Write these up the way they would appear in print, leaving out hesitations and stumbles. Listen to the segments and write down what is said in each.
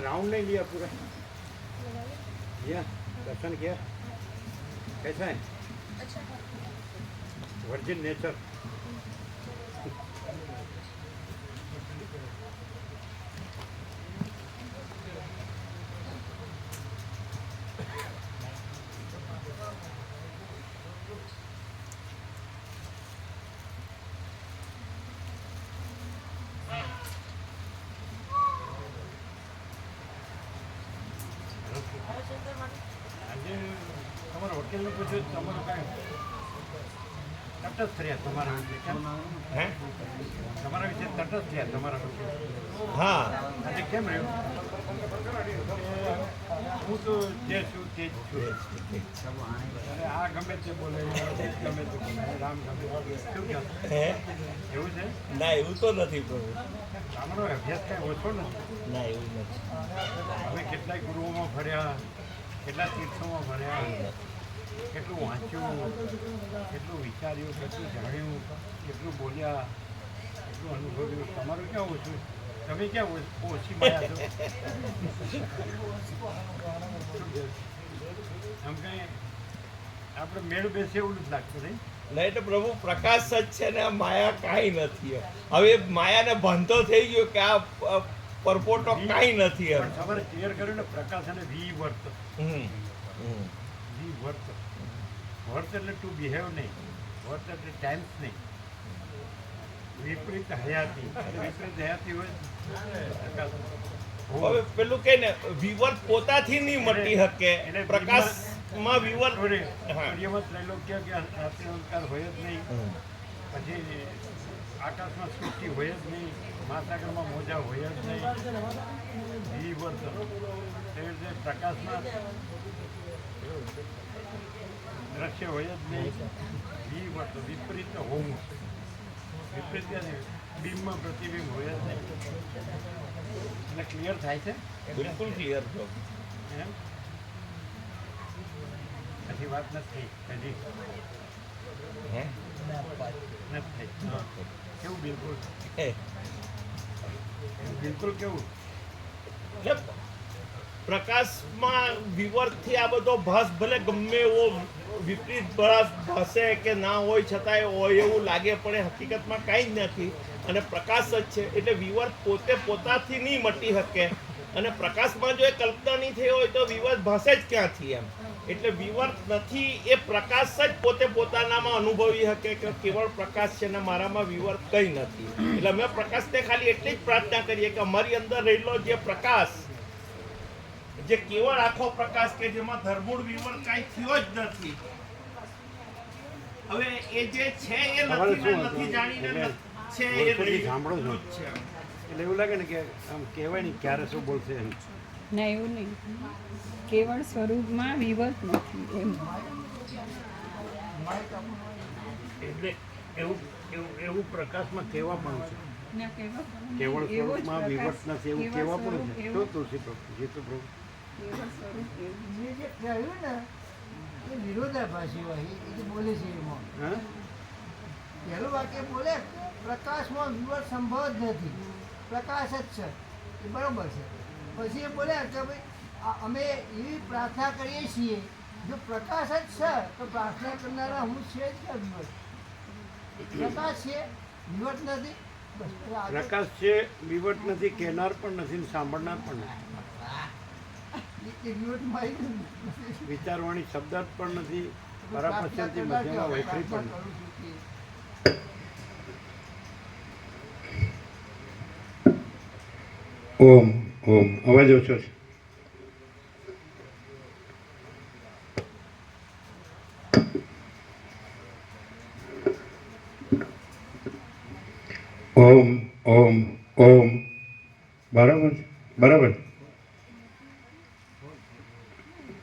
Round नहीं लिया पूरा किया दर्शन किया कैसा है अच्छा वर्जिन नेचर આજે તમારા હોટેલનું પૂછ્યું તમારું કાંઈ તટસ્થ રહ્યા તમારા વિશે હે તમારા વિશે તટસ્થ રહ્યા તમારા વિશે હા આજે કેમ રહ્યું હું તો જે છું તે જ છું અને આ ગમે તે બોલે ગમે તે બોલે રામ ગમે શું કહે એવું છે ના એવું તો નથી પ્રભુ તમારો અભ્યાસ કાંઈ ઓછો નથી ના એવું નથી અમે કેટલાય ગુરુઓમાં ભર્યા કેટલા તીર્થોમાં ભણ્યા કેટલું વાંચ્યું કેટલું વિચાર્યું કેટલું જાણ્યું કેટલું બોલ્યા કેટલું અનુભવ્યું તમારું ક્યાં ઓછું તમે ક્યાં ઓછી મળ્યા છો આમ કંઈ આપણે મેળ બેસે એવું નથી લાગતું નહીં નહીં તો પ્રભુ પ્રકાશ જ છે ને આ માયા કાંઈ નથી હવે માયાને બંધો થઈ ગયો કે આ પરપોટો કાંઈ નથી એમ તમારે ક્લિયર કર્યું ને પ્રકાશ અને વિવર્ત વિવર્ત વર્ત એટલે ટુ બિહેવ નહીં વર્ત એટલે ટાઈમ્સ નહીં વિપરીત હયાતી વિપરીત હયાતી હોય હવે પેલું કે ને વિવર્ત પોતાથી નહીં મટી શકે પ્રકાશમાં વિવર્ત સૂર્યવત ત્રૈલોક્ય કે અંકાર હોય જ નહીં પછી આકાશમાં સૃષ્ટિ હોય જ નહીં મહાસાગરમાં મોજા હોય જ નહીં વિવર્ત એ રીતે પ્રકાશમાં દ્રશ્ય હોય જ નહીં વિવર્ત વિપરીત હોવું વિપરીત બિંબમાં પ્રતિબિંબ હોય જ નહીં એટલે ક્લિયર થાય છે બિલકુલ ક્લિયર છો એમ પછી વાત નથી હજી હે નથી કેવું બિલકુલ બિલકુલ કેવું એટલે પ્રકાશમાં વિવર્તથી આ બધો ભાસ ભલે ગમે એવો વિપરીત ભાષે કે ના હોય છતાંય હોય એવું લાગે પણ હકીકતમાં કાંઈ જ નથી અને પ્રકાશ જ છે એટલે વિવર્ત પોતે પોતાથી નહીં મટી શકે અને પ્રકાશમાં જો એ કલ્પના નહીં થઈ હોય તો વિવર્ત ભાષે જ ક્યાંથી એમ એટલે વિવર્ત નથી એ પ્રકાશ જ પોતે પોતાનામાં અનુભવી શકે કે કેવળ પ્રકાશ છે ને મારામાં વિવર્ત કંઈ નથી એટલે અમે પ્રકાશને ખાલી એટલી જ પ્રાર્થના કરીએ કે અમારી અંદર રહેલો જે પ્રકાશ જે કેવળ આખો પ્રકાશ કે જેમાં ધર્મૂળ વિવર્ત કાંઈ થયો જ નથી હવે એ જે છે એ નથી જાણીને છે એ સાંભળો છો એટલે એવું લાગે ને કે આમ કહેવાય ને ક્યારે શું બોલશે એમ ના એવું નહીં કેવળ સ્વરૂપમાં વિવર્ત નથી એમ એટલે એવું એવું એવું પ્રકાશમાં કહેવા પણ છે ના કેવળ કેવળ સ્વરૂપમાં વિવર્ત નથી એવું કહેવા પણ છે શું તુલસી પ્રભુ જીતુ પ્રભુ કેવળ સ્વરૂપ એવું જે કહ્યું ને એ વિરોધાભાસી હોય એ જે બોલે છે એમાં હા પહેલું વાક્ય બોલે પ્રકાશમાં વિવર્ત સંભવ જ નથી પ્રકાશ જ છે એ બરોબર છે પછી એ બોલ્યા કે ભાઈ અમે એવી પ્રાર્થના કરીએ છીએ જો પ્રકાશ જ છે તો પ્રાર્થના કરનારા હું છે જ કે વિવર્ત પ્રકાશ છે વિવર્ત નથી બસ પ્રકાશ છે વિવર્ત નથી કહેનાર પણ નથી ને સાંભળનાર પણ નથી એ વિવર્તમાં આવી ગયું. વિચારવાણી શબ્દાર્થ પણ નથી પરાપશ્યંતી મધ્યમાં વૈખરી પણ નથી ઓમ ઓમ અવાજ ઓછો છે ઓમ ઓમ ઓમ. બરાબર છે? બરાબર.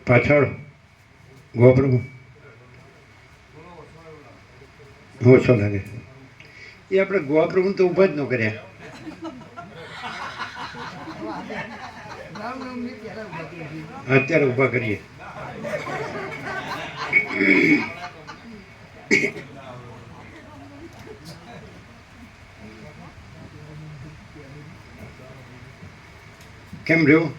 પાછળ ગોપ્રભુ ઓછો લાગે એ આપણે ગોપ્રભુ તો ઊભા જ ન કર્યા. રામનવમી પહેલા ઊભા કરી દીધી. અત્યારે ઊભા કરીએ. કેમ રહ્યું?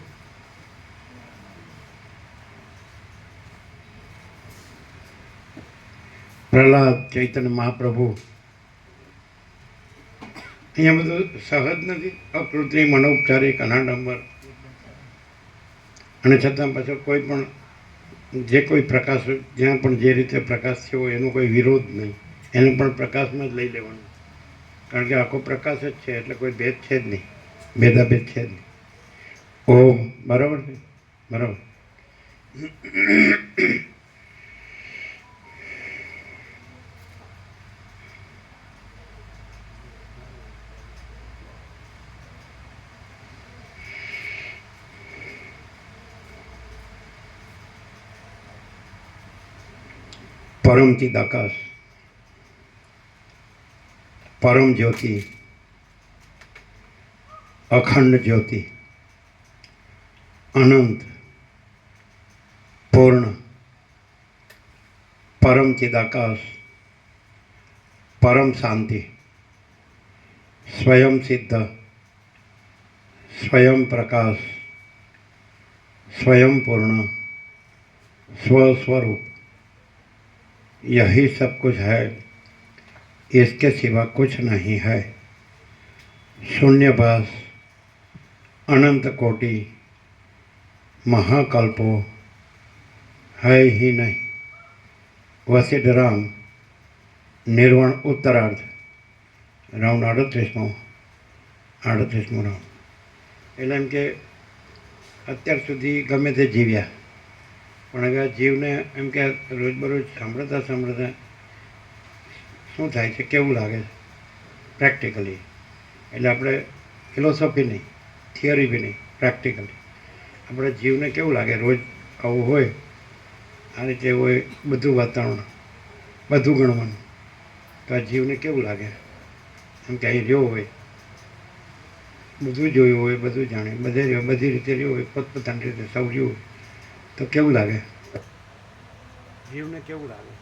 પ્રહલાદ ચૈતન્ય મહાપ્રભુ અહીંયા બધું સહજ નથી. અકૃત્રિમ અનૌપચારિક અનાડંબર અને છતાં પાછો કોઈ પણ જે કોઈ પ્રકાશ જ્યાં પણ જે રીતે પ્રકાશ થયો હોય એનો કોઈ વિરોધ નહીં. એને પણ પ્રકાશમાં જ લઈ લેવાનું, કારણ કે આખો પ્રકાશ જ છે એટલે કોઈ ભેદ છે જ નહીં, ભેદાભેદ છે જ નહીં. ઓમ. બરાબર છે? બરાબર. પરમ ચિદ આકાશ, પરમ જ્યોતિ, અખંડ જ્યોતિ, અનંત, પૂર્ણ, પરમ ચિદ આકાશ, પરમ શાંતિ, स्वयं सिद्ध, स्वयं प्रकाश, स्वयं पूर्ण, स्वस्वरूप, यही सब कुछ है, इसके सिवा कुछ नहीं है। शून्यभास, अनंत कोटि, महाकल्पो है ही नहीं। वसिष्ठ राम निर्वाण उत्तरार्ध રાઉન્ડ 38મો રાઉન્ડ. એટલે એમ કે અત્યાર સુધી ગમે તે જીવ્યા, પણ હવે આ જીવને એમ કે રોજબરોજ સાંભળતા સાંભળતા શું થાય છે, કેવું લાગે છે પ્રેક્ટિકલી. એટલે આપણે ફિલોસોફી નહીં, થિયરી બી નહીં, પ્રેક્ટિકલી આપણે જીવને કેવું લાગે. રોજ આવું હોય, આ રીતે હોય, બધું વાતાવરણ, બધું ગણવાનું, તો આ જીવને કેવું લાગે. એમ કે અહીં રહ્યો હોય, બધું જોયું હોય, બધું જાણે, બધે રહ્યો, બધી રીતે રહ્યો હોય, પોતપોતાની રીતે સૌ રહ્યું હોય, તો કેવું લાગે જીવને? કેવું લાગે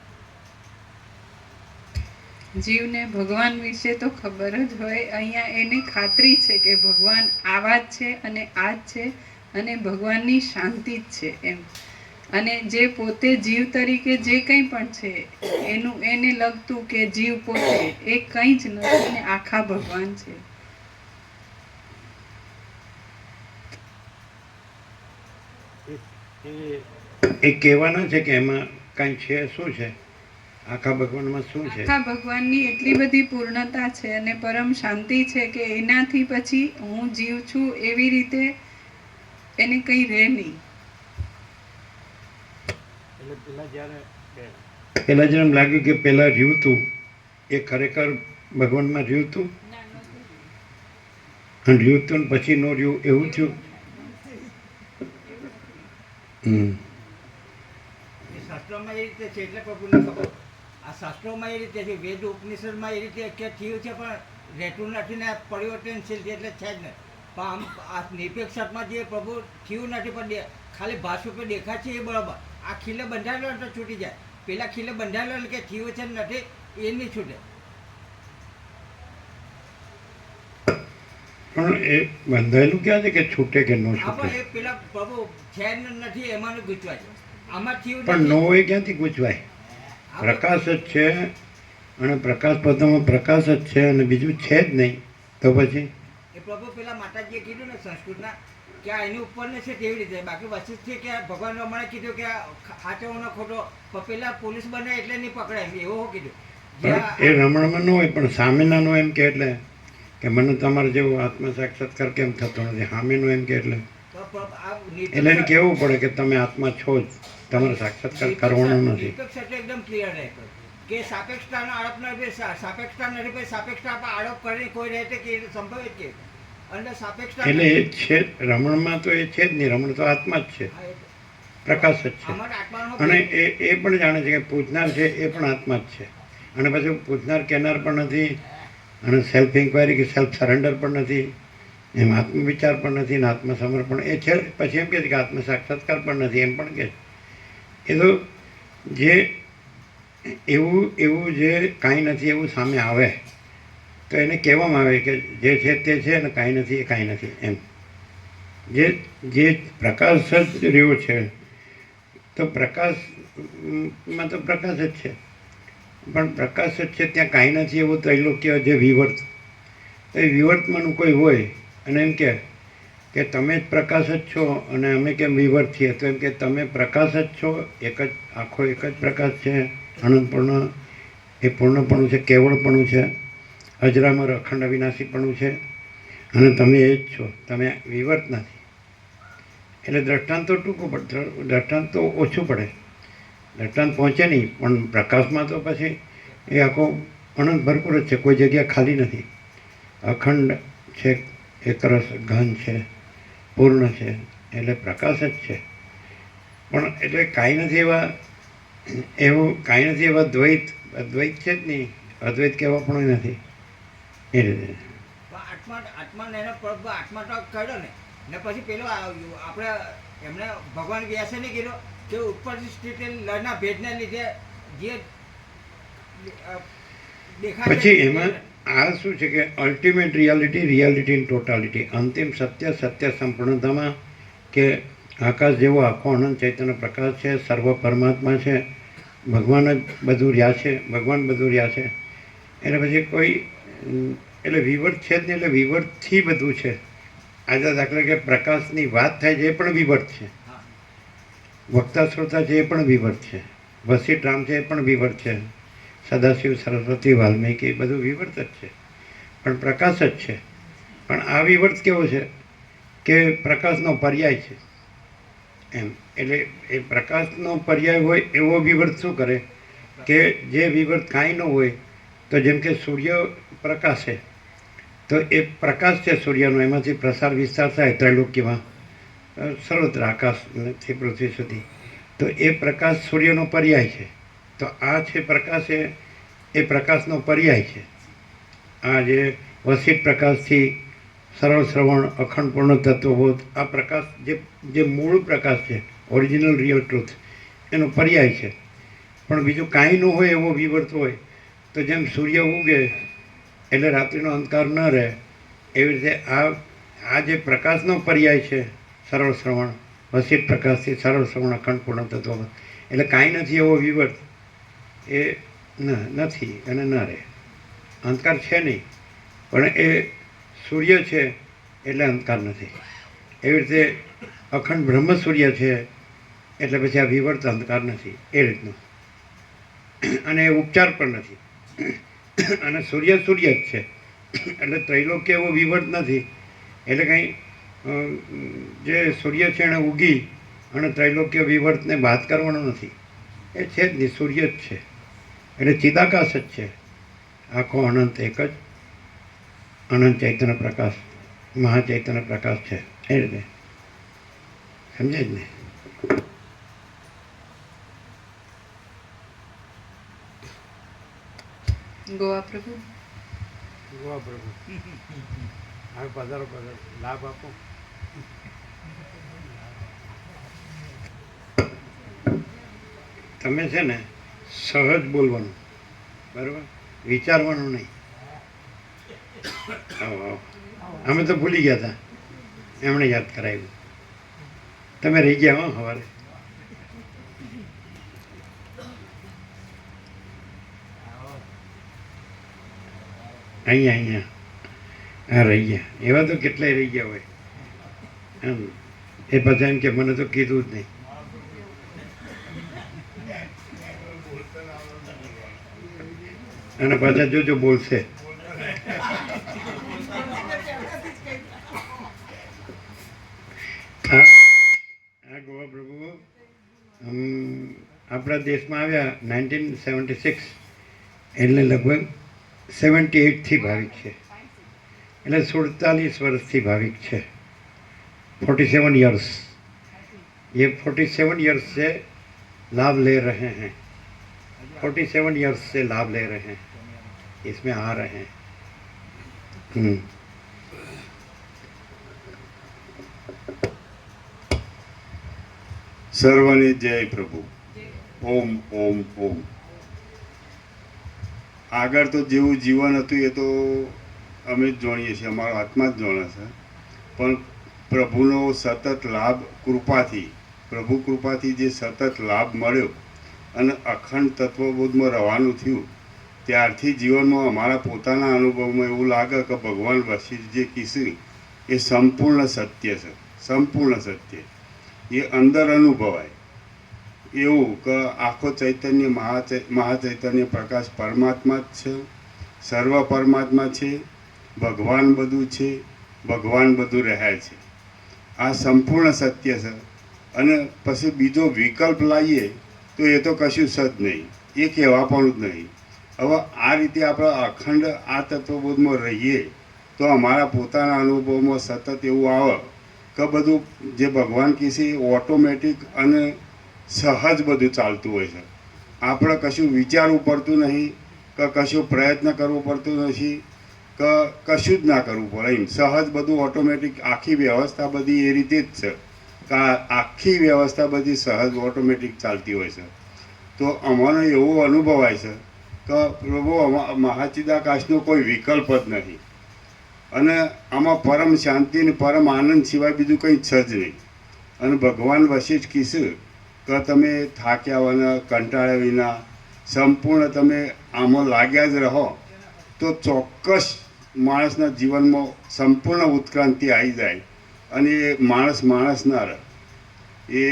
જીવને? ભગવાન વિશે તો ખબર જ હોય. અહીંયા એને ખાતરી છે કે ભગવાન આવા જ છે અને આ જ છે અને ભગવાનની શાંતિ જ છે એમ. અને જે પોતે જીવ તરીકે જે કંઈ પણ છે એનું એને લગતું કે જીવ પોતે એ કંઈ જ નથી અને આખા ભગવાન છે. એ કહેવાના છે કે એમાં કંઈ છે. શું છે આખા ભગવાનમાં? શું છે? આખા ભગવાનની એટલી બધી પૂર્ણતા છે અને પરમ શાંતિ છે કે એનાથી પછી હું જીવ છું એવી રીતે એને કંઈ રહે નહીં. પહેલાં જેમ લાગ્યું કે પહેલાં રહ્યું હતું એ ખરેખર ભગવાનમાં રહ્યું હતું, અને રહ્યું હતું ને પછી ન રહ્યું એવું થયું. શાસ્ત્રોમાં એ રીતે છે એટલે પ્રભુને ખબર. આ શાસ્ત્રોમાં એ રીતે છે, વેદ ઉપનિષદમાં એ રીતે કે થયું છે પણ રહેતું નથી ને પરિવર્તનશીલ છે એટલે છે જ નહીં. પણ આમ આ નિરપેક્ષમાં જે પ્રભુ થયું નથી પણ ખાલી ભાષ ઉપર દેખાય છે એ બરાબર. આ ખીલે બંધાયેલો તો છૂટી જાય, પેલા ખીલે બંધાયેલો કે થયું છે નથી એ નહીં છૂટે. પણ એ બંધાયેલું ક્યાં છે કે છૂટે કે ન છૂટે? આપણે એ પેલા પ્રભુ છે નથી એમાં ગૂંચવાય છે. આમાં થયું પણ ન હોય ક્યાંથી ગૂંચવાય? પ્રકાશ જ છે અને પ્રકાશ પદામાં પ્રકાશ જ છે અને બીજું છે જ નહીં, તો પછી એ પ્રભુ પેલા માતાજીએ કીધું ને સંસ્કૃતના કે આ એની ઉપર ને છે તેવી રીતે. બાકી વચિત છે કે ભગવાન રમણે કીધું કે સાચવવાનો ખોટો, પણ પેલા પોલીસ બને એટલે નહીં પકડાય એવું કીધું. એ રમણમાં ન હોય પણ સામેનાનો એમ કે એટલે કે મને તમારે જેવો આત્મ સાક્ષાત્કાર કેમ થતો નથી, સામેનું એમ કે એટલે એને કહેવું પડે કે તમે આત્મા છો જ, તમારે સાક્ષાત્કાર કરવાનો નથી. એકદમ ક્લિયર રહે. કે સાપેક્ષતાનો આરોપ નથી, સાપેક્ષતા નથી, પછી સાપેક્ષતા પર આરોપ કરીને કોઈ રહે કે એ સંભવિત કે અને સાપેક્ષતા એટલે એ છે રમણમાં તો એ છે જ નહીં. રમણ તો આત્મા જ છે, પ્રકાશ જ છે. અમારા આત્માનો અને એ પણ જાણે છે કે પૂછનાર છે એ પણ આત્મા જ છે. અને પછી પૂછનાર કહેનાર પણ નથી, અને સેલ્ફ ઇન્ક્વાયરી કે સેલ્ફ સરેન્ડર પણ નથી, એમ આત્મવિચાર પણ નથી, ને આત્મસમર્પણ એ છે. પછી એમ કહે છે કે આત્મ સાક્ષાત્કાર પણ નથી, એમ પણ કહે છે. એ તો જે એવું જે કાંઈ નથી એવું સામે આવે તો એને કહેવામાં આવે કે જે છે તે છે અને કાંઈ નથી એ કાંઈ નથી એમ. જે પ્રકાશ જ રહ્યો છે તો પ્રકાશમાં તો પ્રકાશ જ છે, પણ પ્રકાશ જ છે ત્યાં કાંઈ નથી એવું ત્રૈલોક્ય જે વિવર્ત, તો એ વિવર્તમાંનું કોઈ હોય અને એમ કે તમે જ પ્રકાશ જ છો અને અમે કેમ વિવર્ત છીએ, તો એમ કે તમે પ્રકાશ જ છો, એક જ આખો એક જ પ્રકાશ છે, અનંતપૂર્ણ એ પૂર્ણપણું છે, કેવળપણું છે, અજરામર અખંડ અવિનાશીપણું છે, અને તમે એ જ છો, તમે વિવર્ત નથી. એટલે દ્રષ્ટાંત તો ટૂંકું પડે, દ્રષ્ટાંત તો ઓછું પડે, દ્રષ્ટાંત પહોંચે નહીં, પણ પ્રકાશમાં તો પછી એ આખો અનંત ભરપૂર જ છે, કોઈ જગ્યા ખાલી નથી, અખંડ છે, એકરસ ઘન છે, પૂર્ણ છે, એટલે પ્રકાશ જ છે. પણ એટલે કાંઈ નથી એવા દ્વૈત છે જ નહીં, અદ્વૈત કહેવા પણ નથી એ રીતે. આત્મા ને એનો આત્મા તો કર્યો ને પછી પેલો આપણે એમને ભગવાન વ્યાસે નહીં કીધો કે ઉપરથી સ્થિતિ લરના ભેદને લીધે જે દેખાય પછી એમાં આ શું છે કે અલ્ટિમેટ રિયાલિટી ઇન ટોટાલિટી, અંતિમ સત્ય સંપૂર્ણતામાં કે આકાશ જેવો આખો અનંત ચૈતન્ય પ્રકાશ છે, સર્વ પરમાત્મા છે, ભગવાન જ બધું રહ્યા છે, ભગવાન બધું રહ્યા છે. એટલે પછી કોઈ એટલે વિવર્ત છે જ નહીં, એટલે વિવર્તથી બધું છે. આજે દાખલા કે પ્રકાશની વાત થાય છે એ પણ વિવર્ત છે, વક્તા શ્રોતા છે એ પણ વિવર્ત છે, વસિષ્ઠ રામ છે એ પણ વિવર્ત છે, સદાશિવ સરસ્વતી વાલ્મીકી બધું વિવર્ત જ છે, પણ પ્રકાશ જ છે. પણ આ વિવર્ત કેવો છે કે પ્રકાશનો પર્યાય છે એમ. એટલે એ પ્રકાશનો પર્યાય હોય એવો વિવર્ત શું કરે કે જે વિવર્ત કાંઈ ન હોય, તો જેમ કે સૂર્ય પ્રકાશે તો એ પ્રકાશ છે સૂર્યનો, એમાંથી પ્રસાર વિસ્તાર થાય ત્રૈલોક્યમાં સર્વત્ર આકાશથી પૃથ્વી સુધી, તો એ પ્રકાશ સૂર્યનો પર્યાય છે. તો આ છે પ્રકાશ એ પ્રકાશનો પર્યાય છે. આ જે વસિષ્ઠ પ્રકાશથી સરળ શ્રવણ અખંડ પૂર્ણ તત્વબોધ, આ પ્રકાશ જે મૂળ પ્રકાશ છે, ઓરિજિનલ રિયલ ટ્રુથ, એનો પર્યાય છે. પણ બીજું કાંઈ ન હોય એવો વિવર્ત હોય, તો જેમ સૂર્ય ઉગે એટલે રાત્રિનો અંધકાર ન રહે, એવી રીતે આ જે પ્રકાશનો પર્યાય છે સરળ શ્રવણ, વસિષ્ઠ પ્રકાશથી સરળ શ્રવણ અખંડ પૂર્ણ તત્વ, એટલે કાંઈ નથી એવો વિવર્ત એ નથી અને ન રહે. અંધકાર છે નહીં, પણ એ સૂર્ય છે એટલે અંધકાર નથી. એવી રીતે અખંડ બ્રહ્મ સૂર્ય છે એટલે પછી આ વિવર્ત અંધકાર નથી એ રીતનું, અને એ ઉપચાર પણ નથી. અને સૂર્ય જ છે એટલે ત્રૈલોક્ય એવો વિવર્ત નથી. એટલે કંઈ જે સૂર્ય છે એણે ઉગી અને ત્રૈલોક્ય વિવર્તને બાદ કરવાનો નથી, એ છે જ નહીં, સૂર્ય જ છે. એટલે ચિદાકાશ જ છે, આખો અનંત એક જ અનંત ચૈતન્ય પ્રકાશ, મહાચૈતન્ય પ્રકાશ છે. એ રીતે સમજાય જ ને. ગોવા પ્રભુ હવે પધારો લાભ આપો. તમે છે ને સહજ બોલવાનું, બરાબર, વિચારવાનું નહીં. અમે તો ભૂલી ગયા હતા, એમણે યાદ કરાવ્યું. તમે રહી ગયા હો સવારે. અહીંયા હા રહી ગયા, એવા તો કેટલાય રહી ગયા હોય એમ. એ પછી એમ કે મને તો કીધું જ નહીં. અને પાછા જોજો બોલશે. આ ગોવા પ્રભુ આપણા દેશમાં આવ્યા 1976 એટલે લગભગ 78થી ભાવિક છે, એટલે 47 વર્ષથી ભાવિક છે. 47 ईयर्स, ये 47 ईयर्स से लाभ ले रहे हैं, 47 ईयर्स से लाभ ले रहे हैं, इसमें आ रहे हैं. સર્વને જય પ્રભુ. ઓમ ઓમ ઓમ. આગળ તો જેવું જીવન હતું એ તો અમે જ જાણીએ છીએ, અમારો આત્મા જ જાણે છે. પણ પ્રભુનો સતત લાભ કૃપાથી, પ્રભુ કૃપાથી જે સતત લાભ મળ્યો અને અખંડ તત્વબોધમાં રહેવાનું થયું, ત્યારથી જીવનમાં અમારા પોતાના અનુભવમાં એવું લાગે કે ભગવાન વશિષ્ઠ જે કીધું એ સંપૂર્ણ સત્ય છે, સંપૂર્ણ સત્ય. એ અંદર અનુભવાય એવું કે આખો ચૈતન્ય મહાચૈતન્ય પ્રકાશ પરમાત્મા જ છે, સર્વ પરમાત્મા છે, ભગવાન બધું છે, ભગવાન બધું રહ્યા છે. આ સંપૂર્ણ સત્ય છે. અને પછી બીજો વિકલ્પ લાવીએ તો એ તો કશું જ નહીં, એ કહેવાપણું જ નહીં. હવે આ રીતે આપણે અખંડ આ તત્વબોધમાં રહીએ તો અમારા પોતાના અનુભવમાં સતત એવું આવે કે બધું જે ભગવાન કીધે ઓટોમેટિક અને સહજ બધું ચાલતું હોય છે. આપણે કશું વિચારવું પડતું નહીં, કે કશું પ્રયત્ન કરવું પડતું નથી, કે કશું જ ના કરવું પડે. એમ સહજ બધું ઓટોમેટિક, આખી વ્યવસ્થા બધી એ રીતે જ છે કે આખી વ્યવસ્થા બધી સહજ ઓટોમેટિક ચાલતી હોય છે. તો અમને એવું અનુભવાય છે કે પ્રભુ મહાચિદાકાશનો કોઈ વિકલ્પ જ નથી, અને આમાં પરમ શાંતિ અને પરમ આનંદ સિવાય બીજું કંઈ છે જ નહીં. અને ભગવાન વશિષ્ઠ કીધું કે તમે થાક્યા વિના, કંટાળ્યા વિના સંપૂર્ણ તમે આમાં લાગ્યા જ રહો તો ચોક્કસ માણસના જીવનમાં સંપૂર્ણ ઉત્ક્રાંતિ આવી જાય, અને એ માણસ ના રહે, એ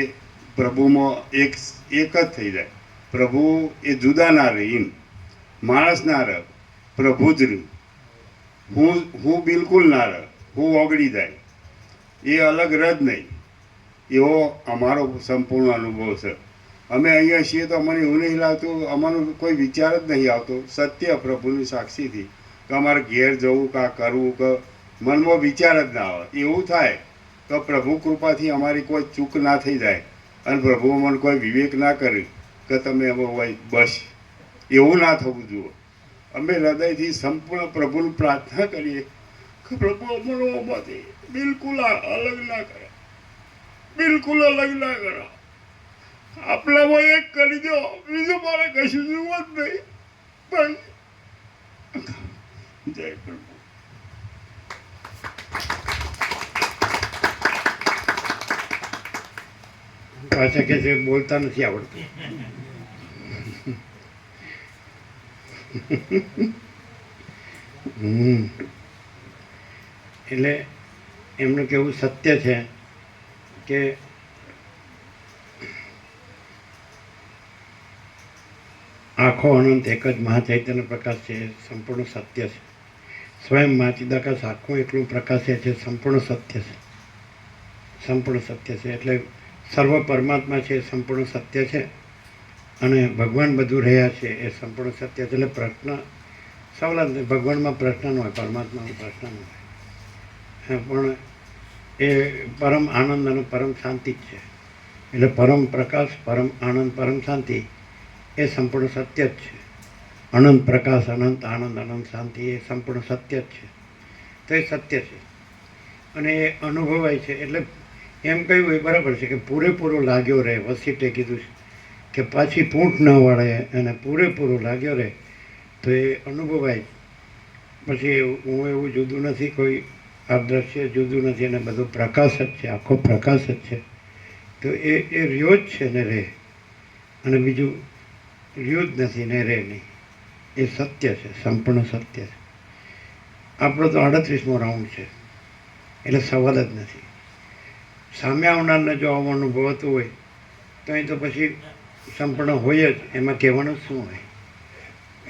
પ્રભુમાં એક જ થઈ જાય. પ્રભુ એ જુદા ના રહે, એમ માણસ ના રહે, પ્રભુ જ રહે. હું બિલકુલ ના રહે, હું ઓગળી જાય, એ અલગ રહે જ નહીં. એવો અમારો સંપૂર્ણ અનુભવ છે. અમે અહીંયા છીએ તો અમને એવું નહીં લાગતું, અમારો કોઈ વિચાર જ નહીં આવતો સત્ય પ્રભુની સાક્ષીથી કે અમારે ઘેર જવું, કાં કરવું, કે મનમાં વિચાર જ ના આવે. એવું થાય તો પ્રભુ કૃપાથી અમારી કોઈ ચૂક ના થઈ જાય અને પ્રભુ મને કોઈ વિવેક ના કરે કે તમે હવે બસ, એવું ના થવું જોઈએ. અમે હૃદયથી સંપૂર્ણ પ્રભુની પ્રાર્થના કરીએ કે પ્રભુ અમારો આમાંથી બિલકુલ અલગ ના કરે, બિલકુલ અલગ ના કરો. આપણામાં એક કરી દો, બીજું મારે કશું જોવું જ નહીં. બસ. જય પ્રભુ. પાછા કે છે બોલતા નથી આવડતું. એટલે એમનું કેવું સત્ય છે કે આખો અનંત એક જ મહાચૈતન્ય પ્રકાશ છે, સંપૂર્ણ સત્ય છે. સ્વયં મહાચિદાકાશ આખું એટલું પ્રકાશે છે, સંપૂર્ણ સત્ય છે, સંપૂર્ણ સત્ય છે. એટલે સર્વ પરમાત્મા છે, સંપૂર્ણ સત્ય છે, અને ભગવાન બધું રહ્યા છે, એ સંપૂર્ણ સત્ય છે. એટલે પ્રશ્ન સવાલ જ ભગવાનમાં પ્રશ્ન ન હોય, પરમાત્માનો પ્રશ્ન ન હોય, પણ એ પરમ આનંદ અને પરમ શાંતિ જ છે. એટલે પરમ પ્રકાશ, પરમ આનંદ, પરમ શાંતિ એ સંપૂર્ણ સત્ય જ છે. અનંત પ્રકાશ, અનંત આનંદ, અનંત શાંતિ એ સંપૂર્ણ સત્ય જ છે. તો એ સત્ય છે અને એ અનુભવાય છે. એટલે એમ કહ્યું એ બરાબર છે કે પૂરેપૂરો લાગ્યો રહે. વશિષ્ઠે કીધું છે કે પાછી પૂંઠ ન વળે અને પૂરેપૂરો લાગ્યો રહે તો એ અનુભવાય. પછી હું એવું જુદું નથી, કોઈ અદ્રશ્ય જુદું નથી, અને બધું પ્રકાશ જ છે, આખો પ્રકાશ જ છે. તો એ રહ્યો જ છે ને રહે, અને બીજું રહ્યું જ નથી ને રહે નહીં. એ સત્ય છે, સંપૂર્ણ સત્ય છે. આપણો તો 38મો રાઉન્ડ છે, એટલે સવાલ જ નથી. સામે આવનારને જો આવો અનુભવતું હોય તો અહીં તો પછી સંપૂર્ણ હોય જ, એમાં કહેવાનું શું હોય.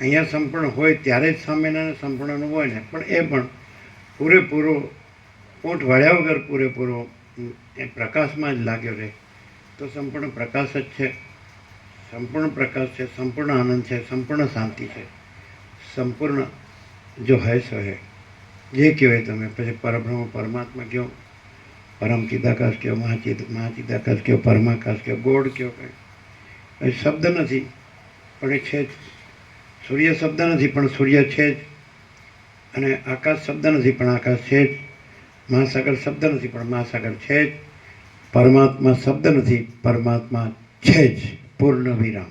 અહીંયા સંપૂર્ણ હોય ત્યારે જ સામેના સંપૂર્ણ અનુભવ હોય ને, પણ એ પણ પૂરેપૂરો ઊંટ વાળ્યા વગર પૂરેપૂરો એ પ્રકાશમાં જ લાગ્યો રહે તો સંપૂર્ણ પ્રકાશ જ છે, સંપૂર્ણ પ્રકાશ છે, સંપૂર્ણ આનંદ છે, સંપૂર્ણ શાંતિ છે. સંપૂર્ણ જો હૈ સો હૈ, જે કહેવાય તમે, પછી પરબ્રહ્મ પરમાત્મા કહો, પરમ ચિદાકાશ કહો, મહાચિદાકાશ કહો, પરમાકાશ કહો, ગોડ કહો, કંઈ શબ્દ નથી પણ એ છે જ. સૂર્ય શબ્દ નથી પણ સૂર્ય છે જ, અને આકાશ શબ્દ નથી પણ આકાશ છે જ, મહાસાગર શબ્દ નથી પણ મહાસાગર છે જ, પરમાત્મા શબ્દ નથી, પરમાત્મા છે જ. પૂર્ણ વિરામ.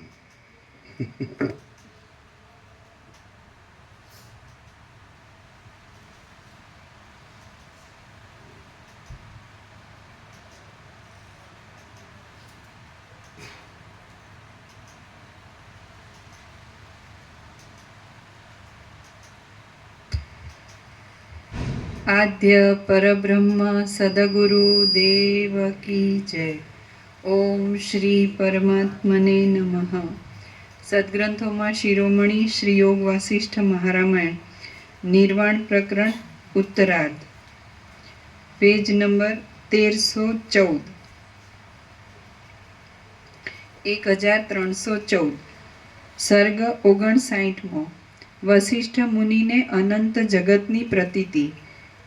આદ્ય પરબ્રહ્મ સદગુરુ દેવ કી જય. ઓમ શ્રી પરમાત્મને નમઃ. સદગ્રંથોમાં શિરોમણી શ્રી યોગ વાસિષ્ઠ મહારામાયણ નિર્વાણ પ્રકરણ ઉત્તરાર્ધ, પેજ નંબર 1314, 1314, સર્ગ 59મો. વસિષ્ઠ મુનિને અનંત જગતની પ્રતીતિ.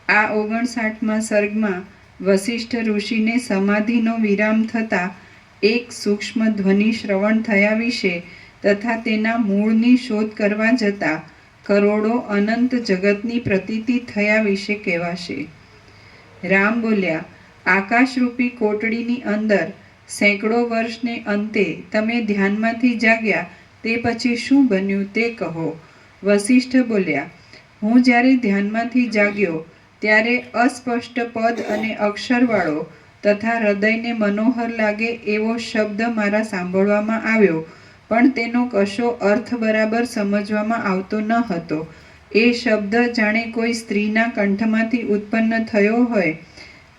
આ 59મા સર્ગમાં વસિષ્ઠ ઋષિને સમાધિનો વિરામ થતાં એક સૂક્ષ્મ ધ્વનિ શ્રવણ થયા વિશે તથા તેના મૂળની શોધ કરવા જતાં કરોડો અનંત જગતની પ્રતીતિ થયા વિશે કહેવાશે. રામ બોલ્યા, આકાશરૂપી કોટડીની અંદર સેંકડો વર્ષને અંતે તમે ધ્યાનમાંથી જાગ્યા તે પછી શું બન્યું તે કહો. વસિષ્ઠ બોલ્યા, હું જ્યારે ધ્યાનમાંથી જાગ્યો ત્યારે અસ્પષ્ટ પદ અને અક્ષરવાળો તથા હૃદયને મનોહર લાગે એવો શબ્દ મારા સાંભળવામાં આવ્યો, પણ તેનો કશો અર્થ બરાબર સમજવામાં આવતો ન હતો. એ શબ્દ જાણે કોઈ સ્ત્રીના કંઠમાંથી ઉત્પન્ન થયો હોય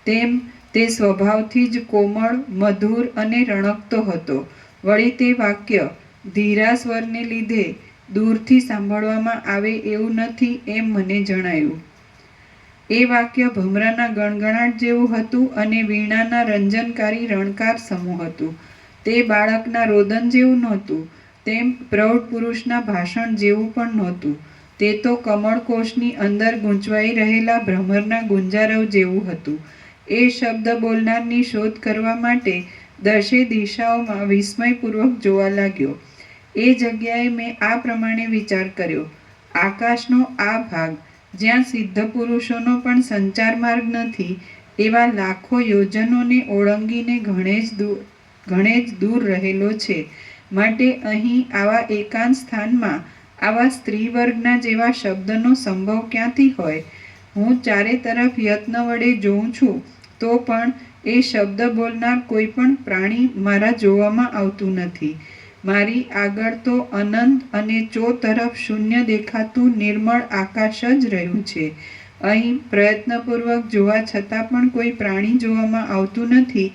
તેમ તે સ્વભાવથી જ કોમળ, મધુર અને રણકતો હતો. વળી તે વાક્ય ધીરા સ્વરને લીધે દૂરથી સાંભળવામાં આવે એવું નથી એમ મને જણાયું. એ વાક્ય ભમરાના ગણગણાટ જેવું હતું અને વીણાના રંજનકારી રણકાર સમૂહ હતું. તે બાળકના રોદન જેવું નહોતું, તેમ પ્રૌઢ પુરુષના ભાષણ જેવું પણ નહોતું. તે તો કમળકોષની અંદર ગૂંચવાઈ રહેલા ભ્રમરના ગુંજારવ જેવું હતું. એ શબ્દ બોલનારની શોધ કરવા માટે દશે દિશાઓમાં વિસ્મયપૂર્વક જોવા લાગ્યો. એ જગ્યાએ મેં આ પ્રમાણે વિચાર કર્યો, આકાશનો આ ભાગ જ્યાં સિદ્ધ પુરુષોનો પણ સંચાર માર્ગ નથી એવા લાખો યોજનોને ઓળંગીને ઘણે જ દૂર રહેલો છે. માટે અહીં આવા એકાંત સ્થાનમાં આવા સ્ત્રી વર્ગના જેવા શબ્દનો સંભવ ક્યાંથી હોય? હું ચારે તરફ યત્ન વડે જોઉં છું તો પણ એ શબ્દ બોલનાર કોઈ પણ પ્રાણી મારા જોવામાં આવતું નથી. મારી આગળ તો અનંત અને ચોતરફ શૂન્ય દેખાતું નિર્મળ આકાશ જ રહ્યું છે. અહીં પ્રયત્નપૂર્વક જોવા છતાં પણ કોઈ પ્રાણી જોવામાં આવતું નથી.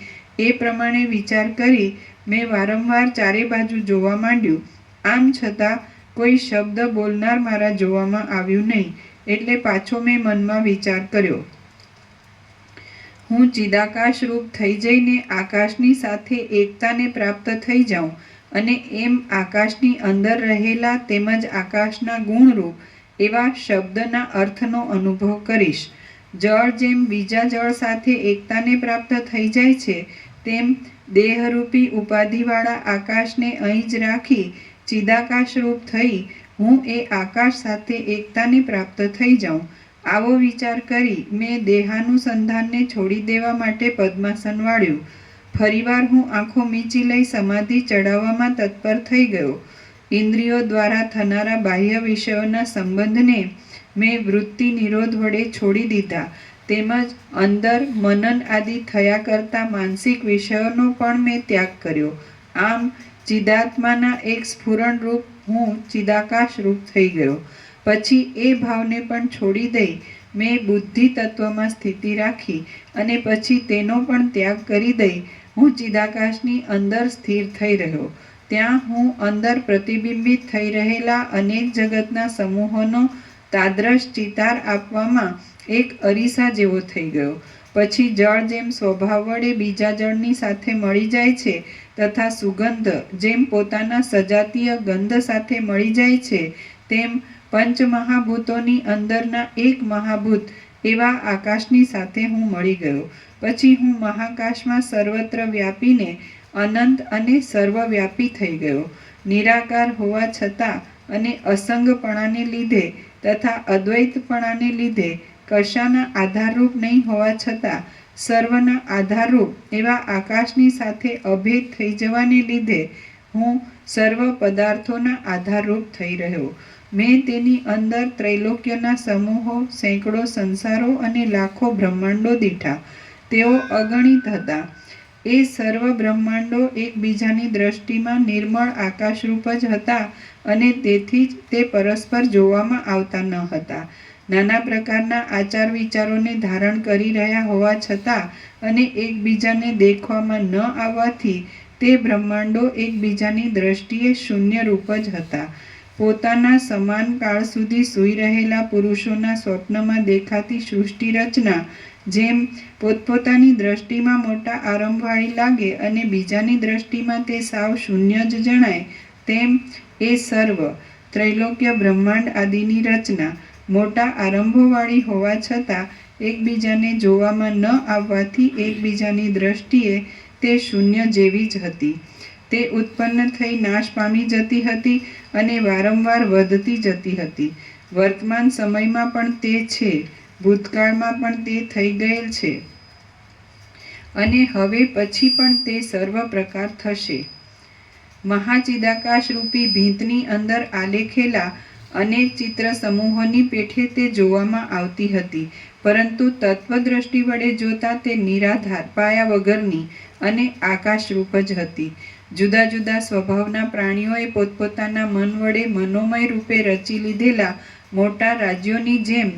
એ પ્રમાણે વિચાર કરી મેં વારંવાર ચારે બાજુ જોવા માંડ્યું. આમ છતાં કોઈ શબ્દ બોલનાર મારા જોવામાં આવ્યું નહીં. એટલે પાછો મેં મનમાં વિચાર કર્યો, હું ચિદાકાશ રૂપ થઈ જઈને આકાશની સાથે એકતાને પ્રાપ્ત થઈ જાઉં અને એમ આકાશની અંદર રહેલા તેમજ આકાશના ગુણરૂપ એવા શબ્દના અર્થનો અનુભવ કરીશ. જળ જેમ બીજા જળ સાથે એકતાને પ્રાપ્ત થઈ જાય છે તેમ દેહરૂપી ઉપાધિવાળા આકાશને અહીં જ રાખી ચિદાકાશ રૂપ થઈ હું એ આકાશ સાથે એકતાને પ્રાપ્ત થઈ જાઉં. આવો વિચાર કરી મેં દેહાનુસંધાનને છોડી દેવા માટે પદ્માસન વાળ્યું. ફરીવાર હું આંખો મીચી લઈ સમાધિ ચડાવવામાં તત્પર થઈ ગયો. ઇન્દ્રિયો દ્વારા થનારા બાહ્ય વિષયોના સંબંધને મેં વૃત્તિ નિરોધ વડે છોડી દીધા. તેમજ અંદર મનન આદિ થયા કરતા માનસિક વિષયોનો પણ મેં ત્યાગ કર્યો. આમ ચિદાત્માના એક સ્ફુરણ રૂપ હું ચિદાકાશ રૂપ થઈ ગયો. પછી એ ભાવને પણ છોડી દઈ મેં બુદ્ધિ તત્વમાં સ્થિતિ રાખી અને પછી તેનો પણ ત્યાગ કરી દઈ હું ચિદાકાશની અંદર સ્થિર થઈ રહ્યો. ત્યાં હું અંદર પ્રતિબિંબિત થઈ રહેલા અનેક જગતના સમૂહોનો તાદ્રશ ચિતાર આપવામાં એક અરીસા જેવો થઈ ગયો. પછી જળ જેમ સ્વભાવ વડે બીજા જળની સાથે મળી જાય છે તથા સુગંધ જેમ પોતાના સજાતીય ગંધ સાથે મળી જાય છે તેમ પંચમહાભૂતોની અંદરના એક મહાભૂત એવા આકાશની સાથે હું મળી ગયો. પછી હું મહાકાશમાં સર્વત્ર વ્યાપીને અનંત અને સર્વવ્યાપી થઈ ગયો. નિરાકાર હોવા છતાં અને અસંગપણાને લીધે તથા અદ્વૈતપણાને લીધે કશાના આધારરૂપ નહીં હોવા છતાં સર્વના આધારરૂપ એવા આકાશની સાથે અભેદ થઈ જવાને લીધે હું સર્વ પદાર્થોના આધારરૂપ થઈ રહ્યો. મેં તેની અંદર ત્રૈલોક્યના સમૂહો, સેંકડો સંસારો અને લાખો બ્રહ્માંડો દીઠા. તેઓ અગણિત હતા. એ સર્વ બ્રહ્માંડો એકબીજાની દ્રષ્ટિમાં નિર્મળ આકાશરૂપ જ હતા અને તેથી જ તે પરસ્પર જોવામાં આવતા ન હતા. નાના પ્રકારના આચાર વિચારોને ધારણ કરી રહ્યા હોવા છતાં અને એકબીજાને દેખવામાં ન આવવાથી તે બ્રહ્માંડો એકબીજાની દ્રષ્ટિએ શૂન્ય રૂપ જ હતા. પોતાના સમાન કાળ સુધી સૂઈ રહેલા પુરુષોના સ્વપ્નમાં દેખાતી સૃષ્ટિ રચના જેમ પોતપોતાની દ્રષ્ટિમાં મોટા આરંભવાળી લાગે અને બીજાની દ્રષ્ટિમાં તે સાવ શૂન્ય જ જણાય, તેમ એ સર્વ ત્રૈલોક્ય બ્રહ્માંડ આદિની રચના મોટા આરંભોવાળી હોવા છતાં એકબીજાને જોવામાં ન આવવાથી એકબીજાની દ્રષ્ટિએ તે શૂન્ય જેવી જ હતી. તે ઉત્પન્ન થઈ નાશ પામી જતી હતી અને વારંવાર વધતી જતી હતી. વર્તમાન સમયમાં પણ તે છે, ભૂતકાળમાં પણ તે થઈ ગયેલ છે અને હવે પછી પણ તે સર્વ પ્રકાર થશે. મહાચિદાકાશ રૂપી ભીંતની અંદર આલેખેલા અનેક ચિત્ર સમૂહોની પેઠે તે જોવામાં આવતી હતી, પરંતુ તત્વદ્રષ્ટિ વડે જોતા તે નિરાધાર, પાયા વગરની અને આકાશરૂપ જ હતી. જુદા જુદા સ્વભાવના પ્રાણીઓએ પોતપોતાના મન વડે મનોમય રૂપે રચી લીધેલા મોટા રાજ્યોની જેમ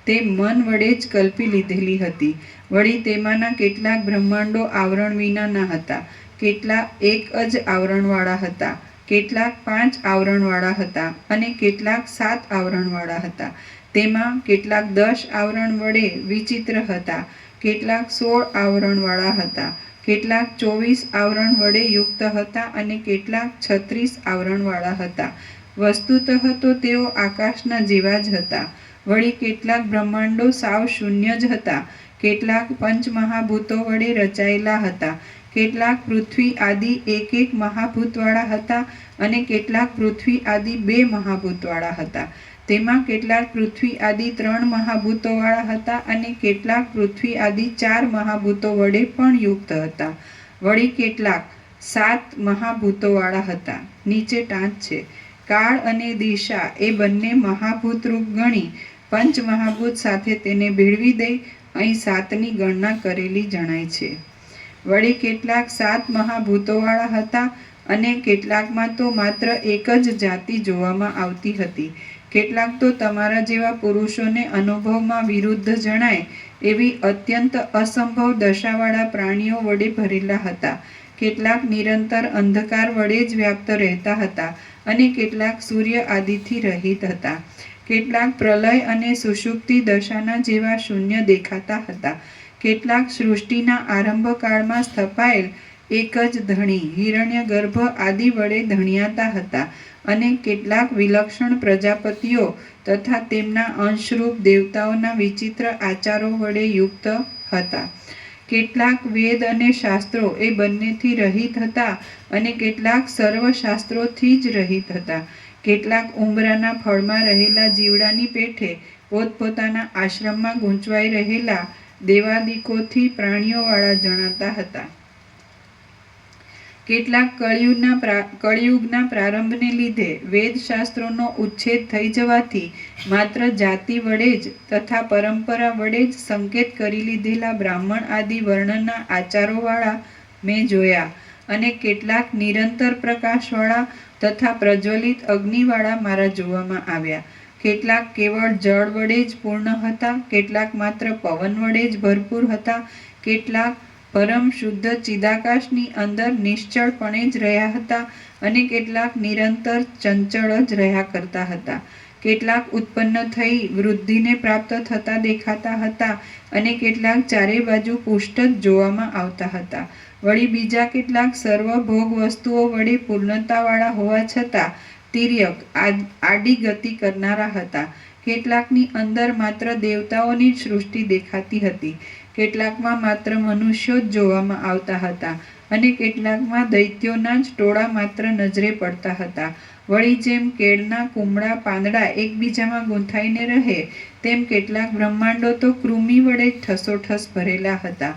તે મન વડે જ કલ્પી લીધેલી હતી. વળી તેમાંના કેટલાક બ્રહ્માંડો આવરણ વિનાના હતા, કેટલાક એક જ આવરણવાળા હતા, કેટલાક 5 આવરણવાળા હતા અને કેટલાક 7 આવરણવાળા હતા. તેમાં કેટલાક 10 આવરણ વડે વિચિત્ર હતા, કેટલાક 16 આવરણવાળા હતા, કેટલાક 24 આવરણ વડે યુક્ત હતા અને કેટલાક 36 આવરણવાળા હતા. વસ્તુતઃ તો તેઓ આકાશના જેવા જ હતા. વળી કેટલાક બ્રહ્માંડો સાવ શૂન્ય જ હતા, કેટલાક પંચમહાભૂતો વડે રચાયેલા હતા, કેટલાક પૃથ્વી આદિ એક મહાભૂતવાળા હતા અને કેટલાક પૃથ્વી આદિ 2 મહાભૂતવાળા હતા. તેમાં કેટલાક પૃથ્વી આદિ 3 મહાભૂતોવાળા હતા અને કેટલાક પૃથ્વી આદિ 4 મહાભૂતો વડે પણ યુક્ત હતા. વળી કેટલાક 7 મહાભૂતોવાળા હતા. નીચે ટાંચ છે. કાળ અને દિશા એ બંને મહાભૂતરૂપ ગણી પંચમહાભૂત સાથે તેને ભેળવી દઈ અહીં 7ની ગણના કરેલી જણાય છે. વળી કેટલાક 7 મહાભૂતોવાળા હતા અને કેટલાકમાં તો માત્ર એક જ જાતિ જોવામાં આવતી હતી. કેટલાક તો તમારા જેવા પુરુષોને અનુભવમાં વિરુદ્ધ જણાય એવી અત્યંત અસંભવ દશાવાળા પ્રાણીઓ વડે ભરેલા હતા. કેટલાક નિરંતર અંધકાર વડે જ વ્યાપ્ત રહેતા હતા અને કેટલાક સૂર્ય આદિથી રહિત હતા. કેટલાક પ્રલય અને સુષુપ્તિ દશાના જેવા શૂન્ય દેખાતા હતા. કેટલાક સૃષ્ટિના આરંભ કાળમાં સ્થપાયેલ એક જ ધણી હિરણ્યગર્ભ આદિ વડે ધણિયાતા હતા અને કેટલાક વિલક્ષણ પ્રજાપતિઓ તથા તેમના અંશરૂપ દેવતાઓના વિચિત્ર આચારો વડે યુક્ત હતા. કેટલાક વેદ અને શાસ્ત્રો એ બંનેથી રહિત હતા અને કેટલાક સર્વ શાસ્ત્રોથી જ રહિત હતા. કેટલાક ઉંબરાના ફળમાં રહેલા જીવડાની પેઠે પોતપોતાના આશ્રમમાં ગૂંચવાઈ રહેલા દેવાદિકોથી પ્રાણીઓવાળા જણાતા હતા. કેટલાક કળિયુગના પ્રારંભને લીધે વેદશાસ્ત્રોનો ઉચ્છેદ થઈ જવાથી માત્ર જાતિ વડે જ તથા પરંપરા વડે જ સંકેત કરી લીધેલા બ્રાહ્મણ આદિ વર્ણના આચારોવાળા મેં જોયા અને કેટલાક નિરંતર પ્રકાશવાળા તથા પ્રજ્વલિત અગ્નિવાળા મારા જોવામાં આવ્યા. કેટલાક કેવળ જળ વડે જ પૂર્ણ હતા, કેટલાક માત્ર પવન વડે જ ભરપૂર હતા, કેટલાક પરમ શુદ્ધ ચિદાકાશની અંદર નિશ્ચળપણે જ રહ્યા હતા અને કેટલાક નિરંતર ચંચળ જ રહ્યા કરતા હતા. કેટલાક ઉત્પન્ન થઈ વૃદ્ધિને પ્રાપ્ત થતા દેખાતા હતા અને કેટલાક ચારે બાજુ પુષ્ટ જ જોવામાં આવતા હતા. વળી બીજા કેટલાક સર્વ ભોગ વસ્તુઓ વડે પૂર્ણતાવાળા હોવા છતાં તિર્યક આડી ગતિ કરનારા હતા. કેટલાકની અંદર માત્ર દેવતાઓની જ સૃષ્ટિ દેખાતી હતી, કેટલાકમાં માત્ર મનુષ્યો જ જોવામાં આવતા હતા અને કેટલાકમાં દૈત્યોના જ ટોળા માત્ર નજરે પડતા હતા. વળી જેમ કેળના કુમળા પાંદડા એકબીજામાં ગૂંથાઈને રહે તેમ કેટલાક બ્રહ્માંડો તો કૃમિ વડે ઠસોઠસ ભરેલા હતા.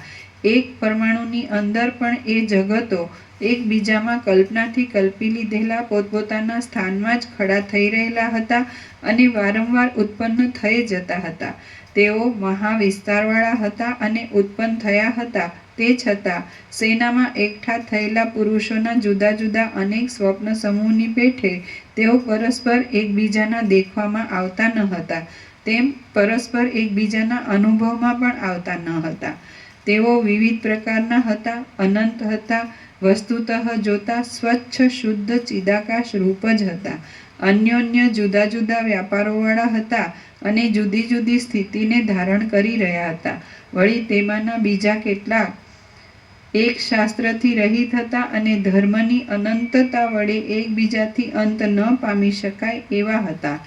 એક પરમાણુની અંદર પણ એ જગતો એકબીજામાં કલ્પનાથી કલ્પી લીધેલા પોતપોતાના સ્થાનમાં જ ખડા થઈ રહેલા હતા અને વારંવાર ઉત્પન્ન થઈ જતા હતા. તેઓ મહાવિસ્તારવાળા હતા અને ઉત્પન્ન થયા હતા. તે છતાં સેનામાં એકઠા થયેલા પુરુષોના જુદા જુદા અનેક સ્વપ્ન સમૂહની પેઠે તેઓ પરસ્પર એકબીજાના દેખવામાં આવતા ન હતા, તેમ પરસ્પર એકબીજાના અનુભવમાં પણ આવતા ન હતા. તેઓ વિવિધ પ્રકારના હતા, અનંત હતા, વસ્તુતઃ જોતા સ્વચ્છ શુદ્ધ ચિદાકાશ રૂપ જ હતા. અન્યોન્ય જુદા જુદા વ્યાપારોવાળા હતા અને જુદી જુદી સ્થિતિને ધારણ કરી રહ્યા હતા. વળી તેમાંના બીજા કેટલાક એક શાસ્ત્રથી રહિત હતા અને ધર્મની અનંતતા વડે એકબીજાથી અંત ન પામી શકાય એવા હતા.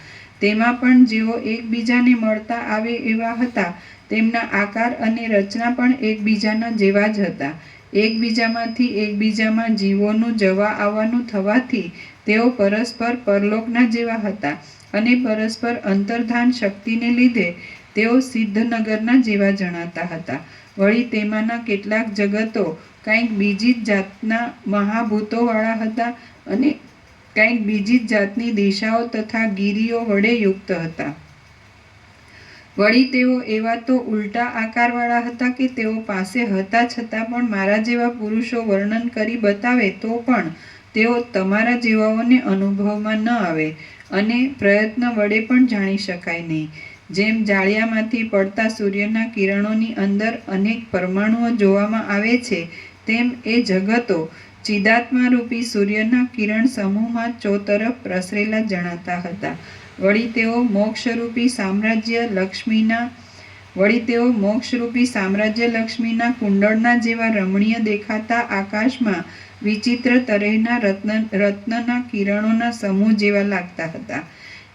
તેમાં પણ જેઓ એકબીજાને મળતા આવે એવા હતા, તેમના આકાર અને રચના પણ એકબીજાના જેવા જ હતા. એકબીજામાંથી એકબીજામાં જીવોનું જવા આવવાનું થવાથી તેઓ પરસ્પર પરલોકના જેવા હતા અને પરસ્પર અંતર્ધાન શક્તિને લીધે તેઓ સિદ્ધનગરના જેવા જણાતા હતા. વળી તેમાંના કેટલાક જગતો કંઈક બીજી જ જાતના મહાભૂતોવાળા હતા અને કંઈક બીજી જ જાતની દિશાઓ તથા ગિરિઓ વડે યુક્ત હતા. વળી તેઓ એવા તો ઉલટા આકારવાળા હતા કે તેઓ પાસે હતા છતાં પણ મારા જેવા પુરુષો વર્ણન કરી બતાવે તો પણ તેઓ તમારા જેવાઓને અનુભવમાં ન આવે અને પ્રયત્ન વડે પણ જાણી શકાય નહીં. જેમ જાળિયામાંથી પડતા સૂર્યના કિરણોની અંદર અનેક પરમાણુઓ જોવામાં આવે છે, તેમ એ જગતો ચિદાત્મારૂપી સૂર્યના કિરણ સમૂહમાં ચોતરફ પ્રસરેલા જણાતા હતા. વળી તેઓ મોક્ષરૂપી સામ્રાજ્ય લક્ષ્મીના કુંડળના જેવા રમણીય દેખાતા આકાશમાં વિચિત્ર તરહના રત્નના કિરણોના સમૂહ જેવા લાગતા હતા.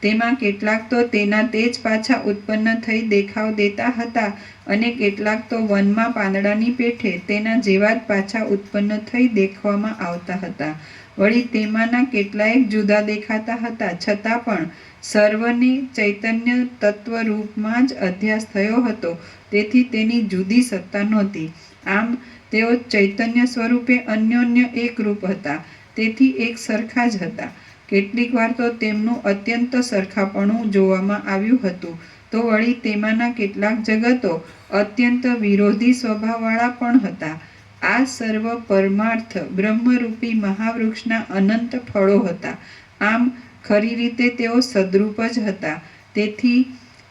તેમાં કેટલાક તો તેના તે જ પાછા ઉત્પન્ન થઈ દેખાવ દેતા હતા અને કેટલાક તો વનમાં પાંદડાની પેઠે તેના જેવા જ પાછા ઉત્પન્ન થઈ દેખવામાં આવતા હતા. વળી તેમાંના કેટલાયક જુદા દેખાતા હતા, છતાં પણ સર્વને ચૈતન્ય તત્વરૂપમાં જ અધ્યાસ થયો હતો, તેથી તેની જુદી સત્તા નહોતી. આમ તેઓ ચૈતન્ય સ્વરૂપે અન્યોન્ય એકરૂપ હતા, તેથી એક સરખા જ હતા. કેટલીક વાર તો તેમનું અત્યંત સરખાપણું જોવામાં આવ્યું હતું, તો વળી તેમાંના કેટલાક જગતો અત્યંત વિરોધી સ્વભાવવાળા પણ હતા. આ સર્વ પરમાર્થ બ્રહ્મરૂપી મહાવૃક્ષના અનંત ફળો હતા. આમ ખરી રીતે તેઓ સદરૂપ જ હતા, તેથી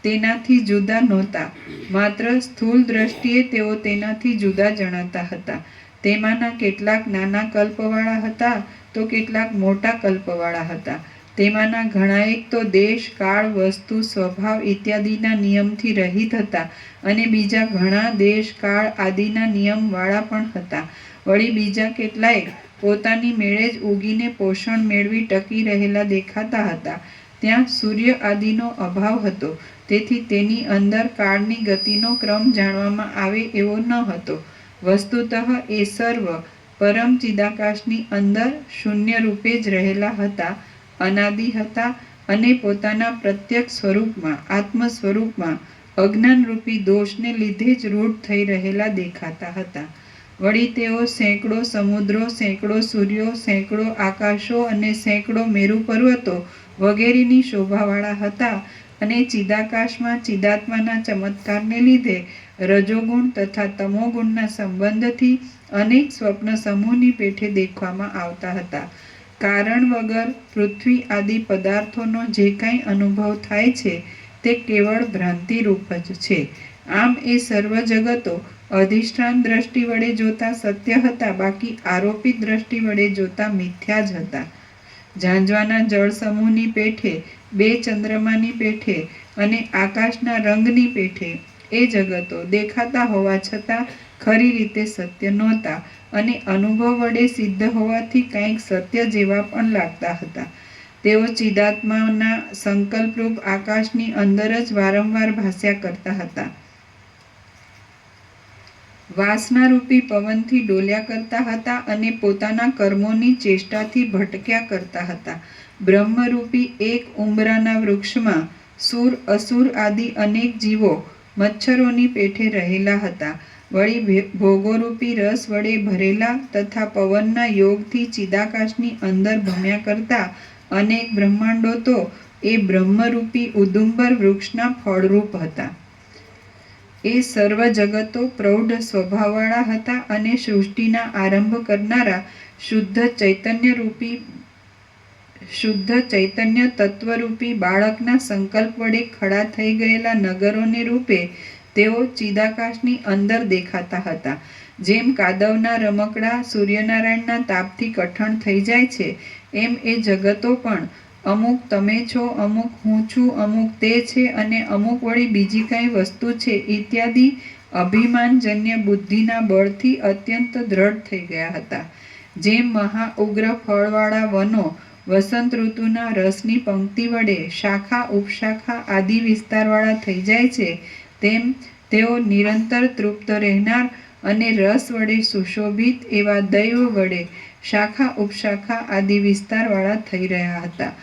તેનાથી જુદા નહોતા. માત્ર સ્થૂળ દ્રષ્ટિએ તેઓ તેનાથી જુદા જણાતા હતા. તેમાંના કેટલાક નાના કલ્પવાળા હતા તો કેટલાક મોટા કલ્પવાળા હતા. તેમાંના ઘણાએક તો દેશ, કાળ, વસ્તુ, સ્વભાવ ઇત્યાદિના નિયમથી રહિત હતા અને બીજા ઘણા દેશ, કાળ આદિના નિયમવાળા પણ હતા. વળી બીજા કેટલાય પોતાની મેળે જ ઉગીને પોષણ મેળવી ટકી રહેલા દેખાતા હતા. ત્યાં સૂર્ય આદિનો અભાવ હતો, તેથી તેની અંદર કાળની ગતિનો ક્રમ જાણવામાં આવે એવો ન હતો. વસ્તુતઃ એ સર્વ પરમ ચિદાકાશની અંદર શૂન્ય રૂપે જ રહેલા હતા, અનાદિ હતા અને પોતાના પ્રત્યક્ષ સ્વરૂપમાં, આત્મ સ્વરૂપમાં અજ્ઞાનરૂપી દોષને લીધે જ રૂઢ થઈ રહેલા દેખાતા હતા. વળી તેઓ સેંકડો સમુદ્રો, સેંકડો સૂર્યો, સેંકડો આકાશો અને સેંકડો મેરુ પર્વતો વગેરેની શોભાવાળા હતા અને ચિદાકાશમાં ચિદાત્માના ચમત્કારને લીધે રજોગુણ તથા તમોગુણના સંબંધથી અનેક સ્વપ્ન સમૂહની પેઠે દેખવામાં આવતા હતા. કારણ વગર પૃથ્વી આદિ પદાર્થોનો જે કાંઈ અનુભવ થાય છે તે કેવળ ભ્રાંતિરૂપ જ છે. આમ એ સર્વ જગતો અધિષ્ઠાન દ્રષ્ટિ વડે જોતા સત્ય હતા, બાકી આરોપિત દ્રષ્ટિ વડે જોતા મિથ્યા જ હતા. ઝાંઝવાના જળ સમૂહની પેઠે, બે ચંદ્રમાની પેઠે અને આકાશના રંગની પેઠે એ જગતો દેખાતા હોવા છતાં ખરી રીતે સત્ય નહોતા અને અનુભવ વડે સિદ્ધ હોવાથી કંઈક સત્ય જેવા પણ લાગતા હતા. તેઓ ચિદાત્માના સંકલ્પરૂપ આકાશની અંદર જ વારંવાર ભાસ્યા કરતા હતા. વાસનારૂપી પવનથી ડોલ્યા કરતા હતા અને પોતાના કર્મોની ચેષ્ટાથી ભટક્યા કરતા હતા. બ્રહ્મરૂપી એક ઉંબરાના વૃક્ષમાં સુર, અસુર આદિ અનેક જીવો મચ્છરોની પેઠે રહેલા હતા. વળી ભોગોરૂપી રસ વડે ભરેલા તથા પવનના યોગથી ચિદાકાશની અંદર ભમ્યા કરતા અનેક બ્રહ્માંડો તો એ બ્રહ્મરૂપી ઉદુંબર વૃક્ષના ફળરૂપ હતા. એ સર્વ જગતો પ્રૌઢ સ્વભાવવાળા હતા અને સૃષ્ટિના આરંભ કરનારા શુદ્ધ ચૈતન્ય તત્વરૂપી બાળકના સંકલ્પ વડે ખડા થઈ ગયેલા નગરોને રૂપે તેઓ ચિદાકાશની અંદર દેખાતા હતા. જેમ કાદવના રમકડા સૂર્યનારાયણના તાપથી કઠણ થઈ જાય છે, એમ એ જગતો પણ અમુક તમે છો, અમુક હું છું, અમુક તે છે અને અમુક વળી બીજી કંઈ વસ્તુ છે ઇત્યાદિ અભિમાનજન્ય બુદ્ધિના બળથી અત્યંત દ્રઢ થઈ ગયા હતા. જેમ મહા ઉગ્ર ફળવાળા વનો વસંત ઋતુના રસની પંક્તિ વડે શાખા ઉપશાખા આદિ વિસ્તારવાળા થઈ જાય છે, તેમ તેઓ નિરંતર તૃપ્ત રહેનાર અને રસ વડે સુશોભિત એવા દૈવ વડે શાખા ઉપશાખા આદિ વિસ્તારવાળા થઈ રહ્યા હતા.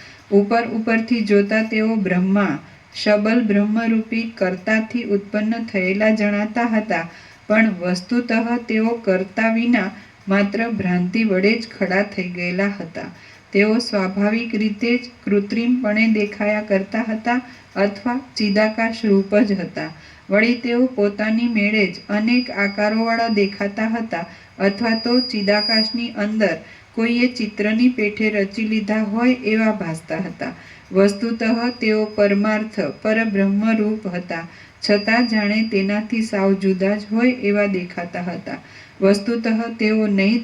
ઉપરથી જોતા તેઓ બ્રહ્મા શબલ બ્રહ્મરૂપી કર્તાથી ઉત્પન્ન થયેલા જણાતા હતા, પણ વસ્તુતઃ તેઓ કર્તા વિના માત્ર ભ્રાંતિ વડે જ ખડા થઈ ગયેલા હતા. તેઓ સ્વાભાવિક રીતે જ કૃત્રિમપણે દેખાયા કરતા હતા અથવા ચિદાકાશ રૂપ જ હતા. વળી તેઓ પોતાની મેળે જ અનેક આકારોવાળા દેખાતા હતા અથવા તો ચિદાકાશની અંદર કોઈએ ચિત્રની પેઠે રચી લીધા હોય એવા ભાસતા હતા. વસ્તુતઃ તેઓ પરમાર્થ પરબ્રહ્મરૂપ હતા, છતાં જાણે તેનાથી સાવ જુદા જ હોય એવા દેખાતા હતા. વસ્તુતઃ તેઓ નહીં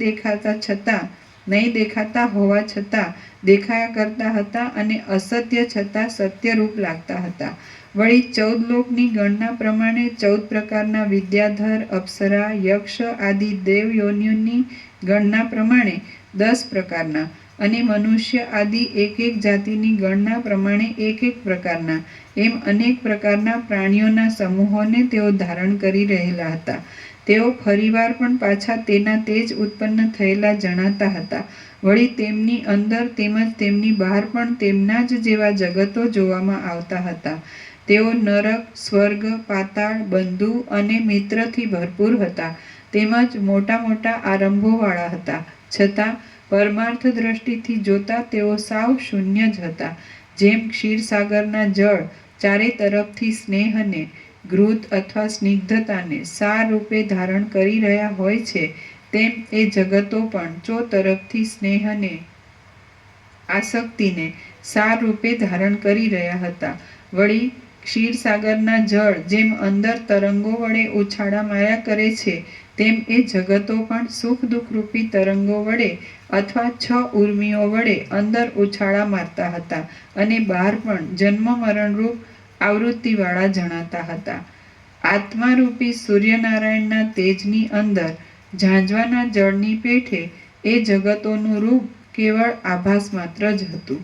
દેખાતા હોવા છતાં દેખાયા કરતા હતા અને અસત્ય છતાં સત્યરૂપ લાગતા હતા. વળી 14 લોકની ગણના પ્રમાણે 14 પ્રકારના વિદ્યાધર, અપ્સરા, યક્ષ આદિ દેવ યોનિઓની ગણના પ્રમાણે 10 પ્રકારના અને મનુષ્ય આદિ એક જાતિની ગણના પ્રમાણે એક પ્રકારના એમ અનેક પ્રકારના પ્રાણીઓના સમૂહોને તેઓ ધારણ કરી રહેલા હતા. તેઓ ફરીવાર પણ પાછા તેના તે જ ઉત્પન્ન થયેલા જણાતા હતા. વળી તેમની અંદર તેમજ તેમની બહાર પણ તેમના જ જેવા જગતો જોવામાં આવતા હતા. તેઓ નરક, સ્વર્ગ, પાતાળ, બંધુ અને મિત્રથી ભરપૂર હતા, તેમજ મોટા મોટા આરંભોવાળા હતા. છતાં પરમાર્થ દ્રષ્ટિથી જોતા તેઓ સાવ શૂન્ય જ હતા. જેમ ક્ષીરસાગરના જળ ચારે તરફથી સ્નેહને, ઘૃત અથવા સ્નિગ્ધતાને સાર રૂપે ધારણ કરી રહ્યા હોય છે, તેમ એ જગતો પણ ચોતરફથી સ્નેહને, આસક્તિને સાર રૂપે ધારણ કરી રહ્યા હતા. વળી ક્ષીરસાગરના જળ જેમ અંદર તરંગો વડે ઉછાળા માર્યા કરે છે, તેમ એ જગતો પણ સુખ દુઃખરૂપી તરંગો વડે અથવા 6 ઉર્મિઓ વડે અંદર ઉછાળા મારતા હતા અને બહાર પણ જન્મ મરણરૂપ આવૃત્તિવાળા જણાતા હતા. આત્મારૂપી સૂર્યનારાયણના તેજની અંદર ઝાંઝવાના જળની પેઠે એ જગતોનું રૂપ કેવળ આભાસ માત્ર જ હતું.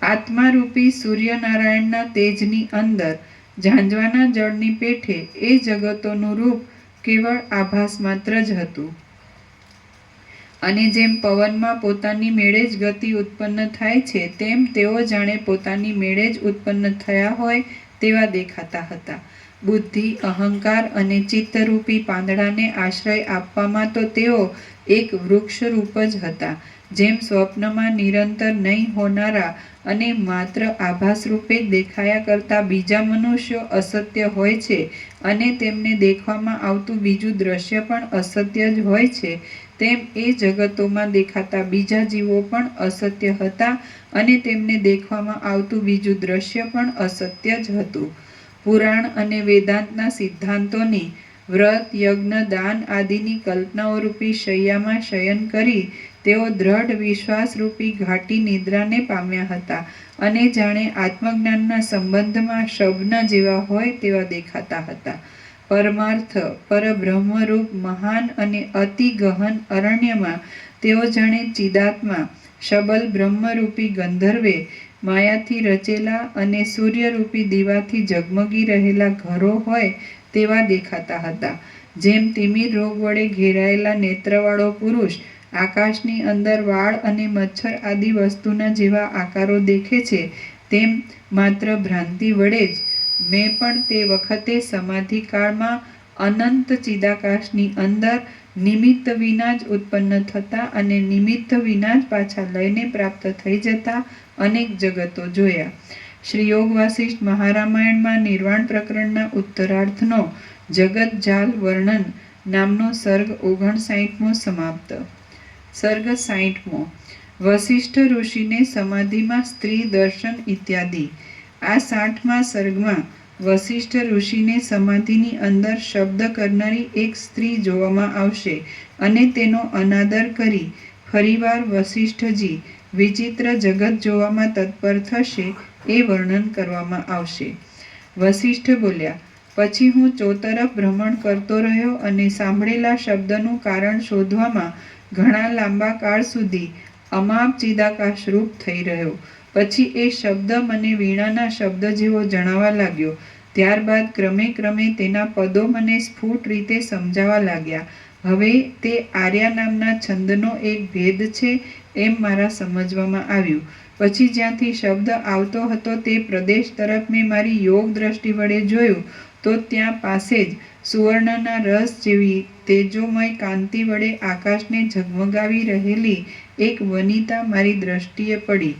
આત્મારૂપી સૂર્યનારાયણના તેજની અંદર ઝાંઝવાના જળની પેઠે એ જગતોનું રૂપ કેવળ આભાસ માત્ર જ હતું. અને જેમ પવનમાં પોતાની મેળે જ ગતિ ઉત્પન્ન થાય છે, તેમ તેઓ જાણે પોતાની મેળે જ ઉત્પન્ન થયા હોય તેવા દેખાતા હતા. બુદ્ધિ, અહંકાર અને ચિત્તરૂપી પાંદડાને આશ્રય આપવામાં તો તેઓ એક વૃક્ષરૂપ જ હતા. જેમ સ્વપ્નમાં નિરંતર નહીં હોનારા અને માત્ર આભાસ રૂપે જ દેખાયા કરતા બીજા મનુષ્યો અસત્ય હોય છે અને તેમને દેખવામાં આવતું બીજું દ્રશ્ય પણ અસત્ય જ હોય છે, તેમ એ જગતોમાં દેખાતા બીજા જીવો પણ અસત્ય હતા અને તેમને દેખવામાં આવતું બીજું દ્રશ્ય પણ અસત્ય જ હતું. પુરાણ અને વેદાંતના સિદ્ધાંતોની વ્રત, યજ્ઞ, દાન આદિની કલ્પનાઓરૂપી શૈયામાં શયન કરી તેઓ દ્રઢ વિશ્વાસરૂપી ઘાટી નિદ્રાને પામ્યા હતા અને જાણે આત્મજ્ઞાનના સંબંધમાં શબન જેવા હોય તેવા દેખાતા હતા. પરમાર્થ પરબ્રહ્મરૂપ મહાન અને અતિ ગહન અરણ્યમાં તેઓ જાણે ચિદાત્મા શબલ બ્રહ્મરૂપી ગંધર્વે માયાથી રચેલા અને સૂર્યરૂપી દીવાથી ઝગમગી રહેલા ઘરો હોય તેવા દેખાતા હતા. જેમ તિમિર રોગ વડે ઘેરાયેલા નેત્રવાળો પુરુષ આકાશની અંદર વાળ અને મચ્છર આદિ વસ્તુના જેવા આકારો દેખે છે, તેમ માત્ર ભ્રાંતિ વડે જ મેં પણ તે વખતે સમાધિકાળમાં અનંત ચિદાકાશની અંદર નિમિત્ત વિના જ ઉત્પન્ન થતા અને નિમિત્ત વિના જ પાછા લઈને પ્રાપ્ત થઈ જતા અનેક જગતો જોયા. શ્રી યોગ વાસિષ્ઠ મહારામાયણમાં નિર્વાણ પ્રકરણના ઉત્તરાર્ધનો જગત જાલ વર્ણન નામનો સર્ગ 59મો સમાપ્ત. સર્ગ 60મો. વસિષ્ઠ ઋષિને સમાધિમાં સ્ત્રી દર્શન ઇત્યાદિ. આ 60મા સર્ગમાં વસિષ્ઠ ઋષિને સમાધિની અંદર શબ્દ કરનારી એક સ્ત્રી જોવામાં આવશે અને તેનો અનાદર કરી ફરીવાર વસિષ્ઠજી વિચિત્ર જગત જોવામાં તત્પર થશે એ વર્ણન કરવામાં આવશે. વસિષ્ઠ બોલ્યા, પછી હું ચોતરફ ભ્રમણ કરતો રહ્યો અને સાંભળેલા શબ્દનું કારણ શોધવામાં ઘણા લાંબા કાળ સુધી અમાપ ચિદાકાશ રૂપ થઈ રહ્યો. પછી એ શબ્દ મને વીણાના શબ્દ જેવો જણાવા લાગ્યો. ત્યારબાદ ક્રમે ક્રમે તેના પદો મને સ્ફુટ રીતે સમજાવા લાગ્યા. હવે તે આર્યા નામના છંદનો એક ભેદ છે એમ મારા સમજવામાં આવ્યું. પછી જ્યાંથી શબ્દ આવતો હતો તે પ્રદેશ તરફ મેં મારી યોગ દ્રષ્ટિ વડે જોયું તો ત્યાં પાસે જ સુવર્ણના રસ જેવી તેજોમય કાંતિ વડે આકાશને ઝગમગાવી રહેલી એક વનિતા મારી દ્રષ્ટિએ પડી.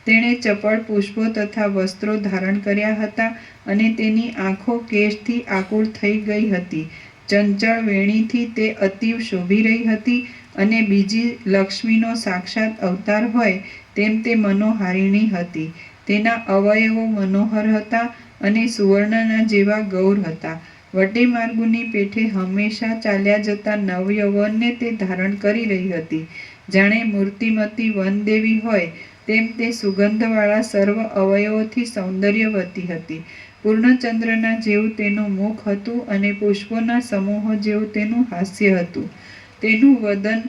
તેણે ચપળ પુષ્પો તથા વસ્ત્રો ધારણ કર્યા હતા અને તેની આંખો કેશથી આકુળ થઈ ગઈ હતી. ચંચળ વેણીથી તે અતિવ શોભી રહી હતી અને બીજી લક્ષ્મીનો સાક્ષાત અવતાર હોય તેમ તે મનોહારિણી હતી. તેના અવયવો મનોહર હતા અને સુવર્ણના જેવા ગૌર હતા. વટે માર્ગુની પેઠે હંમેશા ચાલ્યા જતા નવયૌવનને તે ધારણ કરી રહી હતી. જાણે મૂર્તિમતી વનદેવી હોય તેમ તે સુગંધવાળા સર્વ અવયવોથી સૌંદર્યવતી હતી. પૂર્ણચંદ્રના જેવું તેનું મુખ હતું અને પુષ્પોના સમૂહો જેવું તેનું હાસ્ય હતું. તેનું વદન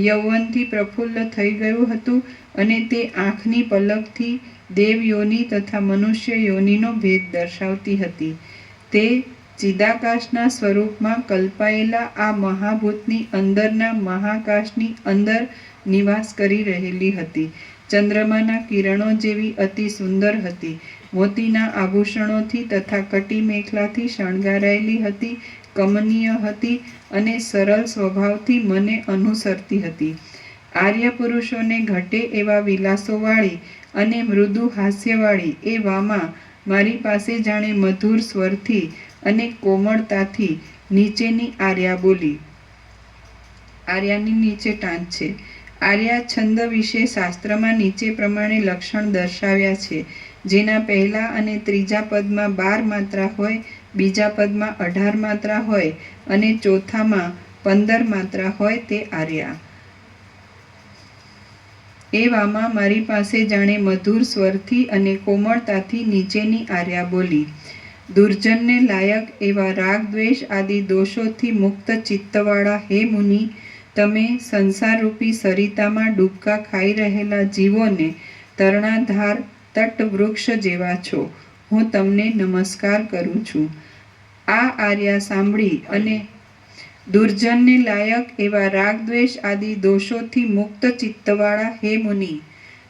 યૌવનથી પ્રફુલ્લ થઈ ગયું હતું અને તે આંખની પલકથી દેવ યોનિ તથા મનુષ્ય યોનિનો ભેદ દર્શાવતી હતી. તે ચિદાકાશના સ્વરૂપમાં કલ્પાયેલા આ મહાભૂતની અંદરના મહાકાશની અંદર નિવાસ કરી રહેલી હતી. ચંદ્રમાના કિરણો જેવી અતિ સુંદર હતી. મોતીના આભૂષણોથી તથા કટી મેખલાથી શણગારાયેલી હતી. કમનીય હતી અને સરળ સ્વભાવથી મને અનુસરતી હતી. આર્ય પુરુષોને ઘટે એવા વિલાસોવાળી અને મૃદુ હાસ્યવાળી એ વામાં મારી પાસે જાણે મધુર સ્વરથી અને કોમળતાથી નીચેની આર્યા બોલી. આર્યાની નીચે ટાંચ છે. આર્યા છંદ વિશે શાસ્ત્રમાં નીચે પ્રમાણે લક્ષણ દર્શાવ્યા છે. જેના પહેલા અને ત્રીજા પદમાં 12 માત્રા હોય, બીજા પદમાં 18 માત્રા હોય અને ચોથામાં 15 માત્રા હોય તે આર્યા. એવામાં મારી પાસે જાણે મધુર સ્વરથી અને કોમળતાથી નીચેની આર્યા બોલી. દુર્જનને લાયક એવા રાગ દ્વેષ આદિ દોષોથી મુક્ત ચિત્તવાળા હે મુનિ, તમે સંસારરૂપી સરિતામાં ડૂબકા ખાઈ રહેલા જીવોને તરણાધાર તટવૃક્ષ જેવા છો. હું તમને નમસ્કાર કરું છું. આ આર્યા સાંભળી અને દુર્જનને લાયક એવા રાગ દ્વેષ આદિ દોષોથી મુક્ત ચિત્તવાળા હે મુનિ,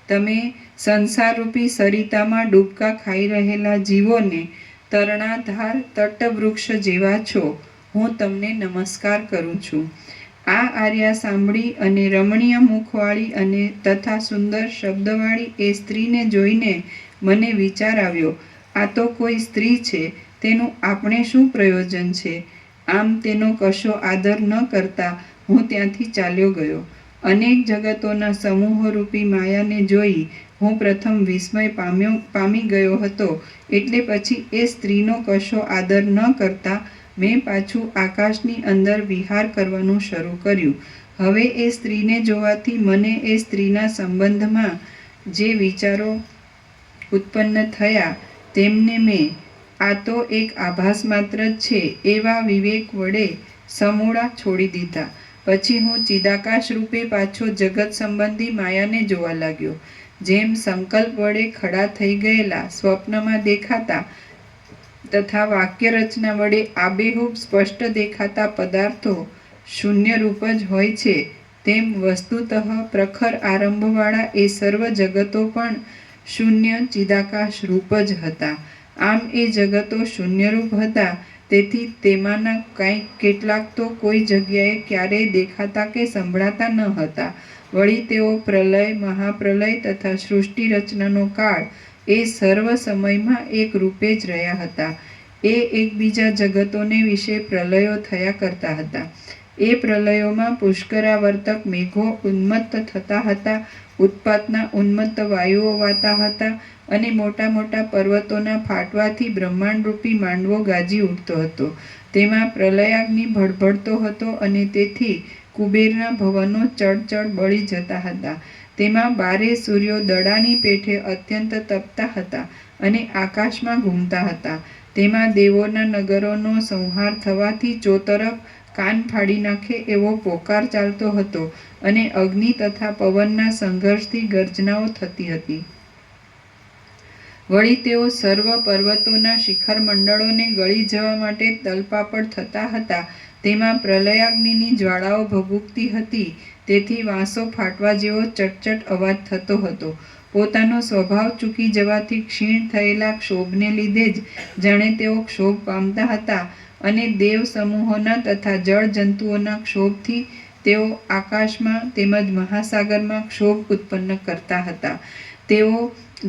તમે સંસારરૂપી સરિતામાં ડૂબકા ખાઈ રહેલા જીવોને તરણાધાર તટવૃક્ષ જેવા છો. હું તમને નમસ્કાર કરું છું. આ આર્યા સાંભળી અને રમણીય મુખવાળી અને તથા સુંદર શબ્દવાળી એ સ્ત્રીને જોઈને મને વિચાર આવ્યો, આ તો કોઈ સ્ત્રી છે, તેનું આપણે શું પ્રયોજન છે? આમ તેનો કશો આદર ન કરતા હું ત્યાંથી ચાલ્યો ગયો. અનેક જગતોના સમૂહરૂપી માયાને જોઈ હું પ્રથમ વિસ્મય પામી ગયો હતો. એટલે પછી એ સ્ત્રીનો કશો આદર ન કરતા મેં પાછું આકાશની અંદર વિહાર કરવાનું શરૂ કર્યું. હવે એ સ્ત્રીને જોવાથી મને એ સ્ત્રીના સંબંધમાં જે વિચારો ઉત્પન્ન થયા તેમને મેં આ તો એક આભાસ માત્ર જ છે એવા વિવેક વડે સમૂળા છોડી દીધા. પછી હું ચિદાકાશ રૂપે પાછો જગત સંબંધી માયાને જોવા લાગ્યો. જેમ સંકલ્પ વડે ખડા થઈ ગયેલા સ્વપ્નમાં દેખાતા તથા વાક્ય રચના વડે આબેહૂબ સ્પષ્ટ દેખાતા પદાર્થો શૂન્ય રૂપ જ હોય છે, તેમ વસ્તુતઃ પ્રખર આરંભવાળા એ સર્વ જગતો પણ શૂન્ય ચિદાકાશ રૂપ જ હતા. આમ એ જગતો શૂન્યરૂપ હતા, તેથી તેમાંના કેટલાક તો કોઈ જગ્યાએ ક્યારેય દેખાતા કે સંભળાતા ન હતા. વળી તેઓ પ્રલય, મહાપ્રલય તથા સૃષ્ટિ રચનાનો કાળ એ સર્વ સમયમાં એક રૂપે જ રહ્યા હતા. એ એકબીજા જગતોને વિશે પ્રલયો થયા કરતા હતા. એ પ્રલયોમાં પુષ્કરાવર્તક મેઘો ઉન્મત્ત થતા હતા, ઉત્પાતના ઉન્મત્ત વાયુઓ વાતા હતા અને મોટા મોટા પર્વતોના ફાટવાથી બ્રહ્માંડરૂપી માંડવો ગાજી ઉઠતો હતો. તેમાં પ્રલયાગ્નિ ભડભડતો હતો અને તેથી કુબેરના ભવનો ચડચડ બળી જતા હતા. તેમાં 12 સૂર્યો દડાની પેઠે અત્યંત તપતા હતા અને આકાશમાં ઘૂમતા હતા. તેમાં દેવોના નગરોનો સંહાર થવાથી ચોતરફ કાન ફાડી નાખે એવો પોકાર ચાલતો હતો અને અગ્નિ તથા પવનના સંઘર્ષથી ગર્જનાઓ થતી હતી. વળી તેઓ સર્વ પર્વતોના શિખર મંડળોને ગળી જવા માટે તલપાપડ થતા હતા. તેમાં પ્રલયાગ્નિની જ્વાળાઓ ભભૂકતી હતી, તેથી વાંસો ફાટવા જેવો ચટચટ અવાજ થતો હતો. પોતાનો સ્વભાવ ચૂકી જવાથી ક્ષીણ થયેલા ક્ષોભને લીધે જ જાણે તેઓ ક્ષોભ પામતા હતા અને દેવ સમૂહોના તથા જળ જંતુઓના ક્ષોભથી તેઓ આકાશમાં તેમજ મહાસાગરમાં ક્ષોભ ઉત્પન્ન કરતા હતા. તેઓ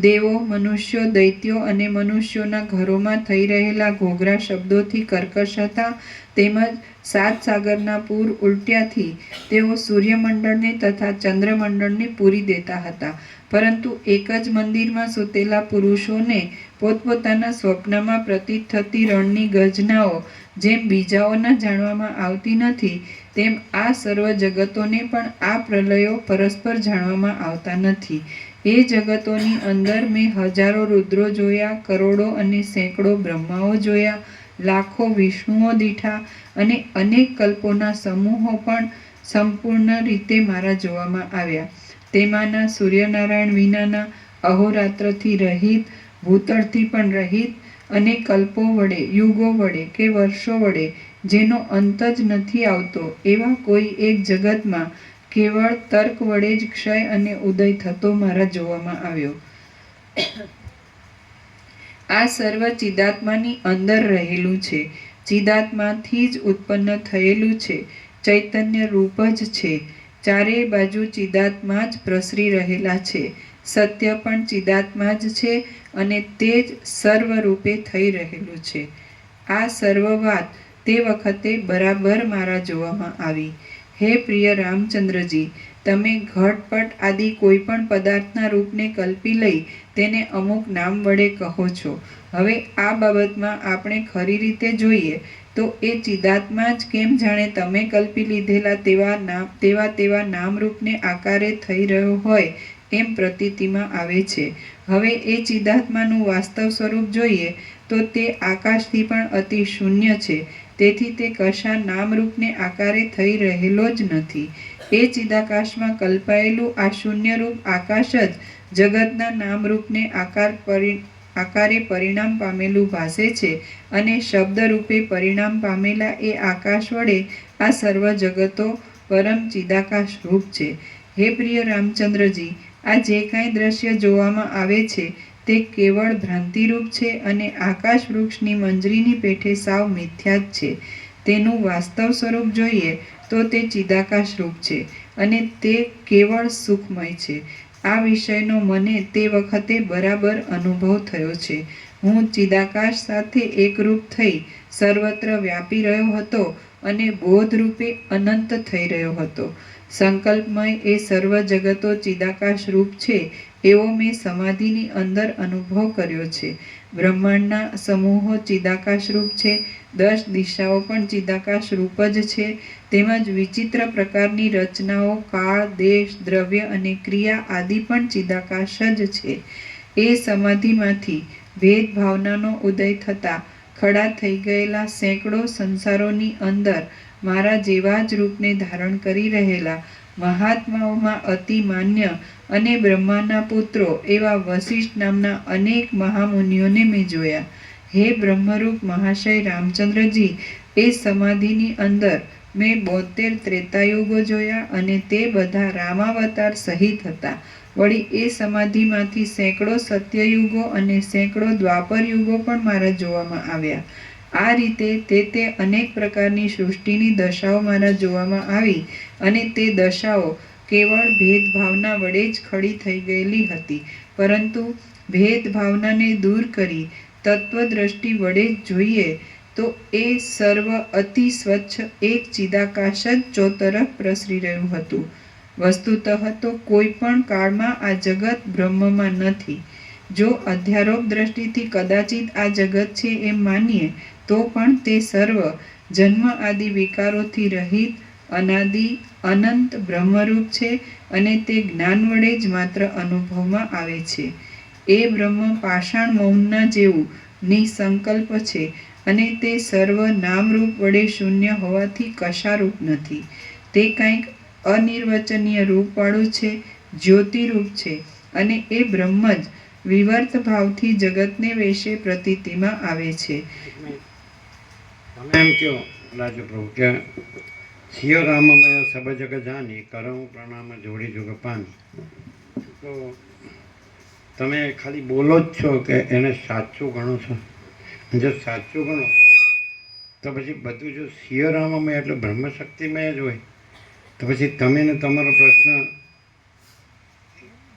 દેવો, મનુષ્યો, દૈત્યો અને મનુષ્યોના ઘરોમાં થઈ રહેલા ઘોઘરા શબ્દોથી કર્કશ હતા, તેમજ 7 સાગરના પૂર ઉલટ્યાથી તેઓ સૂર્યમંડળને તથા ચંદ્રમંડળને પૂરી દેતા હતા. પરંતુ એક જ મંદિરમાં સૂતેલા પુરુષોને પોતપોતાના સ્વપ્નમાં પ્રતીત થતી રણની ગર્જનાઓ જેમ બીજાઓના જાણવામાં આવતી નથી, તેમ આ સર્વ જગતોને પણ આ પ્રલયો પરસ્પર જાણવામાં આવતા નથી. એ જગતોની અંદર મેં હજારો રુદ્રો જોયા, કરોડો અને સેંકડો બ્રહ્માઓ જોયા, લાખો વિષ્ણુઓ દીઠા અને અનેક કલ્પોના સમૂહો પણ સંપૂર્ણ રીતે મારા જોવામાં આવ્યા. તેમાંના સૂર્યનારાયણ વિનાના, અહોરાત્રથી રહિત, ભૂતળથી પણ રહિત અને કલ્પો વડે, યુગો વડે કે વર્ષો વડે જેનો અંત જ નથી આવતો એવા કોઈ એક જગતમાં કેવળ તર્ક વડે જ ક્ષય અને ઉદય થતો મારા જોવામાં આવ્યો. આ સર્વ ચિદાત્માની અંદર રહેલું છે, ચિદાત્માથી જ ઉત્પન્ન થયેલું છે, ચૈતન્ય રૂપ જ છે. ચારેય બાજુ ચિદાત્મા જ પ્રસરી રહેલા છે. સત્ય પણ ચિદાત્મા જ છે અને તે જ સર્વ રૂપે થઈ રહેલું છે. આ સર્વ વાત તે વખતે બરાબર મારા જોવામાં આવી. હે પ્રિય રામચંદ્રજી, તમે ઘટપટ આદિ કોઈ પણ પદાર્થના રૂપને કલ્પી લઈ તેને અમુક નામ વડે કહો છો. હવે આ બાબતમાં આપણે ખરી રીતે જોઈએ તો એ ચિદાત્મા જ કેમ જાણે તમે કલ્પી લીધેલા તેવા નામરૂપને આકારે થઈ રહ્યો હોય એમ પ્રતીતિમાં આવે છે. હવે એ ચિદાત્માનું વાસ્તવ સ્વરૂપ જોઈએ તો તે આકાશથી પણ અતિ શૂન્ય છે, તેથી તે કશા નામરૂપને આકારે થઈ રહેલો જ નથી. એ ચિદાકાશમાં કલ્પાયેલું આ શૂન્યરૂપ આકાશ જ જગતના નામરૂપને આકારે પરિણામ પામેલું ભાસે છે અને શબ્દરૂપે પરિણામ પામેલા એ આકાશ વડે આ સર્વ જગતો પરમ ચિદાકાશ રૂપ છે. હે પ્રિય રામચંદ્રજી, આ જે કાંઈ દ્રશ્ય જોવામાં આવે છે તે કેવળ ભ્રાંતિરૂપ છે અને આકાશ વૃક્ષની મંજરીની પેઠે સાવ મિથ્યા જ છે. તેનું વાસ્તવ સ્વરૂપ જોઈએ તો તે ચિદાકાશ રૂપ છે અને તે કેવળ સુખમય છે. આ વિષયનો મને તે વખતે બરાબર અનુભવ થયો છે. હું ચિદાકાશ સાથે એકરૂપ થઈ સર્વત્ર વ્યાપી રહ્યો હતો અને બોધરૂપે અનંત થઈ રહ્યો હતો. સંકલ્પમય એ સર્વ જગતો ચિદાકાશ રૂપ છે એવો મેં સમાધિની અંદર અનુભવ કર્યો છે. બ્રહ્માંડના સમૂહો ચિદાકાશ રૂપ છે, 10 દિશાઓ પણ ચિદાકાશ રૂપ જ છે, તેમજ વિચિત્ર પ્રકારની રચનાઓ, કાળ, દેશ, દ્રવ્ય અને ક્રિયા આદિ પણ ચિદાકાશ જ છે. એ સમાધિમાંથી ભેદભાવનાનો ઉદય થતાં ખડા થઈ ગયેલા સેંકડો સંસારોની અંદર મારા જેવા જ રૂપને ધારણ કરી રહેલા મહાત્માઓમાં અતિ માન્ય અને બ્રહ્માના પુત્રો એવા વશિષ્ઠ નામના અનેક મહામુનિઓને મેં જોયા. હે બ્રહ્મરૂપ મહાશય રામચંદ્રજી, એ સમાધિની અંદર મેં 72 ત્રેતાયુગો જોયા અને તે બધા રામાવતાર સહિત હતા. વળી એ સમાધિમાંથી સેંકડો સત્યયુગો અને સેંકડો દ્વાપર યુગો પણ મારા જોવામાં આવ્યા. આ રીતે તે અનેક પ્રકારની સૃષ્ટિની દશાઓ મારા જોવામાં આવી અને તે દશાઓ કેવળ ભેદભાવના વડે જ ખડી થઈ ગયેલી હતી. પરંતુ ભેદભાવનાને દૂર કરી તત્વદ્રષ્ટિ વડે જ જોઈએ તો એ સર્વ અતિ સ્વચ્છ એક ચિદાકાશ જ ચોતરફ પ્રસરી રહ્યું હતું. વસ્તુતઃ તો કોઈ પણ કાળમાં આ જગત બ્રહ્મમાં નથી. જો અધ્યારોપ દ્રષ્ટિથી કદાચિત આ જગત છે એમ માનીએ તો પણ તે સર્વ જન્મ આદિ વિકારોથી રહિત અનાદિ અનંત બ્રહ્મરૂપ છે અને તે જ્ઞાન વડે જ માત્ર અનુભવમાં આવે છે. એ બ્રહ્મ પાષાણ મૌનના જેવું નિસંકલ્પ છે અને તે સર્વ નામરૂપ વડે શૂન્ય હોવાથી કશારૂપ નથી. તે કંઈક અનિર્વચનીય રૂપવાળું છે, જ્યોતિરૂપ છે અને એ બ્રહ્મ જ વિવર્ત ભાવથી જગતને વેશે પ્રતીતિમાં આવે છે. તમે એમ કહો રાજુ પ્રભુ કે સિયો રામમય સબ જગ જાની કરઉં પ્રણામ જોડી જુગ પાની, તો તમે ખાલી બોલો જ છો કે એને સાચું ગણો છો? જો સાચું ગણો તો પછી બધું જો સિયો રામમય એટલે બ્રહ્મશક્તિમય જ હોય તો પછી તમે ને તમારો પ્રશ્ન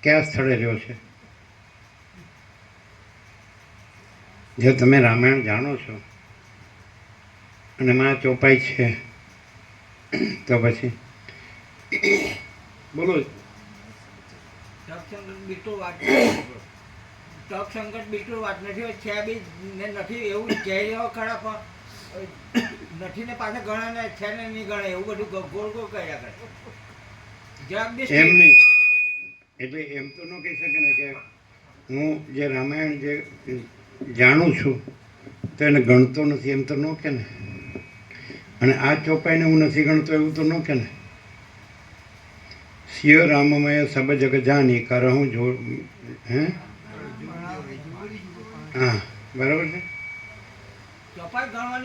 કયા સ્થળે રહ્યો છે? જો તમે રામાયણ જાણો છો અને માં ચોપાઈ છે તો પછી બોલો. તર્કસંગત બિલકુલ વાત નથી. છે બી ને નથી એવું કહી રહ્યો ખરા, પણ નથી ને પાછા ગણા ને છે ને નહીં ગણે એવું બધું ગોળ ગોળ કર્યા કરે. એમ નહીં એટલે એમ તો ન કહી શકે ને કે હું જે રામાયણ જે જાણું છું તો એને ગણતો નથી, એમ તો ન કે ને. અને આ ચોપાઈને હું નથી ગણતો એવું તો ન કે ને. સિયો રામમય સબ જગ જાની કરહું જો હે હા બરાબર છે.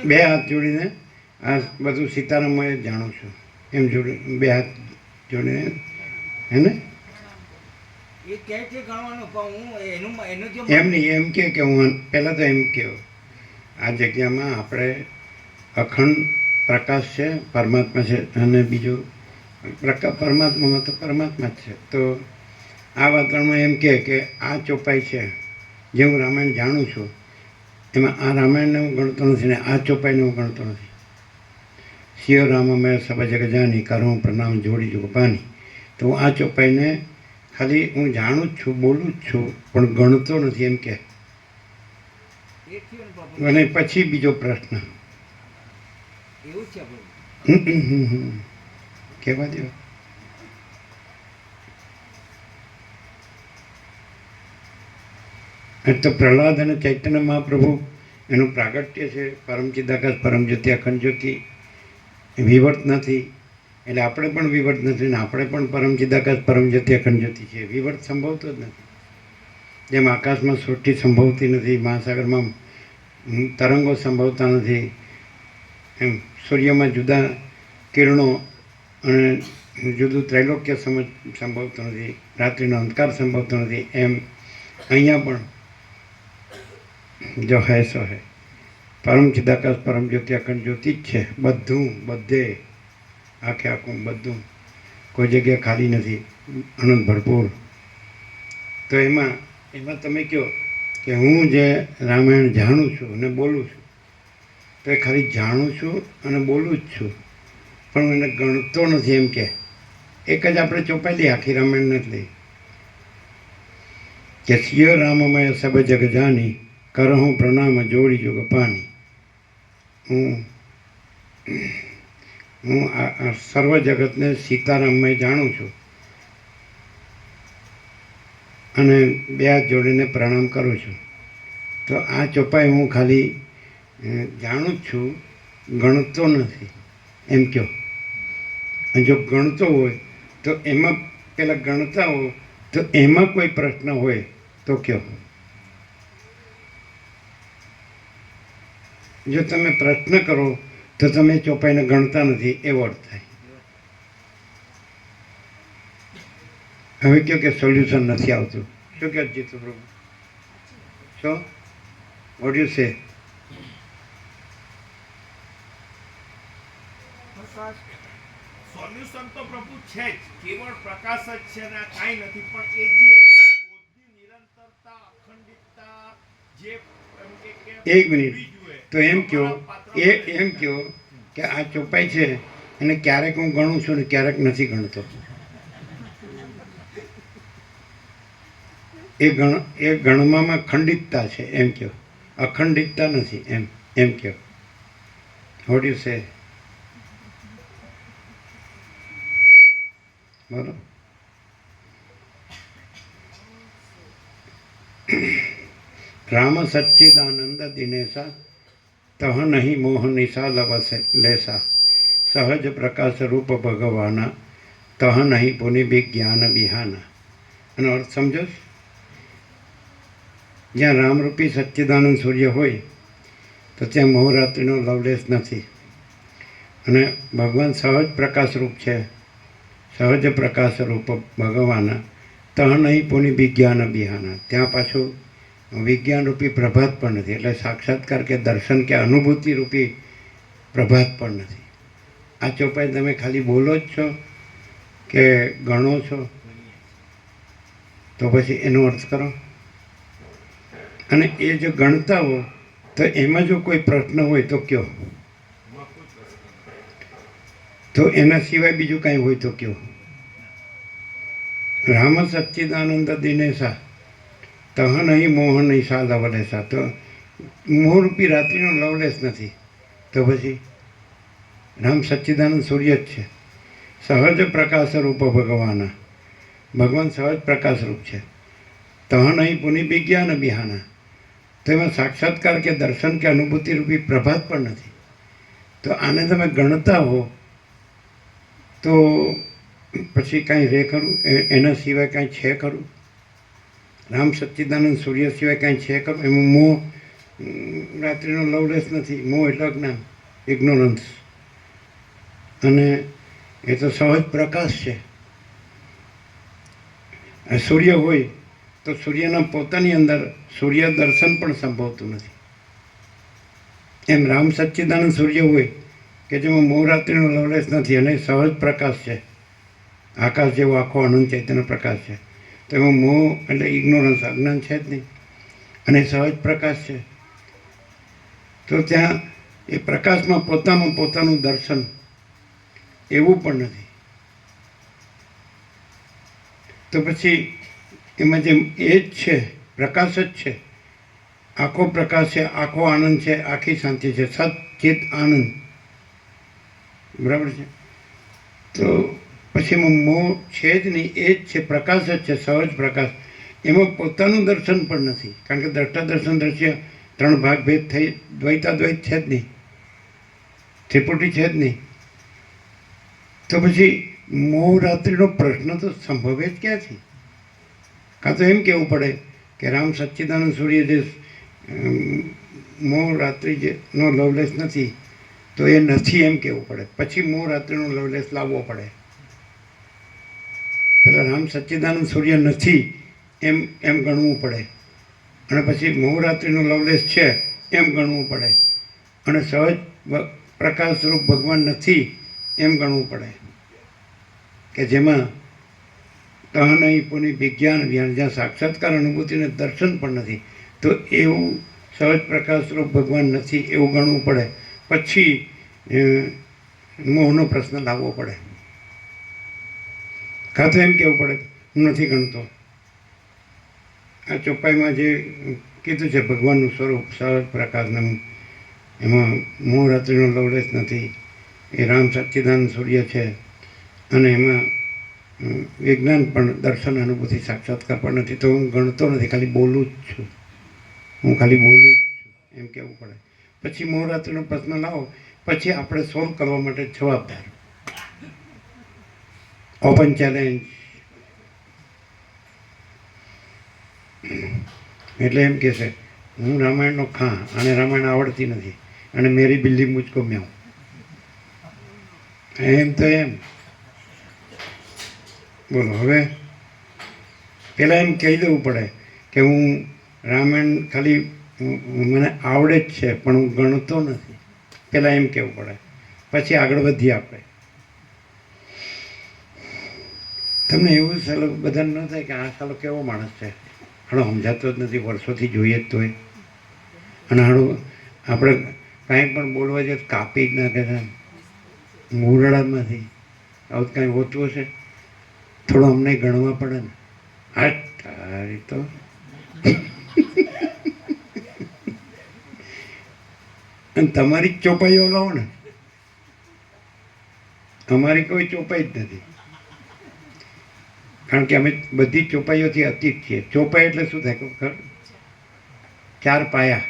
બે હાથ જોડીને આ બધું સીતારામમય જ જાણું છું એમ જોડી બે હાથ જોડીને હે ને એમ નહીં એમ કે હું પહેલાં તો એમ કહો આ જગ્યામાં આપણે અખંડ પ્રકાશ છે, પરમાત્મા છે અને બીજું પરમાત્મામાં તો પરમાત્મા જ છે. તો આ વાતાવરણમાં એમ કે આ ચોપાઈ છે જે હું રામાયણ જાણું છું એમાં આ રામાયણને હું ગણતો નથી ને આ ચોપાઈને હું ગણતો નથી. સિયો રામમય સબ જગ જાની કરહું પ્રણામ જોડી જુગ પાની, તો હું આ ચોપાઈને ખાલી હું જાણું જ છું, બોલું જ છું પણ ગણતો નથી એમ કે. અને પછી બીજો પ્રશ્ન એવું છે કહેવા દો. તો પ્રહલાદ અને ચૈતન્ય મહાપ્રભુ એનું પ્રાગટ્ય છે પરમ ચિદાકાશ પરમ જ્યોતિ અખંડ જ્યોતિ, વિવર્ત નથી એટલે આપણે પણ વિવર્ત નથી ને આપણે પણ પરમ ચિદાકાશ પરમ જ્યોતિ અખંડ જ્યોતિ છે. વિવર્ત સંભવતો જ નથી. જેમ આકાશમાં સૃષ્ટિ સંભવતી નથી, મહાસાગરમાં તરંગો સંભવતા નથી, એમ સૂર્યમાં જુદા કિરણો અને જુદું ત્રૈલોક્ય સંભવતું નથી, રાત્રિનો અંધકાર સંભવતો નથી, એમ અહીંયા પણ જો હૈ સો હૈ પરમ ચિદાકાશ પરમ જ્યોતિ અખંડ જ્યોતિ જ છે. બધું બધે આખે આખું બધું, કોઈ જગ્યા ખાલી નથી, અનંત ભરપૂર. તો એમાં તમે કહો કે હું જે રામાયણ જાણું છું અને બોલું છું તો એ ખાલી જાણું છું અને બોલું જ છું પણ એને ગણતો નથી એમ કે. એક જ આપણે ચોપાઈ લઈએ, આખી રામાયણ નથી લઈ કે સિયો રામમય સબ જગ જાની કરહું પ્રણામ જોડી જુગ પાની. હું આ સર્વ જગતને સીતારામમય જાણું છું અને બે હાથ જોડીને પ્રણામ કરું છું. તો આ ચોપાઈ હું ખાલી જાણું જ છું, ગણતો નથી એમ કહો. અને જો ગણતો હોય તો એમાં પેલા ગણતા હો તો એમાં કોઈ પ્રશ્ન હોય તો કહો. જો તમે પ્રશ્ન કરો તો તમે ચોપાઈને ગણતા નથી એવો અર્થ થાય. હવે કહો કે સોલ્યુશન નથી આવતું. શું કહે જીતુ પ્રભુ? So what you say? Prakash solution તો પ્રભુ છે જ, કેવળ પ્રકાશ જ છે ને આ કાંઈ નથી. પણ એ જે બોધની નિરંતરતા, અખંડિતતા જે એમ કે એક મિનિટ. હોવી જોઈએ, તો એમ કહો પાત્ર એમ કહો કે આ ચોપાઈ છે અને ક્યારેક હું ગણું છું ને ક્યારેક નથી ગણતો. એ ગણવામાં ખંડિતતા છે એમ કહો, અખંડિતતા નથી એમ કહો. What you say? બોલો. રામ સચ્ચિદાનંદ દિનેશા તહ નહીં મોહ નિશા લવસે લેસા સહજ પ્રકાશ રૂપ ભગવાના તહ નહીં પુનિ વિજ્ઞાન બિહાના. એનો અર્થ સમજો? જ્યાં રામરૂપી સચ્ચિદાનંદ સૂર્ય હોય તો ત્યાં મોહરાત્રિનો લવલેસ નથી. અને ભગવાન સહજ પ્રકાશ રૂપ છે, સહજ પ્રકાશ રૂપ ભગવાના તહ નહીં પુનિ વિજ્ઞાન બિહાના. ત્યાં પાછું વિજ્ઞાન રૂપી પ્રભાત પણ નથી, એટલે સાક્ષાત્કાર કે દર્શન કે અનુભૂતિ રૂપી પ્રભાત પણ નથી. આ ચોપાઈ તમે ખાલી બોલો જ છો કે ગણો છો? તો પછી એનો અર્થ કરો. અને એ જો ગણતા હો તો એમાં જો કોઈ પ્રશ્ન હોય તો કયો, તો એના સિવાય બીજું કાંઈ હોય તો કયો. રામ સચ્ચિદાનંદ દિનેશા તહ નહીં મોહ નિશા લવલેશા. તો મોહરૂપી રાત્રિનો લવલેસ નથી તો પછી રામ સચ્ચિદાનંદ સૂર્ય જ છે, સહજ પ્રકાશ રૂપ ભગવાના. ભગવાન સહજ પ્રકાશ રૂપ છે. તહ નહીં પુનિ વિજ્ઞાન બિહાના. તો એમાં સાક્ષાત્કાર કે દર્શન કે અનુભૂતિ રૂપી પ્રભાત પણ નથી. તો આને તમે ગણતા હો તો પછી કાંઈ રહે ખરું? એના સિવાય કાંઈ છે ખરું? રામ સચ્ચિદાનંદ સૂર્ય સિવાય કાંઈ છે ખરું? એમાં મોહ રાત્રિનો લવલેસ નથી. મોહ એટલે અજ્ઞાન, ઇગ્નોરન્સ. અને એ તો સહજ પ્રકાશ છે. સૂર્ય હોય તો સૂર્યના પોતાની અંદર સૂર્ય દર્શન પણ સંભવતું નથી. એમ રામ સચ્ચિદાનંદ સૂર્ય હોય કે જેમાં મોહરાત્રિનો લવલેસ નથી અને સહજ પ્રકાશ છે, આકાશ જેવો આખો અનંત ચૈતન્ય પ્રકાશ છે, તો એમાં મોહ એટલે ઇગ્નોરન્સ, અજ્ઞાન છે જ નહીં. અને સહજ પ્રકાશ છે તો ત્યાં એ પ્રકાશમાં પોતાનું દર્શન એવું પણ નથી. તો પછી એમાં જે એ જ છે, પ્રકાશ જ છે, આખો પ્રકાશ છે, આખો આનંદ છે, આખી શાંતિ છે, સચ્ચિત આનંદ. બરાબર છે? તો પછી એમાં મોહ છે જ નહીં, એ જ છે, પ્રકાશ જ છે, સહજ પ્રકાશ. એમાં પોતાનું દર્શન પણ નથી, કારણ કે દ્રષ્ટા દર્શન દ્રશ્ય ત્રણ ભાગ ભેદ થઈ દ્વૈતાદ્વૈત છે જ નહીં, ત્રિપુટી છે જ નહીં. તો પછી મોહ રાત્રિનો પ્રશ્ન તો સંભવે જ ક્યાંથી? કાં તો એમ કહેવું પડે કે રામ સચ્ચિદાનંદ સૂર્ય જે મોહ રાત્રિ જેનો લવલેસ નથી તો એ નથી એમ કહેવું પડે. પછી મોહ રાત્રિનો લવલેસ લાવવો પડે. પેલા રામ સચ્ચિદાનંદ સૂર્ય નથી એમ ગણવું પડે, અને પછી મોહ રાત્રિનો લવલેસ છે એમ ગણવું પડે, અને સહજ પ્રકાશ સ્વરૂપ ભગવાન નથી એમ ગણવું પડે, કે જેમાં તહ નહીં પુનિ વિજ્ઞાન જ્યાં સાક્ષાત્કાર અનુભૂતિને દર્શન પણ નથી, તો એવું સહજ પ્રકાશ સ્વરૂપ ભગવાન નથી એવું ગણવું પડે. પછી મોહનો પ્રશ્ન લાવવો પડે. કાં તો એમ કહેવું પડે હું નથી ગણતો. આ ચોપાઈમાં જે કીધું છે ભગવાનનું સ્વરૂપ સહજ પ્રકાશને એમાં મોહ રાત્રિનો લવલેસ નથી, એ રામ સચ્ચિદાનંદ સૂર્ય છે, અને એમાં વિજ્ઞાન પણ દર્શન અનુભૂતિ સાક્ષાત્કાર પણ નથી, તો હું ગણતો નથી, ખાલી બોલું જ છું, હું ખાલી બોલું જ છું એમ કહેવું પડે. પછી મોહરાત્રિનો પ્રશ્ન લાવો, પછી આપણે સોલ્વ કરવા માટે જવાબદાર. Open challenge. એટલે એમ કહે છે હું રામાયણનો ખાં, અને રામાયણ આવડતી નથી, અને મેરી બિલ્લી મુજકો મ્યાઉં. એમ તો એમ બોલો. હવે પહેલાં એમ કહી દેવું પડે કે હું રામાયણ ખાલી મને આવડે જ છે પણ હું ગણતો નથી. પહેલાં એમ કહેવું પડે, પછી આગળ વધીએ આપણે. તમને એવું સાલો બધાને ન થાય કે આ સાલો કેવો માણસ છે, હાડો સમજાતો જ નથી, વર્ષોથી જોઈએ જ તોય, અને હાડો આપણે કાંઈ પણ બોલવા જઈએ તો કાપી જ નાખે છે મૂરડામાંથી. આવું કાંઈ હોતું હશે? થોડું અમને ગણવા પડે ને. આ તારી તો અને તમારી જ ચોપાઈઓ લાવો ને, અમારી કોઈ ચોપાઈ જ નથી. કારણ કે અમે બધી ચોપાઈઓથી અતીત છીએ. ચોપાઈ એટલે શું થાય ખબર? 4 પાયા: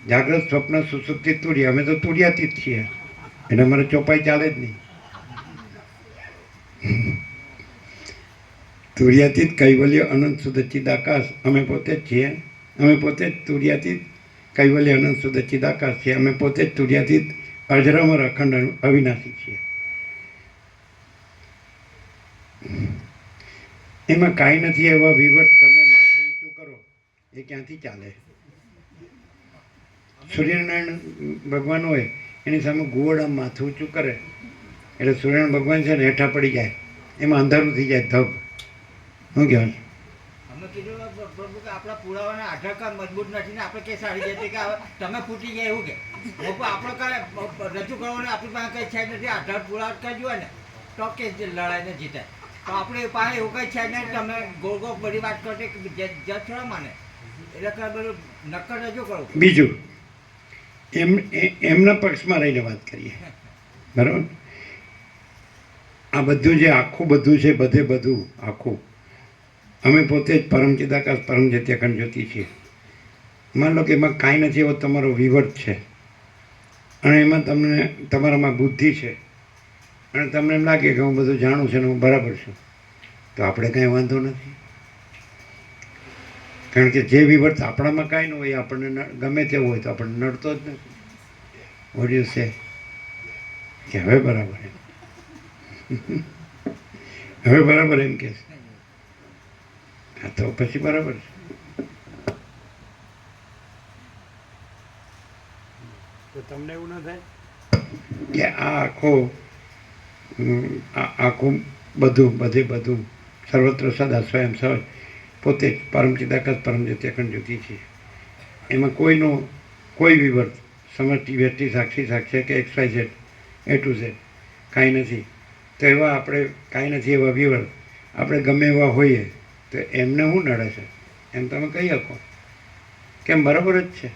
જાગ્રત, સ્વપ્ન, સુષુપ્તિ, તુર્ય. અમે તો તુર્યાતીત છીએ, એટલે અમારે ચોપાઈ ચાલે જ નહીં. તુર્યાતીત, કૈવલ્ય, અનંત શુદ્ધ ચિદાકાશ અમે પોતે જ છીએ. અમે પોતે જ તુર્યાતીત, કૈવલ્ય, અનંત શુદ્ધ ચિદાકાશ છીએ. અમે પોતે જ તુર્યાતીત, અજરામર, અખંડ, અવિનાશી છીએ. એમાં કાંઈ નથી એવા વિવર્ત. તમે માથું ઊંચું કરો એ ક્યાંથી ચાલે? સૂર્યનારાયણ ભગવાન હોય એની સામે ગોળ આમ માથું ઊંચું કરે એટલે સૂર્યનારાયણ ભગવાન છે ને હેઠા પડી જાય, એમાં અંધારું થઈ જાય ધબ. શું કહેવાય? અમે કીધું પ્રભુ કે આપણા પુરાવાના આધાર કાર્ડ મજબૂત નથી ને આપણે કે સારી જતી કે હવે તમે ફૂટી ગયા એવું કે આપણે કાંઈ રજૂ કરવાનું આપણી પાસે કંઈ છે નથી. આધાર પુરાવા કંઈ જોઈએ ને તો કે લડાઈને જીતાય. તો આપણે પાસે એવું કંઈ છે નહીં. તમે ગોળ ગોળ બધી વાત કરતી જજ થોડા માને, એટલે કે બધું નક્કર રજૂ કરવું. બીજું એમના પક્ષમાં રહીને વાત કરીએ, બરાબર? આ બધું જે આખું બધું છે, બધું આખું અમે પોતે જ પરમ ચિદાકાશ, પરમ જ્યોતિ, અખંડ જ્યોતિ છીએ. માન લો કે એમાં કાંઈ નથી એવો તમારો વિવર્ત છે, અને એમાં તમને તમારામાં બુદ્ધિ છે, અને તમને એમ લાગે કે હું બધું જાણું છું ને હું બરાબર છું, તો આપણે કાંઈ વાંધો નથી. કારણ કે જે વિવર્ત આપણામાં કાંઈ ન હોય આપણને ગમે તેવું હોય તો આપણને નડતો જ નથી. વોટ છે કે હવે બરાબર એમ હવે બરાબર એમ કે છે. હા તો પછી બરાબર છે. તો તમને એવું ન થાય કે આ આખું બધું સર્વત્ર સદા સ્વયં સહજ પોતે જ પરમ ચિદાકાશ, પરમ જ્યોતિ, અખંડ જ્યોતિ છે. એમાં કોઈ વિવર્ત, સમષ્ટિ, વ્યક્તિ, સાક્ષી, સાક્ષ્ય કે XYZ A to Z કાંઈ નથી. તો એવા આપણે કાંઈ નથી એવા વિવર્ત આપણે ગમે એવા હોઈએ તો એમને શું નડે છે એમ તમે કહી શકો? કેમ બરાબર જ છે,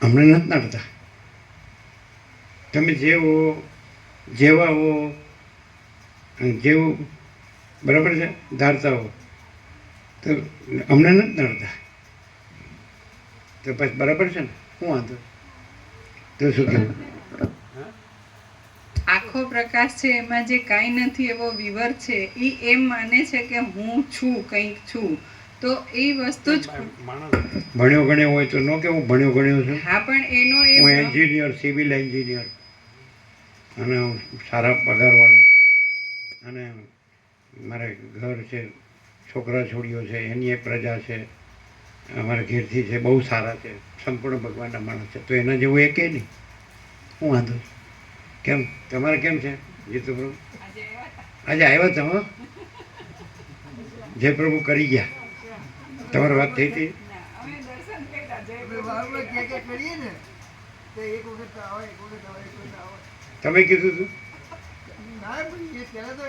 અમને નથી નડતા. તમે જેવા હો જેવું બરાબર છે ધારતા હો તો અમને નથી નડતા. તો પછી બરાબર છે ને, શું વાંધો? તો શું કહેવું? આખો પ્રકાશ છે એમાં જે કાંઈ નથી એવો વિવર છે એ એમ માને છે કે હું છું, કંઈક છું, તો એ વસ્તુ જ માણસ ભણ્યો ગણ્યો હોય તો ન કે હું ભણ્યો ગણ્યો છું, હા, પણ એનો એ હું એન્જિનિયર, સિવિલ એન્જિનિયર, અને હું સારા પગારવાળો, અને મારે ઘર છે, છોકરા છોડીઓ છે, એની એક પ્રજા છે, અમારા ઘેરથી છે, બહુ સારા છે, સંપૂર્ણ ભગવાનના માણસ છે, તો એના જેવું એકે નહીં. શું વાંધો? કેમ તમારે કેમ છે જીતુ પ્રભુ? આજે આવ્યા તમે? જય પ્રભુ કરી ગયા. તમારી વાત થઈ હતી? આપણે વારંવાર ક્યાં કરીએ ને તો એક વખત આવે, એક વખત આવે, એક વખત આવે. તમે કીધું હતું ના પણ એ પહેલાં તો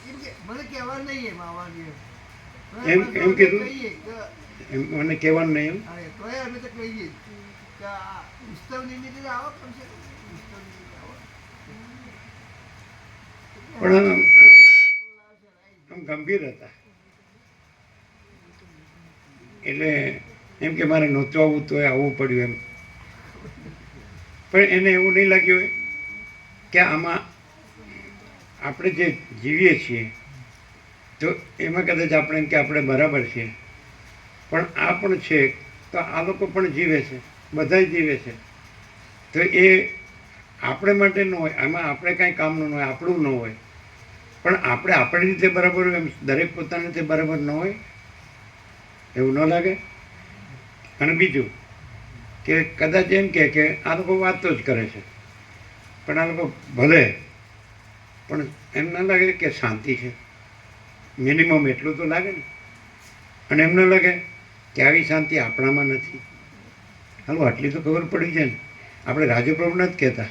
એમ કે મને કહેવા નહીં એમ આવવાની એમ કીધું? કહીએ કે એમ મને કહેવાનું નહીં એમ? અરે તોય અમે તો કહીએ જ કે આ ઉત્સવ નિમિત્તે આવો કમ છે, ઉત્સવ નિમિત્તે આવો. પણ આમ ગંભીર હતા. એટલે એમ કે મારે નહોતું આવવું તો આવવું પડ્યું એમ. પણ એને એવું નહીં લાગ્યું હોય કે આમાં આપણે જે જીવીએ છીએ તો એમાં કદાચ આપણે એમ કે આપણે બરાબર છીએ, પણ આ પણ છે તો આ લોકો પણ જીવે છે, બધા જીવે છે, તો એ આપણે માટે ન હોય, આમાં આપણે કાંઈ કામનું ન હોય, આપણું ન હોય, પણ આપણે આપણી રીતે બરાબર હોય એમ દરેક પોતાની રીતે બરાબર ન હોય, એવું ન લાગે? અને બીજું કે કદાચ એમ કે આ લોકો વાતો જ કરે છે, પણ આ લોકો ભલે, પણ એમ ન લાગે કે શાંતિ છે? મિનિમમ એટલું તો લાગે ને. અને એમ ન લાગે કે આવી શાંતિ આપણામાં નથી? હાલો આટલી તો ખબર પડી જાય ને. આપણે રાજુપ્રભુ નથી કહેતા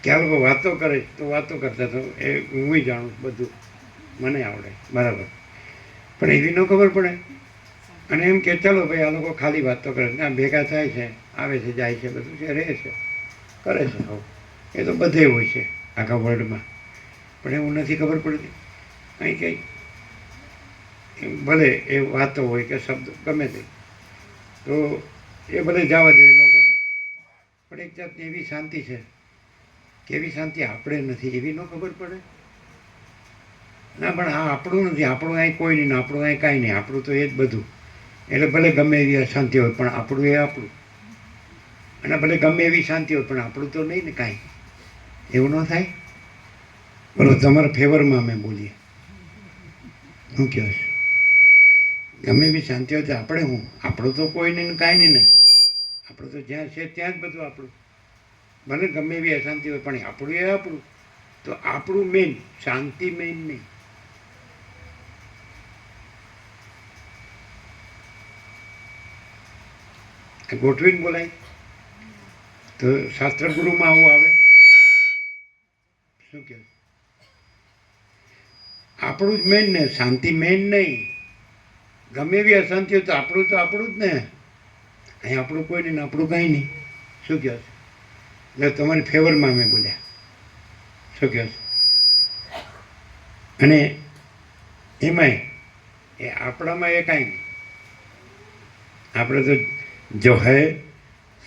કે આ લોકો વાતો કરે તો વાતો કરતા તો એ હું જાણું બધું, મને આવડે બરાબર, પણ એવી ન ખબર પડે. અને એમ કે ચાલો ભાઈ આ લોકો ખાલી વાતો કરે છે, ભેગા થાય છે, આવે છે, જાય છે, બધું છે, રહે છે, કરે છે, હો એ તો બધે હોય છે આખા વર્લ્ડમાં. પણ એવું નથી ખબર પડતી કંઈ કંઈ ભલે એ વાતો હોય કે શબ્દ ગમે તે, તો એ ભલે જવા જોઈએ, ન ગણો, પણ એક જાતની એવી શાંતિ છે કે એવી શાંતિ આપણે નથી, એવી ન ખબર પડે. ના પણ આ આપણું નથી, આપણું અહીં કોઈ નહીં, આપણું અહીં કાંઈ નહીં, આપણું તો એ જ બધું. એટલે ભલે ગમે એવી અશાંતિ હોય પણ આપણું એ આપણું, અને ભલે ગમે એવી શાંતિ હોય પણ આપણું તો નહીં ને કાંઈ. એવું ન થાય? બોલો તમારા ફેવરમાં અમે બોલીએ, શું કહો છો? ગમે એવી શાંતિ હોય તો આપણે હું, આપણું તો કોઈ નહીં ને કાંઈ નહીં ને, આપણું તો જ્યાં છે ત્યાં જ બધું આપણું. ભલે ગમે એવી અશાંતિ હોય પણ આપણું એ આપણું, તો આપણું મેઇન, શાંતિ મેઇન નહીં. ગોઠવીને બોલાય તો શાસ્ત્રગુરુમાં આવું આવે. શું કહે? આપણું જ મેઇન ને, શાંતિ મેઇન નહીં. ગમે એવી અશાંતિ હોય તો આપણું જ ને, અહીં આપણું કોઈ નહીં, આપણું કાંઈ નહીં. શું કહે? એટલે તમારી ફેવરમાં અમે બોલ્યા. શું કહે? અને એમાંય એ આપણામાં એ કાંઈ નહીં. આપણે તો જો હૈ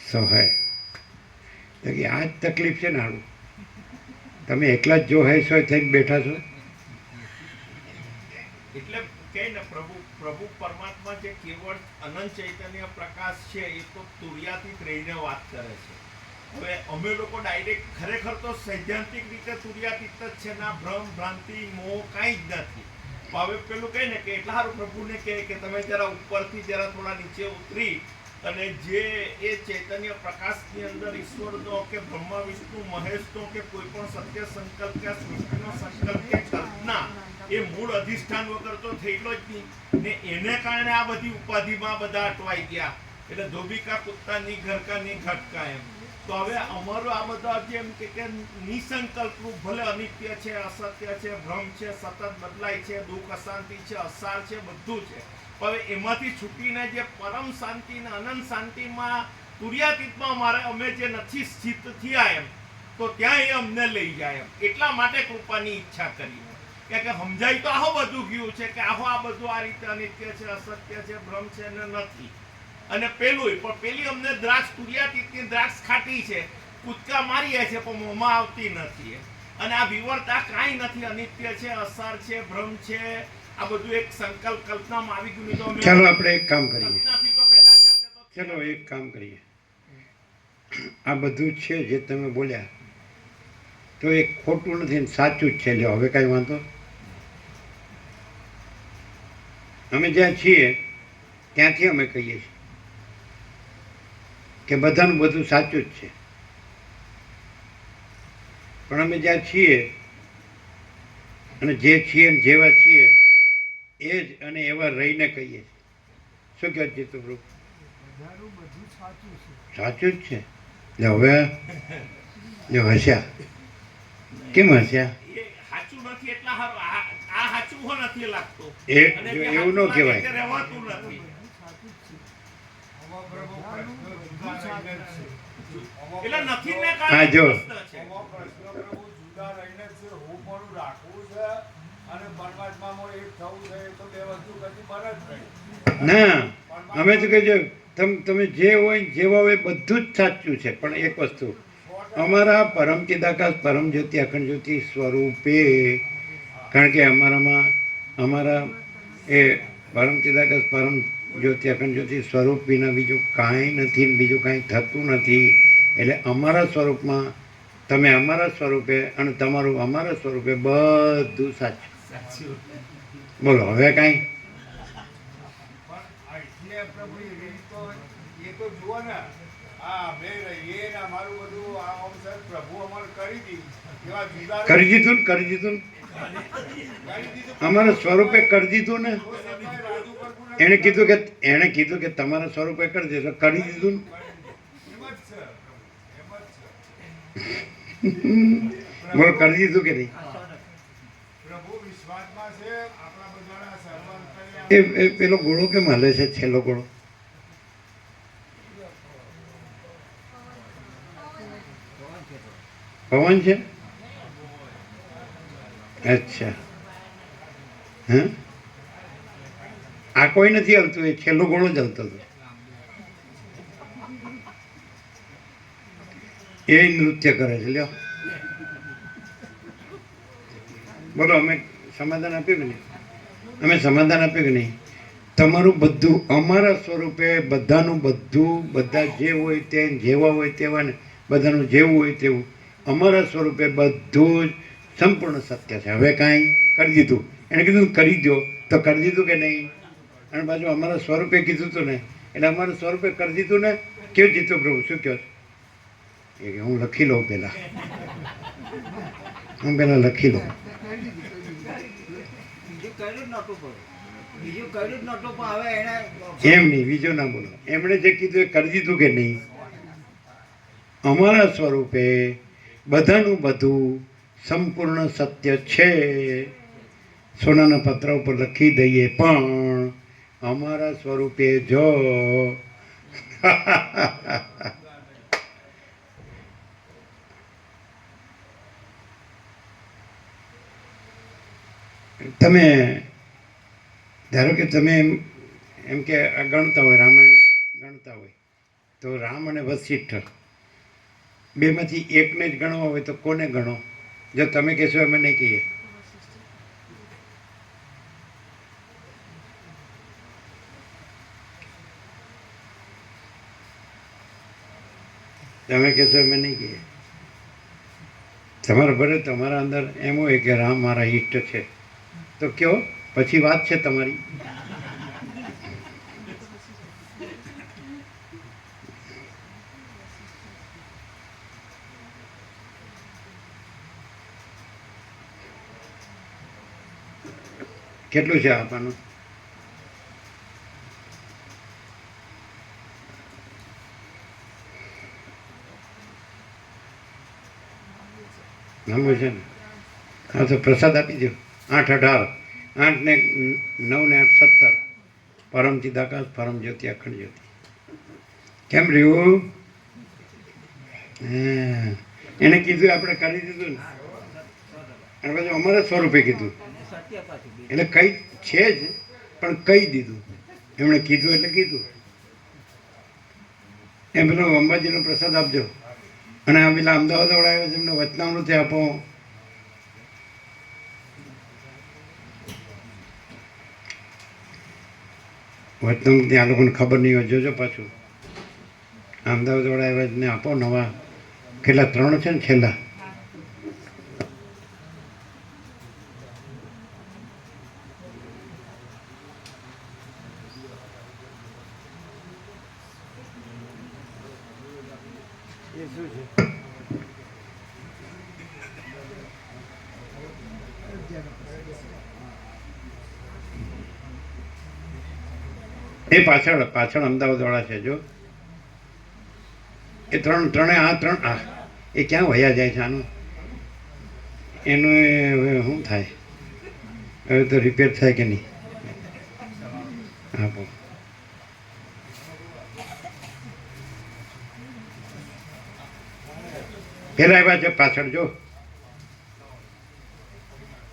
સો હૈ. તો કે આ જ તકલીફ છે ને હારું, તમે એકલા જ જો હૈ સો થઈને બેઠા છો. એટલે કે ને પ્રભુ પરમાત્મા જે કેવળ અનંત ચૈતન્ય પ્રકાશ છે એ તો તુર્યાતીત રહીને વાત કરે છે. હવે અમે લોકો ડાયરેક્ટ ખરેખર તો સૈદ્ધાંતિક રીતે તુર્યાતીત જ છે, ના ભ્રમ ભ્રાંતિ મોહ કાંઈ જ નથી. હવે પેલું કહે ને કે એટલા સારું પ્રભુને કહે કે તમે જરા ઉપરથી જરા થોડા નીચે ઉતરી અને જે એ ચૈતન્ય પ્રકાશની અંદર ઈશ્વરનો કે બ્રહ્મા વિષ્ણુ મહેશનો કે કોઈ પણ સત્ય સંકલ્પ કે સૃષ્ટિનો સંકલ્પ કે કલ્પના એ મૂળ અધિષ્ઠાન વગર તો થયેલો જ નહીં ને, એને કારણે આ બધી ઉપાધિમાં બધા અટવાઈ ગયા. એટલે ધોબિકા કુત્તાની ઘરકાની ઘટકા એમ. તો હવે અમારું આ બધા જેમ કે નિસંકલ્પનું, ભલે અનિત્ય છે, અસત્ય છે, ભ્રમ છે, સતત બદલાય છે, દુઃખ અશાંતિ છે, અસાર છે, બધું છે. હવે એમાંથી છૂટીને જે પરમ શાંતિ ને અનંત શાંતિમાં તુર્યાતીતમાં અમે જે નથી સ્થિત થયા એમ, તો ત્યાં એ અમને લઈ જાય એમ. એટલા માટે કૃપાની ઈચ્છા કરી કે સમજાય તો આહો બધું ગયું છે કે આહો આ બધું આ રીતે અનિત્ય છે, અસત્ય છે, ભ્રમ છે ને નથી. અને પેલું પણ પેલી અમને દ્રાક્ષ તુર્યાતીતની દ્રાક્ષ ખાટી છે, કૂદકા મારીએ છે પણ મોંમાં આવતી નથી. અને આ વિવરતા કાંઈ નથી, અનિત્ય છે, અસાર છે, ભ્રમ છે, આ બધું એક સંકલ્પ કલ્પનામાં આવી ગયું. ચાલો આપણે એક કામ કરીએ, નથી તો પેદા જાતે તો ચાલો એક કામ કરીએ. આ બધું છે જે તમે બોલ્યા તો એ ખોટું નથી, સાચું જ છે. લ્યો હવે કાંઈ વાંધો. અમે જ્યાં છીએ ત્યાંથી અમે કહીએ છીએ કે બધાનું બધું સાચું જ છે, પણ અમે જ્યાં છીએ અને જે છીએ ને જેવા છીએ એ જ અને એવા રહીને કહીએ છીએ. શું કહે છે તું? બધાનું બધું સાચું છે. સાચું જ છે. એટલે હવે જો હસ્યા, કેમ હસ્યા? એ સાચું નથી એટલા હારું. આ સાચું હો નથી લાગતું. એ અને જો જે એવું સાચું ન કહેવાય. લાગે તે રહેવાતું નથી. એટલે નથી ને હા, કારણે જો. પ્રશ્ન છે. જુદા રહીને જે હું પણ રાખવું છે અને પરમાત્મામાં એક થવું છે તો બે વસ્તુ કદી બને જ નહીં. ના અમે તો કહીએ તમે જે હોય જેવા હોય બધું જ સાચું છે, પણ એક વસ્તુ અમારા પરમ ચિદાકાશ પરમ જ્યોતિ અખંડ જ્યોતિ સ્વરૂપે, કારણ કે અમારા એ પરમ ચિદાકાશ પરમ જ્યોતિ અખંડ જ્યોતિ સ્વરૂપ વિના બીજું કાંઈ નથી ને બીજું કાંઈ થતું નથી. એટલે અમારા સ્વરૂપમાં તમે અમારા સ્વરૂપે અને તમારું અમારા સ્વરૂપે બધું સાચું. બોલો હવે કાંઈ પણ એટલે પ્રભુ એવી તો એ તો જુઓ ને આ અમે રહીએ ને અમારું બધું આ અવસર પ્રભુ અમારે કરી દીધી એવા જુદા કરી દીધું ને કરી દીધું ને કરી દીધું. અમારા સ્વરૂપે કરી દીધું ને. તો છતાંય રાજુ પ્રભુને એણે કીધું કે તમારા સ્વરૂપે કરી દીધું, કરી દીધું ને. એમ જ છે એમ જ છે. બોલો કરી દીધું કે નહીં? પ્રભુ વિશ્વાસમાં છે આપણા બધાના સર્વ એ પેલો ગોળો કેમ હાલે છે? છેલ્લો ગોળો પવન છે. અચ્છા, હા, આ કોઈ નથી આવતું, એ છેલ્લો ગોળો જ આવતો હતો. એ નૃત્ય કરે છે. લ્યો બોલો, અમે સમાધાન આપ્યું કે નહીં? અમે સમાધાન આપ્યું કે નહીં? તમારું બધું અમારા સ્વરૂપે, બધાનું બધું, બધા જે હોય તે, જેવા હોય તેવા ને બધાનું જેવું હોય તેવું અમારા સ્વરૂપે બધું જ સંપૂર્ણ સત્ય છે. હવે કાંઈ કરી દીધું. એણે કીધું કરી દો, તો કરી દીધું કે નહીં? અને પાછું અમારા સ્વરૂપે કીધું હતું ને, એટલે અમારા સ્વરૂપે કરી દીધું ને. કેવું જીતું પ્રભુ? શું કહો? એ કે હું લખી લઉં પહેલાં, હું પહેલાં લખી લઉં. બીજું કર્યું જ નહોતું પણ બીજું કર્યું જ નહોતું પણ હવે એણે એમ નહીં, બીજો ના બોલો. એમણે જે કીધું એ કરી દીધું કે નહીં? અમારા સ્વરૂપે બધાનું બધું સંપૂર્ણ સત્ય છે. સોનાના પત્ર ઉપર લખી દઈએ, પણ અમારા સ્વરૂપે જો તમે ધારો કે તમે એમ કે આ ગણતા હોય, રામાયણ ગણતા હોય, તો રામ અને વશિષ્ઠ બેમાંથી એકને જ ગણવા હોય તો કોને ગણો? જો તમે કહેશો અમે નહીં કહીએ. તમે કહેશો અમે નહીં કહીએ. તમારા ભલે તમારા અંદર એમ હોય કે રામ મારા ઈષ્ટ છે, તો કયો, પછી વાત છે તમારી. કેટલું છે આપવાનું? નામ છે ને? હા, તો પ્રસાદ આપી દો. 8-18 8 ને 9 ને 8 17 પરમ ચિદાકાશ પરમ જ્યોતિ અખંડ જ્યોતિ. કેમ રહ્યું? એને કીધું આપણે કરી દીધું ને, અને પછી અમારા સ્વરૂપે કીધું. સત્ય પાછું એટલે કઈ છે જ, પણ કહી દીધું. એમણે કીધું એટલે કીધું. એમ પેલો અંબાજીનો પ્રસાદ આપજો. અને આ પેલા અમદાવાદ વાળા આવ્યા છે, એમને વચનામૃત આપો. વચનામૃત આ લોકોને ખબર નહીં હોય, જોજો પાછું. અમદાવાદ વાળા આવ્યા ને આપો નવા. કેટલા? 3 છે ને છેલ્લા? એ શું છે? એ પાછળ પાછળ અમદાવાદ વાળા છે. જો એ ત્રણે એ ક્યાં વયા જાય છે? આનું એનું હવે શું થાય? હવે તો રિપેર થાય કે નહીં? આપો. પેલા આવ્યા છે પાછળ. જો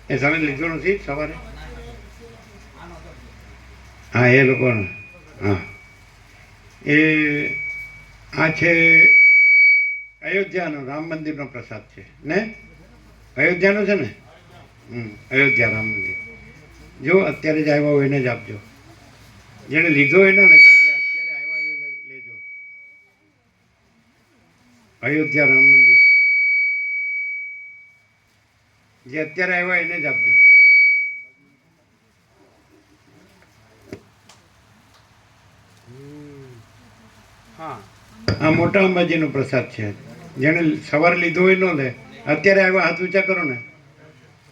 એ તમે લીધું નથી સવારે? હા એ લોકોને હા એ આ છે અયોધ્યાનો રામ મંદિરનો પ્રસાદ છે ને અયોધ્યાનો છે ને અયોધ્યા રામ મંદિર જો અત્યારે જ આવ્યા હોય એને જ આપજો જેણે લીધો હોય ને તો જે અત્યારે આવ્યા હોય એને લેજો અયોધ્યા રામ મંદિર જે અત્યારે આવ્યા એને જ આપજો હા આ મોટા અંબાજીનો પ્રસાદ છે જેણે સવારે લીધો હોય નો લે અત્યારે આવ્યા હાથ ઊંચા કરો ને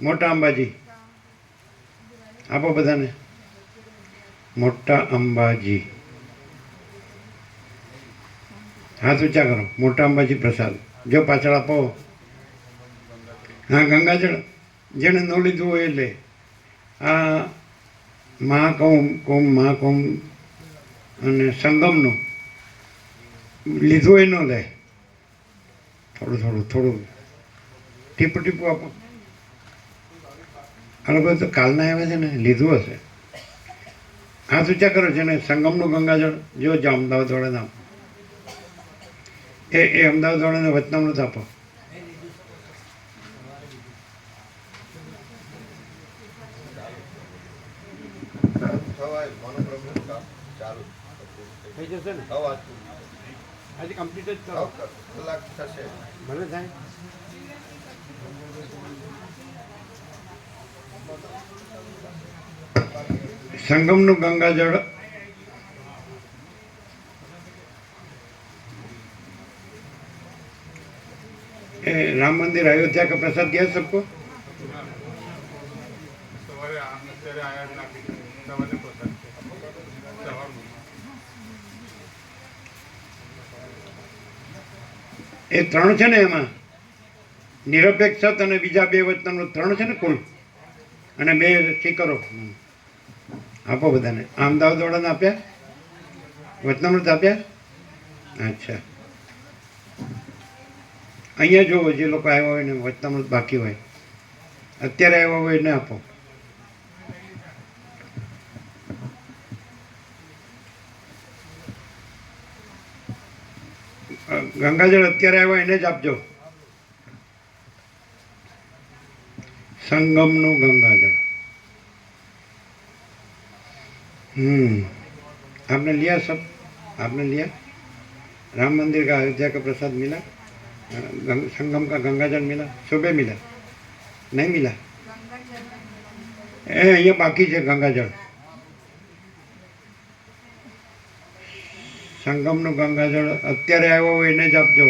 મોટા અંબાજી આપો બધાને મોટા અંબાજી હાથ ઊંચા કરો મોટા અંબાજી પ્રસાદ જો પાછળ આપો હા ગંગાજળ જેણે ન લીધું હોય એટલે આ મહાકુંભ અને સંગમનું લીધું હોય ન લે થોડું ટીપું ટીપું આપો આ લોકો તો કાલના આવ્યા છે ને લીધું હશે હાથ ઊંચા કરો છે ને સંગમનું ગંગાજળ જો અમદાવાદ વાળાને આપો એ અમદાવાદ વાળાને વચનામૃત આપો થઈ જશે ને આજે કમ્પ્લીટ જ કરો કલાક થશે ભલે થાય સંગમનું ગંગાજળ એ राम मंदिर अयोध्या का प्रसाद दिया सबको એ ત્રણ છે ને એમાં નિરપેક્ષ અને બીજા બે વચનામૃત ત્રણ છે ને કુલ અને બે સ્ટીકરો આપો બધાને અમદાવાદ વાળાને આપ્યા વચનામૃત આપ્યા અચ્છા અહીંયા જુઓ જે લોકો આવ્યા હોય ને વચનામૃત બાકી હોય અત્યારે આવ્યા હોય એને આપો ગંગાજળ અત્યારે આવ્યા એને જ આપજો संगमનું गंगाजल आपने लिया सब आपने लिया राम मंदिर का अयोध्या का प्रसाद मिला संगम का गंगाजल मिला सुबह मिला नहीं मिला ये बाकी है गंगाजल संगमનું ગંગાજળ અત્યારે આવ્યો હોય એને જ આપજો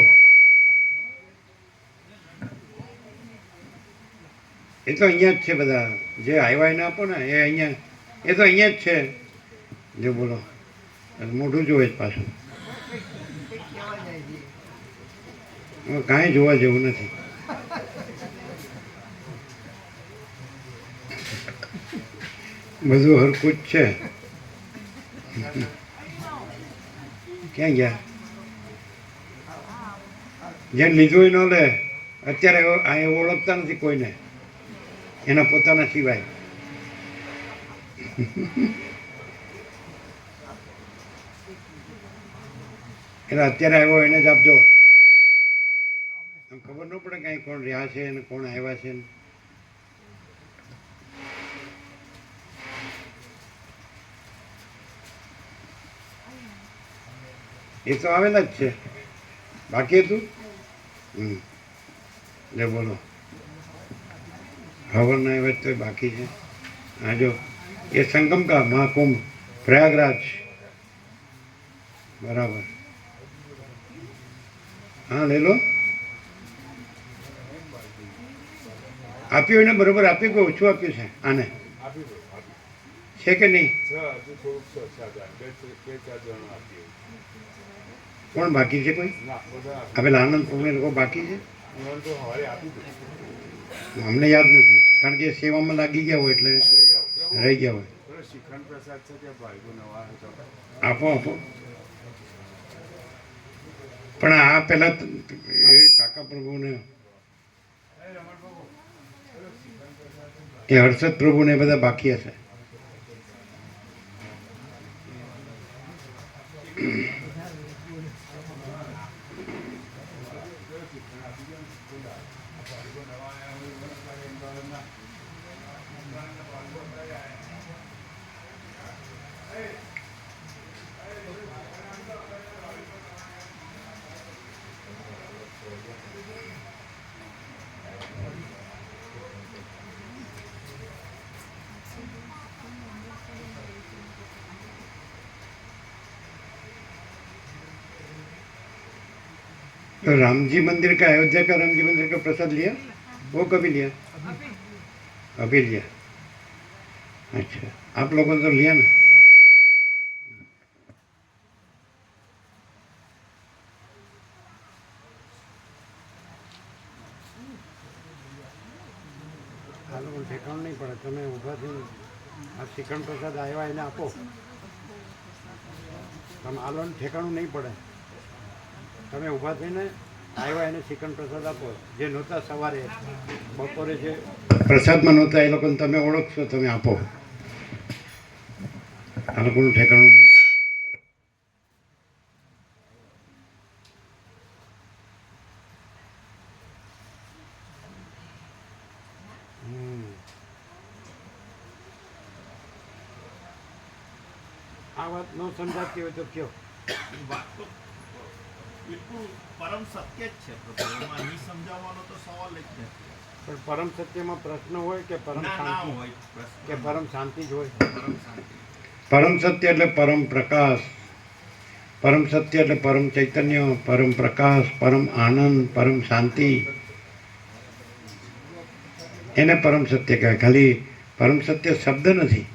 એ તો અહીંયા જ છે બધા જે આવ્યા એને આપો ને એ અહીંયા એ તો અહીંયા જ છે જો બોલો મોઢું જોવે જ પાછું કાંઈ જોવા જેવું નથી બધું હરખું જ છે ક્યાં ગયા જેને લીધું ન લે અત્યારે અહીંયા ઓળખતા નથી કોઈને એના પોતાના સિવાય એટલે અત્યારે આવ્યો એને જ આપજો આમ ખબર ન પડે કાંઈ કોણ રહ્યા છે અને કોણ આવ્યા છે એ તો આવેલા જ છે બાકી હતું લે બોલો खबर नहीं बच तो बाकी है हाँ जो ये संगम का महाकुंभ प्रयागराज बराबर हाँ ले लो આપ્યું એને બરોબર આપ્યું કે ઓછું આપ્યું છે આને છે કે નહીં કોણ બાકી છે કોઈ આ પેલા આનંદ પૂર્ણ લોકો બાકી છે અમને યાદ નથી કારણ કે સેવામાં લાગી ગયા હોય એટલે રહી ગયા હોય આપો આપો પણ આ પેલા એ કાકા પ્રભુને એ હર્ષદ પ્રભુને બધા બાકી હશે तो राम जी मंदिर का, अयोध्या का राम जी मंदिर का प्रसाद लिया? वो कभी लिया? अभी लिया। अच्छा, आप लोगों ने तो लिया ना? આ લોકો ઠેકાણું નહીં પડે. તમે ઊભા થઈને આ શ્રીખંડ પ્રસાદ આવ્યા એને આપો. તમે આલોને ઠેકાણું નહીં પડે. તમે ઊભા થઈને આવ્યા એને શ્રીખંડ પ્રસાદ આપો. જે નહોતા સવારે બપોરે જે પ્રસાદમાં નહોતા એ લોકોને તમે ઓળખશો, તમે આપો. આ લોકોનું ઠેકાણું નહીં. આ વાત ન સમજાતી હોય તો કયો. વાત તો બિલકુલ પરમ સત્ય જ છે પ્રભુ, એમાં નહીં સમજાવવાનો તો સવાલ જ નથી. પણ પરમ સત્યમાં પ્રશ્ન હોય કે પરમ ના શાંતિ હોય પ્રશ્ન. કે પરમ શાંતિ જ હોય. પરમ શાંતિ. પરમ સત્ય એટલે પરમ પ્રકાશ, પરમ સત્ય એટલે પરમ ચૈતન્ય, પરમ પ્રકાશ, પરમ આનંદ, પરમ શાંતિ, એને પરમ સત્ય કહેવાય. ખાલી પરમ સત્ય શબ્દ નથી.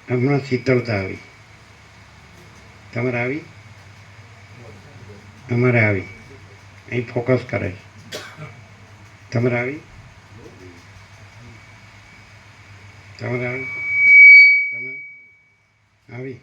હમણાં શીતળતા આવી. તમારે આવી? અમારે આવી. અહીં ફોકસ કરે છે. તમારે આવી? તમારે આવી? તમે આવી?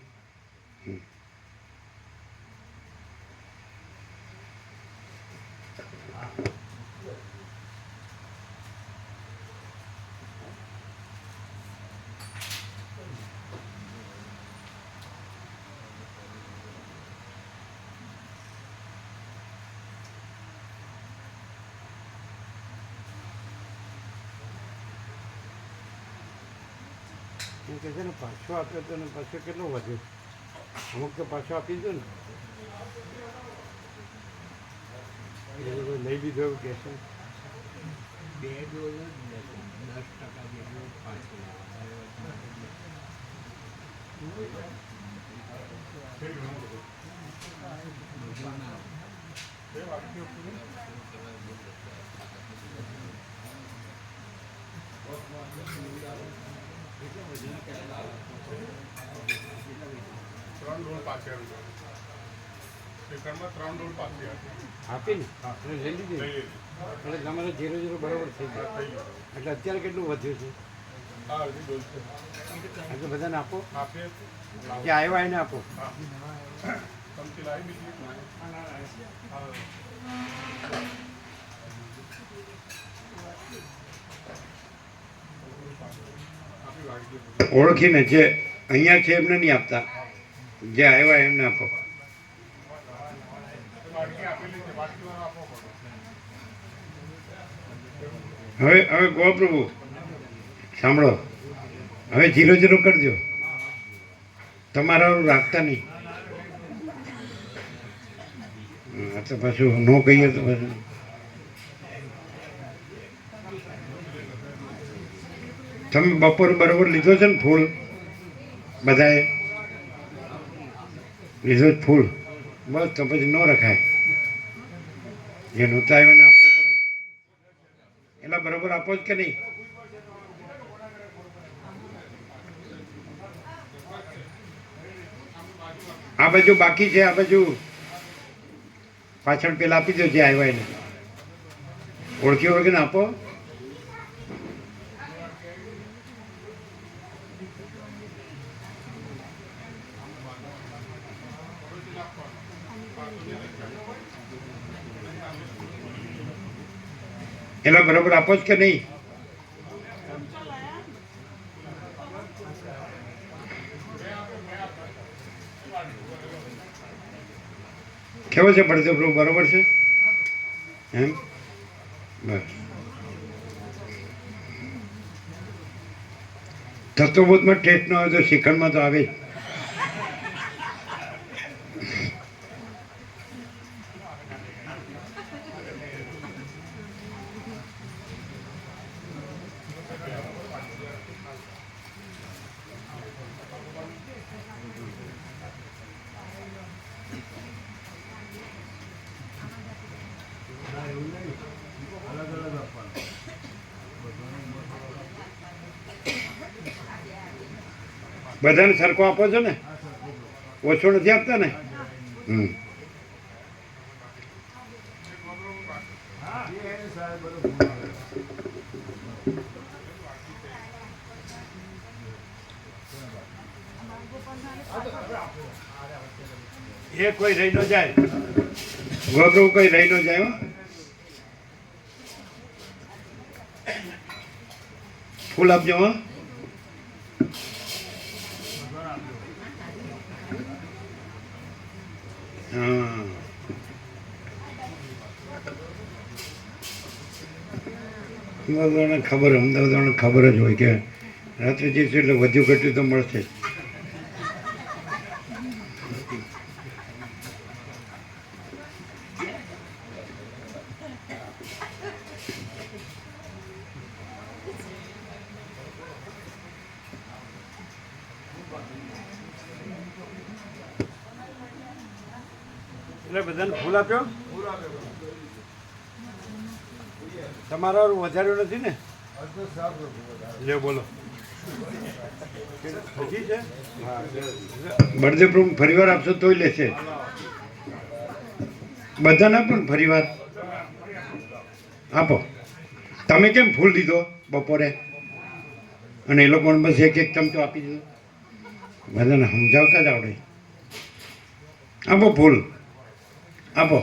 હું કહે છે ને પાછો આપ્યો તો ને પાછો કેટલો વધ્યો. અમુક તો પાછો આપી દો ને. એ લોકો લઈ લીધો એવું કહે છે. 2 ડોઝ જ લેશે, 10% જેટલું પાછું. આપી ને એટલે લઈ લીધી. એટલે તમારે 0-0 બરાબર થઈ ગયું. એટલે અત્યારે કેટલું વધ્યું છે? એટલે બધાને આપો. જે આવ્યા એને આપો. ઓળખીને જે અહીંયા છે એમને નહીં આપતા, જે આવ્યા એમને આપો. હવે ગોપ્રભુ સાંભળો, હવે 0-0 કરજો. તમારા રાખતા નહીં. આ તો પાછું ન કહીએ તો પાછું તમે બપોર બરોબર લીધો છે ને ફૂલ? બધાએ લીધો જ ફૂલ? બસ તો પછી ન રખાય. જે નહોતા આવ્યા એને આપવું પડે. એટલે બરોબર આપો જ કે નહીં? આ બાજુ બાકી છે, આ બાજુ પાછળ પેલા આપી દો જે આવ્યા એને. ઓળખ્યો હોય કે ના આપો. એલા બરોબર આપો જ કે નહીં? કેવો છે પડતો પ્રભુ? બરોબર છે એમ? બસ. તત્વબોધમાં ટેસ્ટ ન આવે તો શ્રીખંડમાં તો આવે જ. બધાને સરખો આપો છો ને? ઓછો નથી આપતા ને? એ કોઈ રહી ન જાય. ગોપ્રભુ કોઈ રહી ન જાય. હો, ફૂલ આપજો. હો, હા, અમદાવાદને ખબર, અમદાવાદને ખબર જ હોય કે રાત્રે જઈશું એટલે વધ્યું ઘટ્યું તો મળશે જ. એટલે બધાને ફૂલ આપ્યો. તમારા વધાર્યું નથી ને? લે બોલો. હજી છે? બળદેવ પ્રભુ ફરીવાર આપશો તોય લેશે. બધાને આપો ને ફરીવાર આપો. તમે કેમ ફૂલ લીધો બપોરે અને એ લોકોને બસ એક એક ચમચો આપી દીધો? બધાને સમજાવતા જ આવડે. આપો ફૂલ, આપો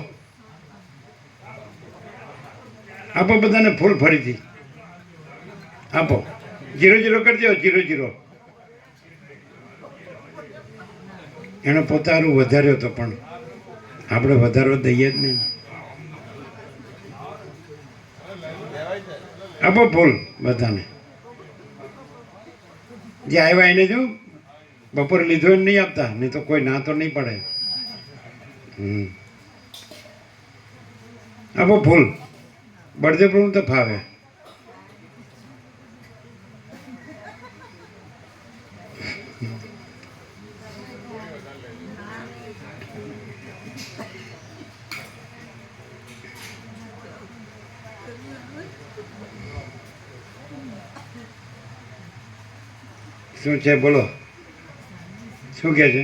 આપો બધાને ફૂલ ફરીથી આપો. 0-0 કરજો. 0-0 એણે પોતાનું વધાર્યો હતો પણ આપણે વધારવો દઈએ જ નહીં. આપો ફૂલ બધાને. જે આવ્યા એને જો બપોરે લીધો એને નહીં આપતા, નહીં તો કોઈ ના તો નહીં પડે. આપો ફૂલ. બળદેવ પ્રભુ તો ફાવે. શું છે બોલો? શું કહે છે?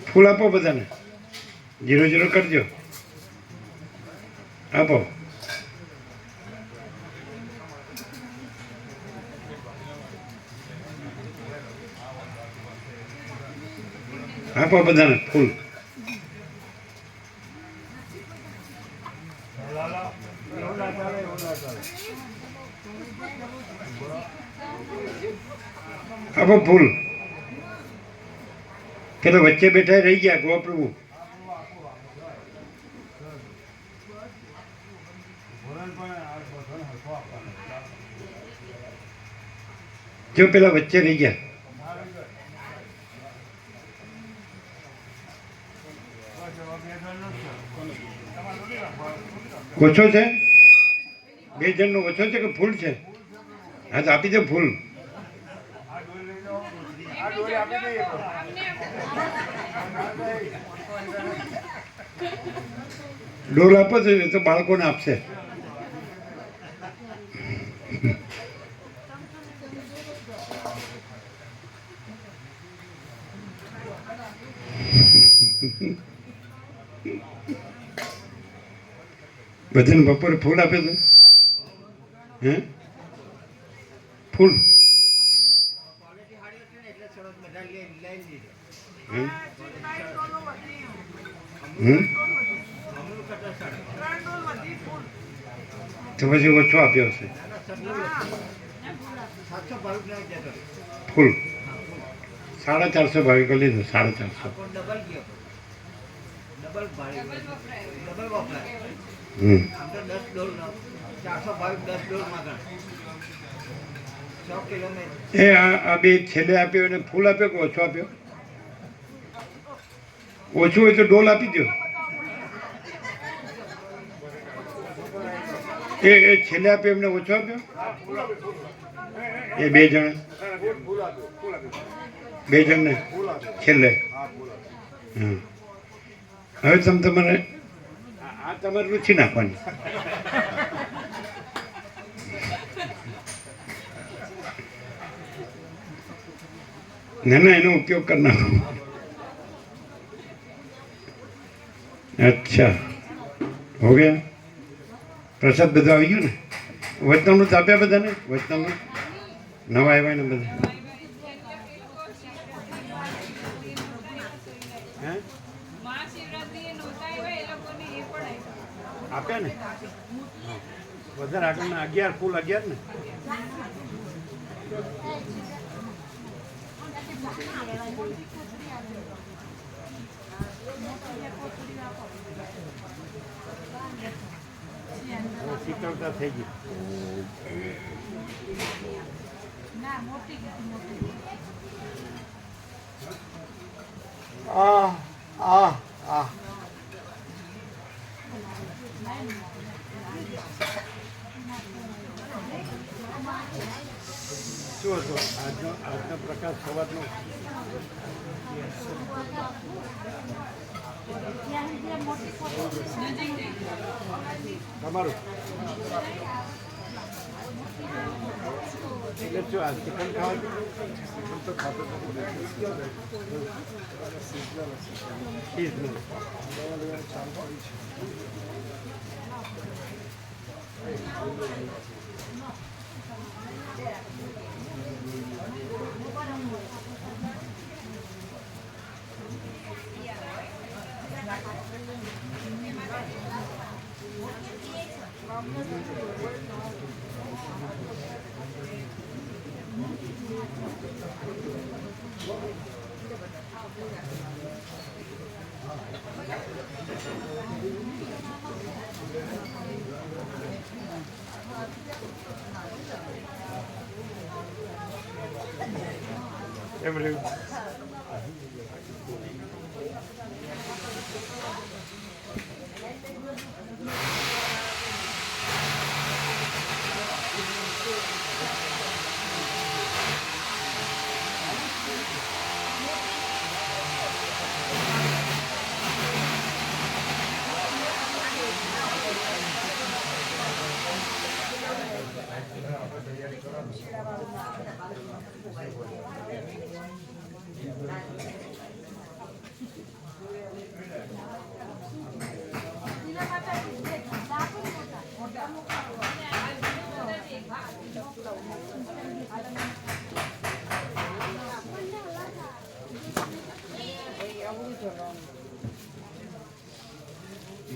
ફૂલ આપો બધાને. 0-0 કરજો. આપો. આપો બધાને ફૂલ. આપો ફૂલ. પેલો વચ્ચે બેઠા રહી ગયા ગોપ્રભુ. જો પેલા વચ્ચે રહી ગયા. ઓછો છે? 2 જણનો ઓછો છે કે ફૂલ છે? હા તો આપી દો ફૂલ. ડોલ આપો તો બાળકોને આપશે. બધાને બપોરે ફૂલ આપે તો હે ફૂલ તો પછી ઓછો આપ્યો હશે. ફૂલ 450 ભાવિકો લીધો. 450. એ આ બે છેલ્લે આપ્યો એને ફૂલ આપ્યો કે ઓછો આપ્યો? ઓછું હોય તો ડોલ આપી દો. એ છેલ્લે આપ્યો એમને ઓછો આપ્યો? એ 2 જણ 2 જણને છેલ્લે. હા હવે તમે તમારે તમારે રૂચિ નાખવાની. ના ના, એનો ઉપયોગ કરી નાખો. અચ્છા, હો ગયા. પ્રસાદ બધો આવી ગયો ને? વચનામૃત આપ્યા બધાને? વચનામૃત નવા આવ્યા ને બધા? હે આપ્યા ને? વધારે આગળના 11 કુલ 11 ને? શીતળતા થઈ ગઈ. આ આ આ શું હતો આજનો પ્રકાશ સવારનો? તમારું એટલે શું આ ચિકન ખાવાનું? ચિકન તો ખાતો સિઝનલ. એમ રહ્યું.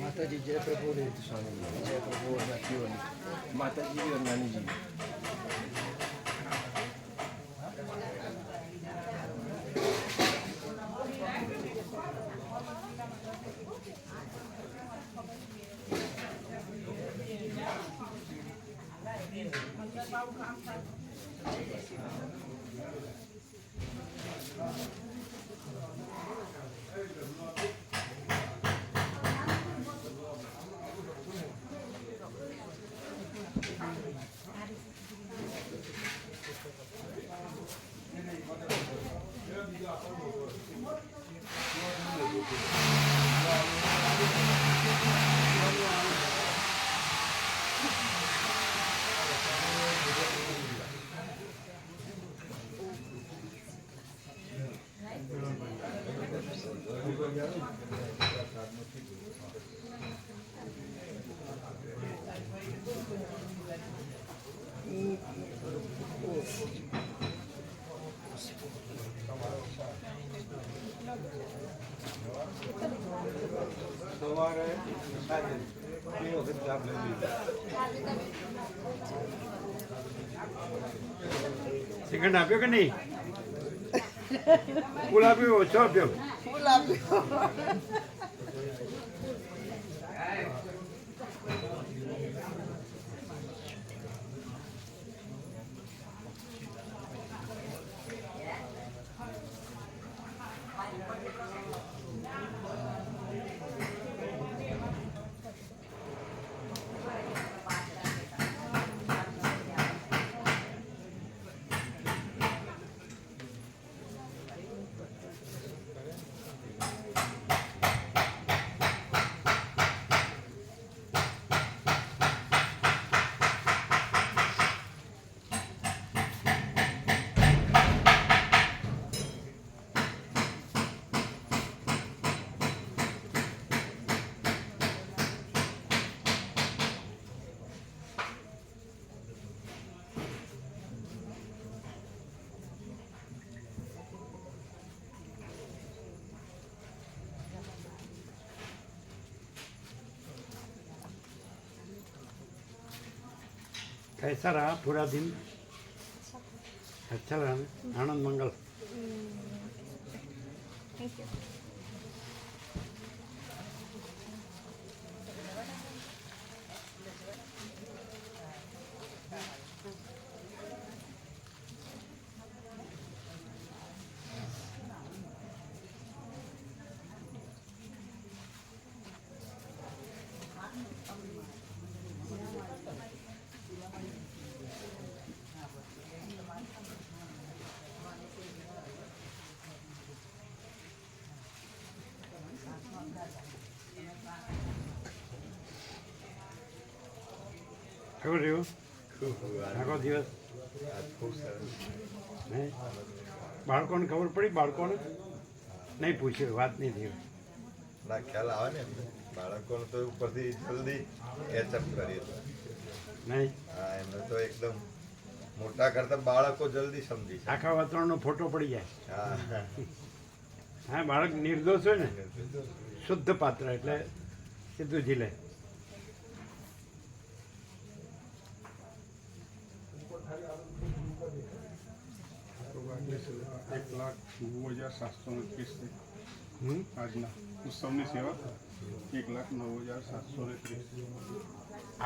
माताजी जय प्रभु रे स्वामी जय प्रभु जीवन माताजी और नानी जी. શ્રીખંડ આપ્યો કે નહીં? ફૂલ આપ્યો ઓછો આપ્યો? ફૂલ આપ્યો. कैसा रहा पूरा दिन? अच्छा रहा ना? आनंद मंगल। Thank you. કેવું રહ્યું આખો દિવસ? નહીં બાળકોને ખબર પડી? બાળકોને નહીં પૂછ્યું, વાત નહીં થઈ? ના ખ્યાલ આવે ને બાળકોને તો ઉપરથી જલ્દી એચઅપ કરીએ તો નહીં હા એમને તો એકદમ મોટા કરતા બાળકો જલ્દી સમજી જાય. આખા વાતાવરણનો ફોટો પડી જાય. હા હા, બાળક નિર્દોષ હોય ને, શુદ્ધ પાત્ર એટલે સીધું ઝીલે. एक लाख 9,730 હમ? આજના ઉત્સવની સેવા 1,09,730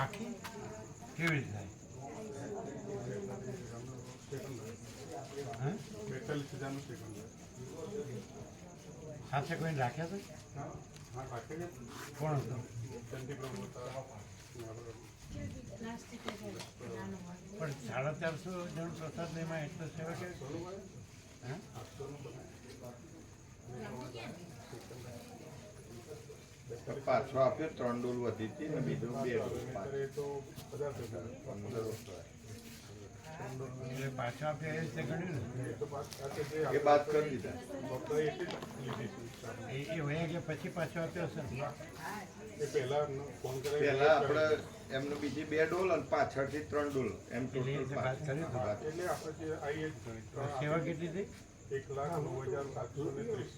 આખી કેવી રીતે થાય? હા? 42,000નું સેકન્ડ સાથે કોઈને રાખ્યા છે? હા રાખે છે કોણ હતો? ચંદીપ્રભુ હતા પણ 450 જણ પ્રસાદ એમાં એટલો સેવા કેવી? હા? પાછો આપ્યો 3 ડોલ વધી હતી ને બીજું 2 ડોલ અત્યારે તો 15 એટલે પાછો આપ્યો એ રીતે ગણ્યું ને? એ બાદ કરી દીધા ડૉક્ટરે એટલી લીધી છે એ વયા ગયા પછી પાછો આપ્યો હશે ને? એ પહેલાં ફોન કરે પહેલા આપણે એમને બીજી 2 ડોલ અને પાછળથી 3 ડોલ એમ એટલે એ રીતે વાત કરી હતી. એટલે આપણે જે આવીએ જ ગણી સેવા કેટલી થઈ? 1,09,730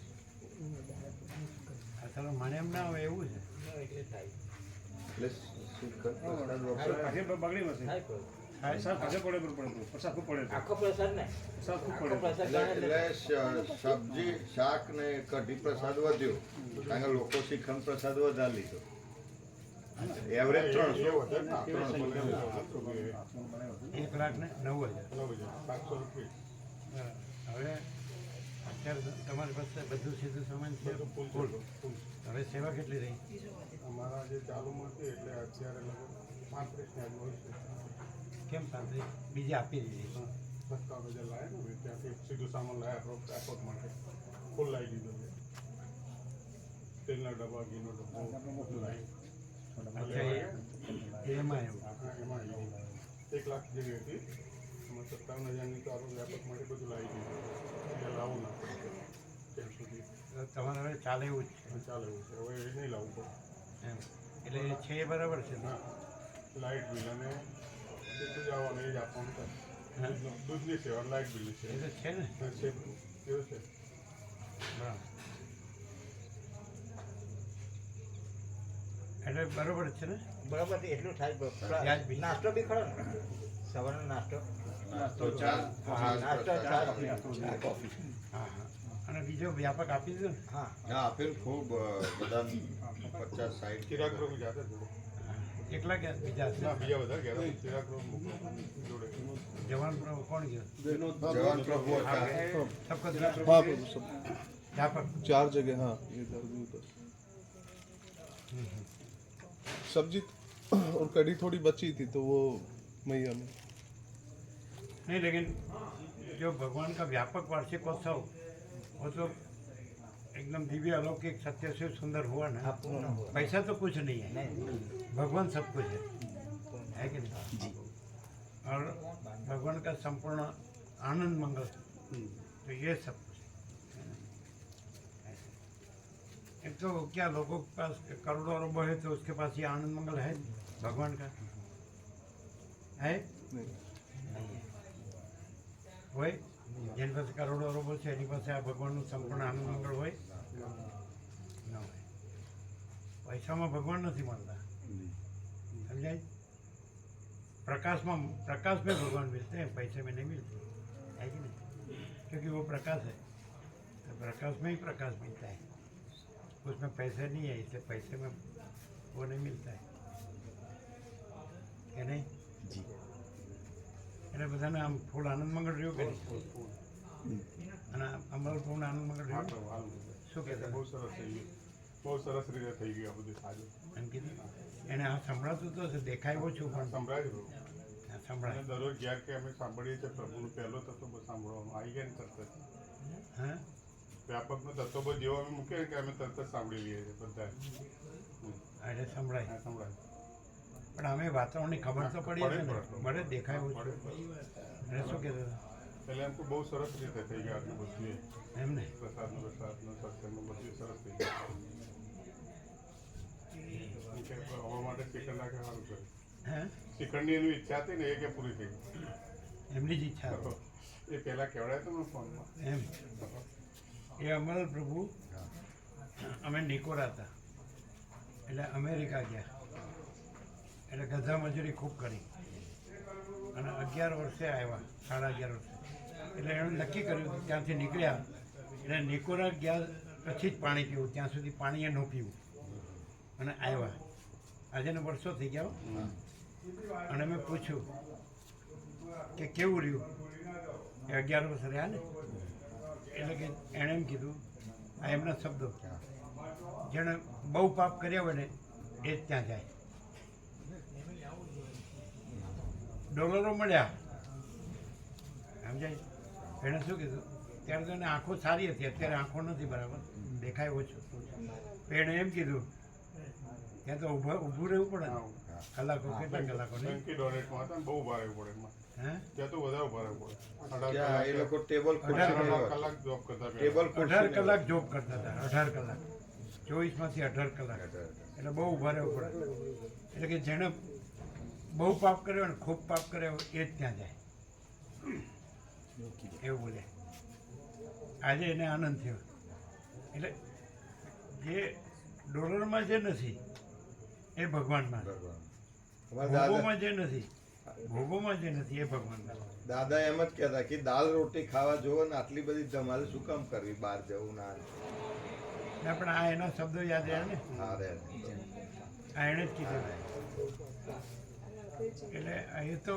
આ ચાલો મને એમ ના આવે એવું છે. એટલે શ્રીખંડ પ્રસાદ વપરાય. આખો પ્રસાદ ને એટલે સબ્જી શાક ને કઢી પ્રસાદ વધ્યો કારણ કે લોકો શ્રીખંડ પ્રસાદ વધારે લીધો. એવરેજ 300. 1,09,000. હવે અત્યારે તમારી પાસે બધું સીધું સામાન છે ફૂલ. હવે સેવા કેટલી રહી? અમારા જે ચાલુમાં હતી એટલે અત્યારે લગભગ 35 ની આજુબાજુ છે. કેમ 35? બીજી આપી દીધી. ધક્કા બધા લાયા ને ત્યાંથી સીધું સામાન લાયા એરપોર્ટ માટે ફૂલ લાવી દીધો છે. તેલના ડબ્બા ઘીનો ડબ્બો બધું લાવી. અચ્છા, એમાં એવું. એમાં 1 લાખ જેવી હતી એમાં 57,000ની તો આપણું વ્યાપક માટે બધું લાવી દીધું. એટલે લાવવું ના પડે ત્યાં સુધી તમારે હવે ચાલે એવું જ ચાલે એવું છે. હવે એ નહીં લાવવું પડે. છે એમ. એટલે એ છે એ બરાબર છે ને? હા લાઇટ બિલ અને એટલું જ આવવાનું એ જ આપવાનું થાય. હા? દૂધની સેવા લાઇટ બિલની એ સેવા તો છે ને? હા, છે એવું છે. બરાબર. એટલે બરોબર જ છે ને? બરાબર એટલું થાય. વ્યાજબી. નાસ્તો બી ખરો ને સવારનો નાસ્તો તો ચા નાસ્તો ચા કોફી. હા હા. અને બીજો વ્યાપક આપી દીધો ને? હા હા આપેલ ખૂબ બધા 50-60 ચિરાગ પ્રભુ જાતે જ જોડે. એકલા કે બીજા હશે? ના બીજા બધા ગયા હતા. ચિરાગ પ્રભુ મોકલો જોડે. જવાન પ્રભુ કોણ ગયો? જવાન પ્રભુ હતા. सबको हाँ प्रभु सब व्यापक 4 जगह हाँ इधर भी उधर सब्जी और कढ़ी थोड़ी बची थी तो वो मैया में नहीं, लेकिन जो भगवान का व्यापक वार्षिकोत्सव वो तो एकदम दिव्य अलौकिक सत्य से सुंदर हुआ ना। पैसा तो कुछ नहीं है, भगवान सब कुछ है कि नहीं? जी। और भगवान का संपूर्ण आनंद मंगल, तो ये सब कुछ है। एक तो क्या लोगों के पास करोड़ों अरबों है तो उसके पास ये आनंद मंगल है भगवान का है? नहीं હોય જેની પાસે કરોડો અરબો છે એની પાસે આ ભગવાનનું સંપૂર્ણ આનંદ મંગળ હોય ન હોય. પૈસામાં ભગવાન નથી મળતા, સમજાય? प्रकाश में भगवान मिलते हैं, पैसे में नहीं मिलते, है कि नहीं? क्योंकि वो प्रकाश है, तो प्रकाश में ही प्रकाश मिलता है, उसमें पैसे नहीं है, इसलिए पैसे में वो नहीं मिलता है, કે નહીં? એટલે બધાને આમ ફૂલ આનંદ મંગળ રહ્યો કે નહીં? અને અમારું પૂર્ણ આનંદ મંગળ રહ્યો. શું કહેતા? બહુ સરસ થઈ ગયું, બહુ સરસ રીતે થઈ ગયું આ બધું સાજુ. એમ કીધું એને આ સંભળાતું તો હશે, દેખાય ઓછું પણ સંભળાય છે હા, સંભળાય. દરરોજ ઘેર કે અમે સાંભળીએ છીએ પ્રભુનો પહેલો તત્વ સાંભળવાનું આવી ગયા ને તરત જ હા, વ્યાપકનો તત્વ જેવો અમે મૂકીએ કે અમે તરત જ સાંભળી લઈએ છીએ બધા. એટલે સંભળાય. હા, સંભળાય. પણ અમે વાતાવરણની ખબર તો પડી હશે ને, મળે દેખાય ઓછું. એટલે શું કહેતો હતો? એટલે એમ તો બહુ સરસ રીતે થઈ ગયા આટલું બધું એમ ને પ્રસાદનું સત્સંગનું બધું સરસ થઈ ગયું. કે આવવા માટે શિખર નાખે સારું કર્યું. હે શિખરની એની ઈચ્છા હતી ને એ કે પૂરી થઈ ગઈ. એમની જ ઈચ્છા હતી. એ પહેલાં કહેવાય તો ફોનમાં એમ એ અમર પ્રભુ અમે નિકોરા હતા એટલે અમેરિકા ગયા, એટલે ગધા મજૂરી ખૂબ કરી અને 11 વર્ષે આવ્યા, 11.5 વર્ષે. એટલે એણે નક્કી કર્યું કે ત્યાંથી નીકળ્યા એટલે નિકોરા ગયા પછી જ પાણી પીવું, ત્યાં સુધી પાણી એ ન પીવું અને આવ્યા. આજે ને વર્ષો થઈ ગયા હો. અને મેં પૂછ્યું કે કેવું રહ્યું, એ 11 વર્ષ રહ્યા ને, એટલે કે એણે એમ કીધું, આ એમના શબ્દો, જેણે બહુ પાપ કર્યા હોય ને એ જ ત્યાં જાય. ડોલરો મળ્યા, સમજાય? એણે શું કીધું, ત્યારે તો એને આંખો સારી હતી, અત્યારે આંખો નથી બરાબર, દેખાય ઓછું. એણે એમ કીધું ત્યાં તો ઊભું રહેવું પડે ને, કલાકો, કેટલા કલાકો નહીં? બેંકી ડોનેટમાં હતા ને બહુ ઉભા રહેવું પડે એમાં. હે ત્યાં તો વધારે ઉભા રહેવું પડે. ત્યાં એ લોકો ટેબલ કલાક જોબ કરતા ટેબલ 18 કલાક જોબ કરતા હતા, 18 કલાક, 24માંથી 18 કલાક, એટલે બહુ ઉભા રહેવું પડે. એટલે કે જેણે બહુ પાપ કર્યો ને ખૂબ પાપ કર્યો એ જ ત્યાં જાય, એવું બોલે. આજે એને આનંદ થયો. એટલે જે ડોલરમાં જે નથી એ ભગવાનમાં, ભોગોમાં જે નથી, ભોગોમાં જે નથી એ ભગવાનમાં. દાદા એમ જ કહેતા કે દાલ રોટી ખાવા જોવો ને આટલી બધી ધમાલ શું કામ કરવી, બહાર જવું ના. ના પણ આ એના શબ્દો યાદ રહ્યા ને, હા રે આ એણે જ કીધું. એટલે એ તો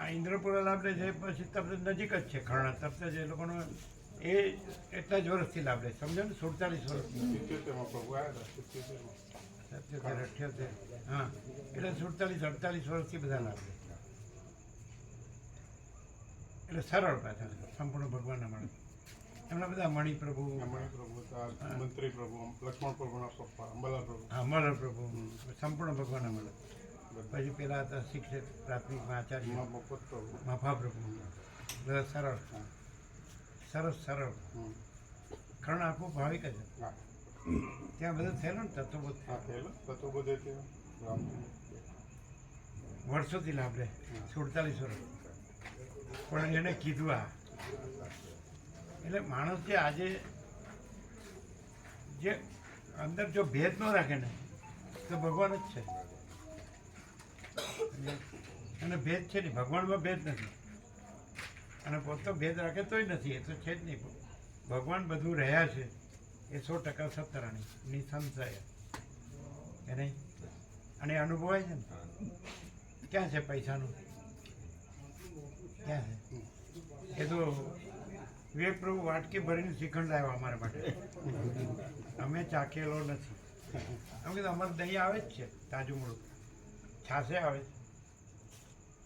આ ઇન્દ્રપુરા લાભ લે છે, પછી તરત નજીક જ છે ખરણા, તરત જ એ લોકોનો એ એટલા જ વર્ષથી લાભ લે, સમજો ને, 47 વર્ષ, 77માં પ્રભુ આવ્યા હતા. 77માં 77, 78, હા, એટલે 47, 48 વર્ષથી બધા લાભ લે. એટલે સરળ પાછા સંપૂર્ણ ભગવાનના માણસ. એમના બધા મણિ પ્રભુ, મણિ પ્રભુ હતા, મંત્રી પ્રભુ, લક્ષ્મણ પ્રભુના પપ્પા, અંબાલાલ પ્રભુ, અમર પ્રભુ, સંપૂર્ણ ભગવાનના માણસ. પછી પેલા હતા શિક્ષક, પ્રાથમિકમાં આચાર્ય, મફત પ્રભુ, મફા પ્રભુ, બધા સરળ, સરસ સરળ. કારણ આખું ભાવિક જ હતું. હા ત્યાં બધું થયેલું ને તત્વબોધ, હા થયેલો તત્વબોધ છે રામ. વર્ષોથી લાભ લે, 47 વર્ષ. પણ એને કીધું આ, એટલે માણસ જે આજે જે અંદર જો ભેદ ન રાખે ને તો ભગવાન જ છે. અને ભેદ છે નહીં, ભગવાનમાં ભેદ નથી, અને પોતે ભેદ રાખે તોય નથી, એ તો છે જ નહીં. ભગવાન બધું રહ્યા છે એ 100% સત્તરાણી નિસંશય, કે નહીં? અને એ અનુભવાય છે ને. ક્યાં છે પૈસાનું, ક્યાં છે? એ તો વિવેક પ્રભુ વાટકી ભરીને શ્રીખંડ લાવ્યા અમારા માટે, અમે ચાખેલો નથી. અમે કીધું અમારે દહીં આવે જ છે, તાજું મૂળું, છાશે આવે છે,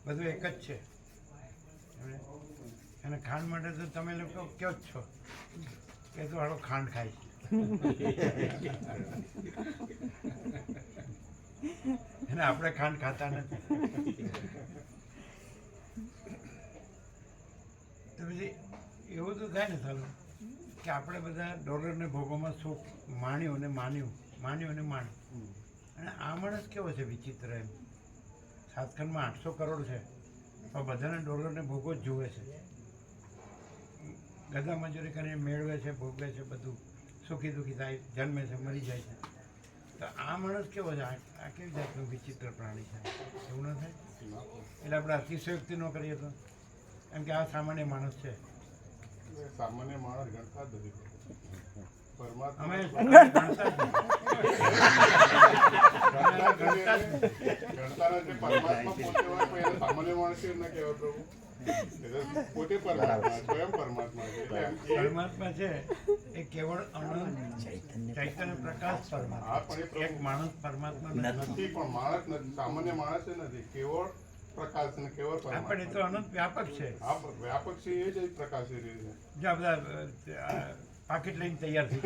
બધું એક જ છે. અને ખાંડ માટે તો તમે લોકો કયો જ છો કે તો હાલો ખાંડ ખાય છે. અને આપણે ખાંડ ખાતા નથી. તો પછી એવું તો થાય ને ચાલો કે આપણે બધા ડોલરને ભોગોમાં સુખ માણ્યું અને માન્યું, માન્યું અને માણ્યું. અને આ માણસ કેવો છે વિચિત્ર, એમ સાતખંડમાં 800 કરોડ છે પણ બધાને ડોલરને ભોગો જ જુએ છે. ગધા મજૂરી કરીને મેળવે છે, ભોગવે છે, બધું સુખી દુઃખી થાય, જન્મે છે, મરી જાય છે. તો આ માણસ કેવો છે? આ કેવી જાતનું વિચિત્ર પ્રાણી છે? એવું ન થાય? એટલે આપણે અતિશયોક્તિ ન કરીએ તો એમ કે આ સામાન્ય માણસ છે. સામાન્ય માણસ ગણતા જ નથી. પરમાત્મા અમે ગણતા જ નથી. ગણતા નથી. પરમાત્મા પોતે હોય પણ એને સામાન્ય માણસ કેમ ના કહેવાય પ્રભુ? એ તો પોતે પરમાત્મા, સ્વયં પરમાત્મા છે. એટલે એમ એ પરમાત્મા છે એ કેવળ અનંત ચૈતન્ય પ્રકાશ હા, પરમાત્મા. પણ એ પ્રભુ એક માણસ પરમાત્મા નથી. નથી, પણ માણસ નથી, સામાન્ય માણસ એ નથી. કેવળ પ્રકાશ ને કેવળ હા, પણ એ પરમાત્મા. તો અનંત વ્યાપક છે. હા, વ્યાપક છે એ જ પ્રકાશી રહે છે. જો આ બધા પાકીટ લઈને તૈયાર થઈ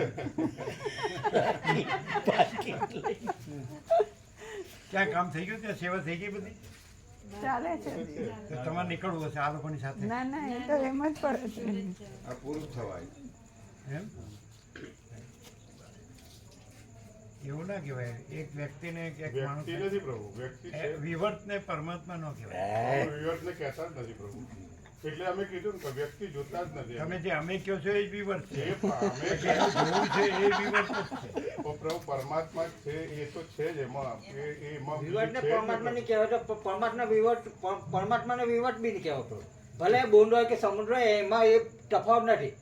ક્યાં કામ થઈ ગયું? ત્યાં સેવા થઈ ગઈ બધી? ચાલે છે. તો તમારે નીકળવું હશે આ લોકોની સાથે. ના ના, એ તો એમ જ પડે છે. આ પૂરું થવાય. એમ એવું ના કહેવાય. એક વ્યક્તિને કે એક માણસ વ્યક્તિ નથી પ્રભુ, વ્યક્તિ છે. વિવર્તને પરમાત્મા ન કહેવાય. વિવર્તને કહેતા જ નથી પ્રભુ. એટલે અમે કીધું ને કે વ્યક્તિ જોતા જ નથી. તમે જે અમે કહો છો એ જ વિવર્ત છે. એ અમે જેનું જોવું છે એ વિવર્ત જ છે. પ્રભુ પરમાત્મા જ છે, એ તો છે જ એમાં. એમાં વિવર્તને બીજું છે જ પરમાત્મા નહીં. નહીં કહેવાય તો પરમાત્માને વિવર્ત બી નહીં કહેવાતો. ભલે બોન્ડ હોય કે સમુદ્ર હોય, એમાં એ તફાવત નથી.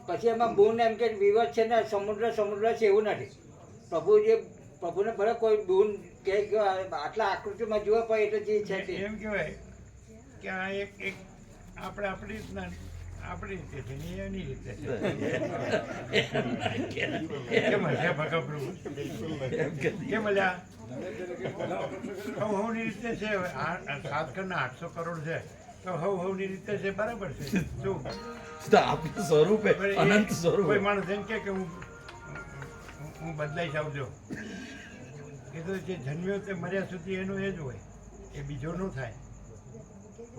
પછી એમાં બોન્ડ એમ કે વિવર્ત છે ને સમુદ્ર છે એવું નથી. પ્રભુને ભલે કોઈ બોન્ડ કે આટલા આકૃતિમાં જોવા પડે એટલે જે છે તે એમ કહેવાય કે આ એક આપણે આપણી રીતના આપણી રીતે છે ને એની રીતે છે. કેમ હશે ભગા પ્રભુ? કેમ હલ્યા? હવની રીતે છે. 7 કરોડના 800 કરોડ છે તો હવની રીતે છે, બરાબર છે. શું આપણું સ્વરૂપ અનંત સ્વરૂપ. કોઈ માણસ એમ કે હું બદલાઈ જાઉં જો એ તો જે જન્મ્યો તે મર્યા સુધી એનું એ જ હોય, એ બીજો ન થાય.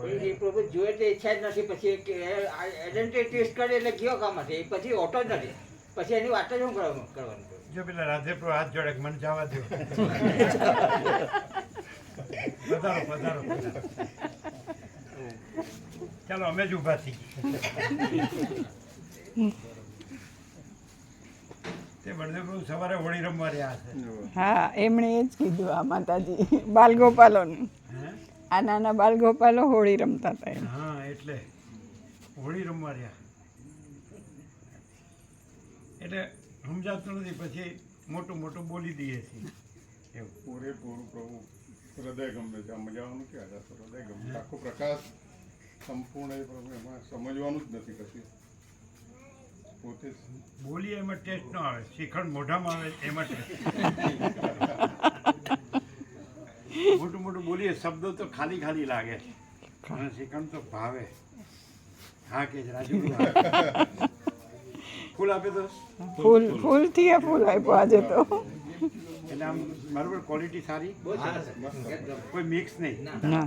એ પ્રભુ જોઈએ તો ઈચ્છા જ નથી. પછી આઈડેન્ટિટી ટેસ્ટ કરે એટલે ગયો કામમાંથી એ પછી ઓટો જ નથી. પછી એની વાત જ શું કરવાની? જો પેલા રાધેપ્રો હાથ જોડે મને જવા દો. પધારો પધારો. ચાલો અમે જ ઊભા થઈ તે બળદેવપ્રભુ સવારે હોળી રમવા રહ્યા છે. હા, એમણે એ જ કીધું આ માતાજી બાલગોપાલોનું. હે? આ નાના બાલગોપાલો હોળી રમતા હતા એમ. હા, એટલે હોળી રમવા રહ્યા એટલે સમજાતું નથી. પછી મોટું બોલી દઈએ છીએ એવું. પૂરેપૂરું પ્રભુ હૃદય ગમે છે. આ મજાવાનું ક્યાં જશે? હૃદય ગમે. આખો પ્રકાશ સંપૂર્ણ એ પ્રભુ એમાં સમજવાનું જ નથી કશું. પોતે જ બોલીએ એમાં ટેસ્ટ ન આવે. શ્રીખંડ મોઢામાં આવે એમાં ટેસ્ટ. મોટું બોલીએ શબ્દો તો ખાલી લાગે અને શ્રીખંડ તો ભાવે. હા કે રાજુ ફૂલ આપે તો ફૂલથી એ ફૂલ આપ્યો આજે તો. એટલે આમ બરાબર ક્વોલિટી સારી, કોઈ મિક્સ નહીં. ના,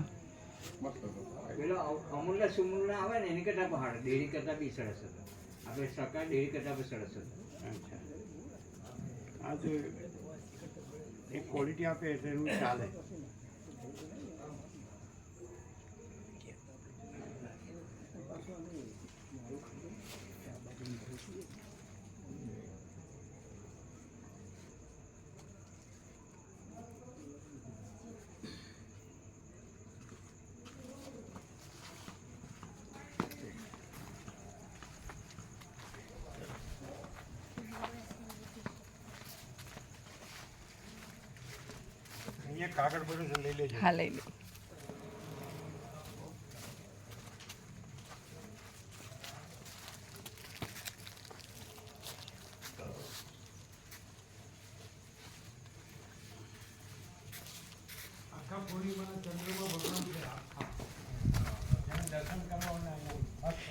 પેલો અમૂલ્ય સુમૂલ્ય આવે ને એની કરતાં પણ હાડ ડેરી કરતાં બી સરસ હતો. આપણે સરકાર ડેરી કરતાં પણ સરસ હતો. અચ્છા, આ જો એક ક્વોલિટી આપે એટલે એનું ચાલે. અહીંયા કાગળ બધું છે, લઈ લેજો. હા લઈ લે. આખા પૂર્ણિમાના ચંદ્રમાં ભગવાન છે. જેને દર્શન કરવાના મસ્ત.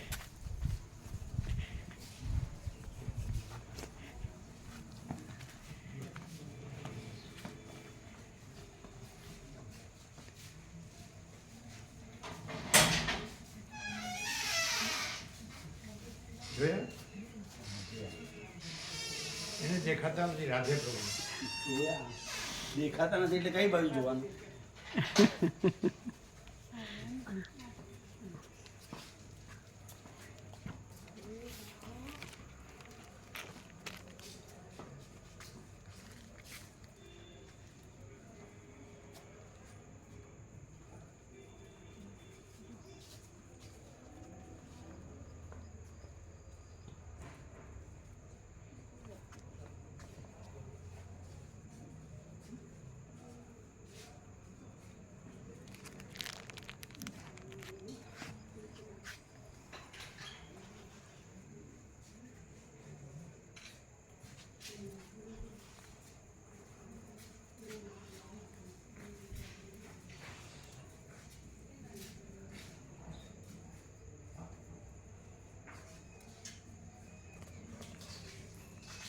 જોયા? એને દેખાતા નથી રાધે પ્રભુ. દેખાતા નથી એટલે કઈ બાજુ જોવાનું?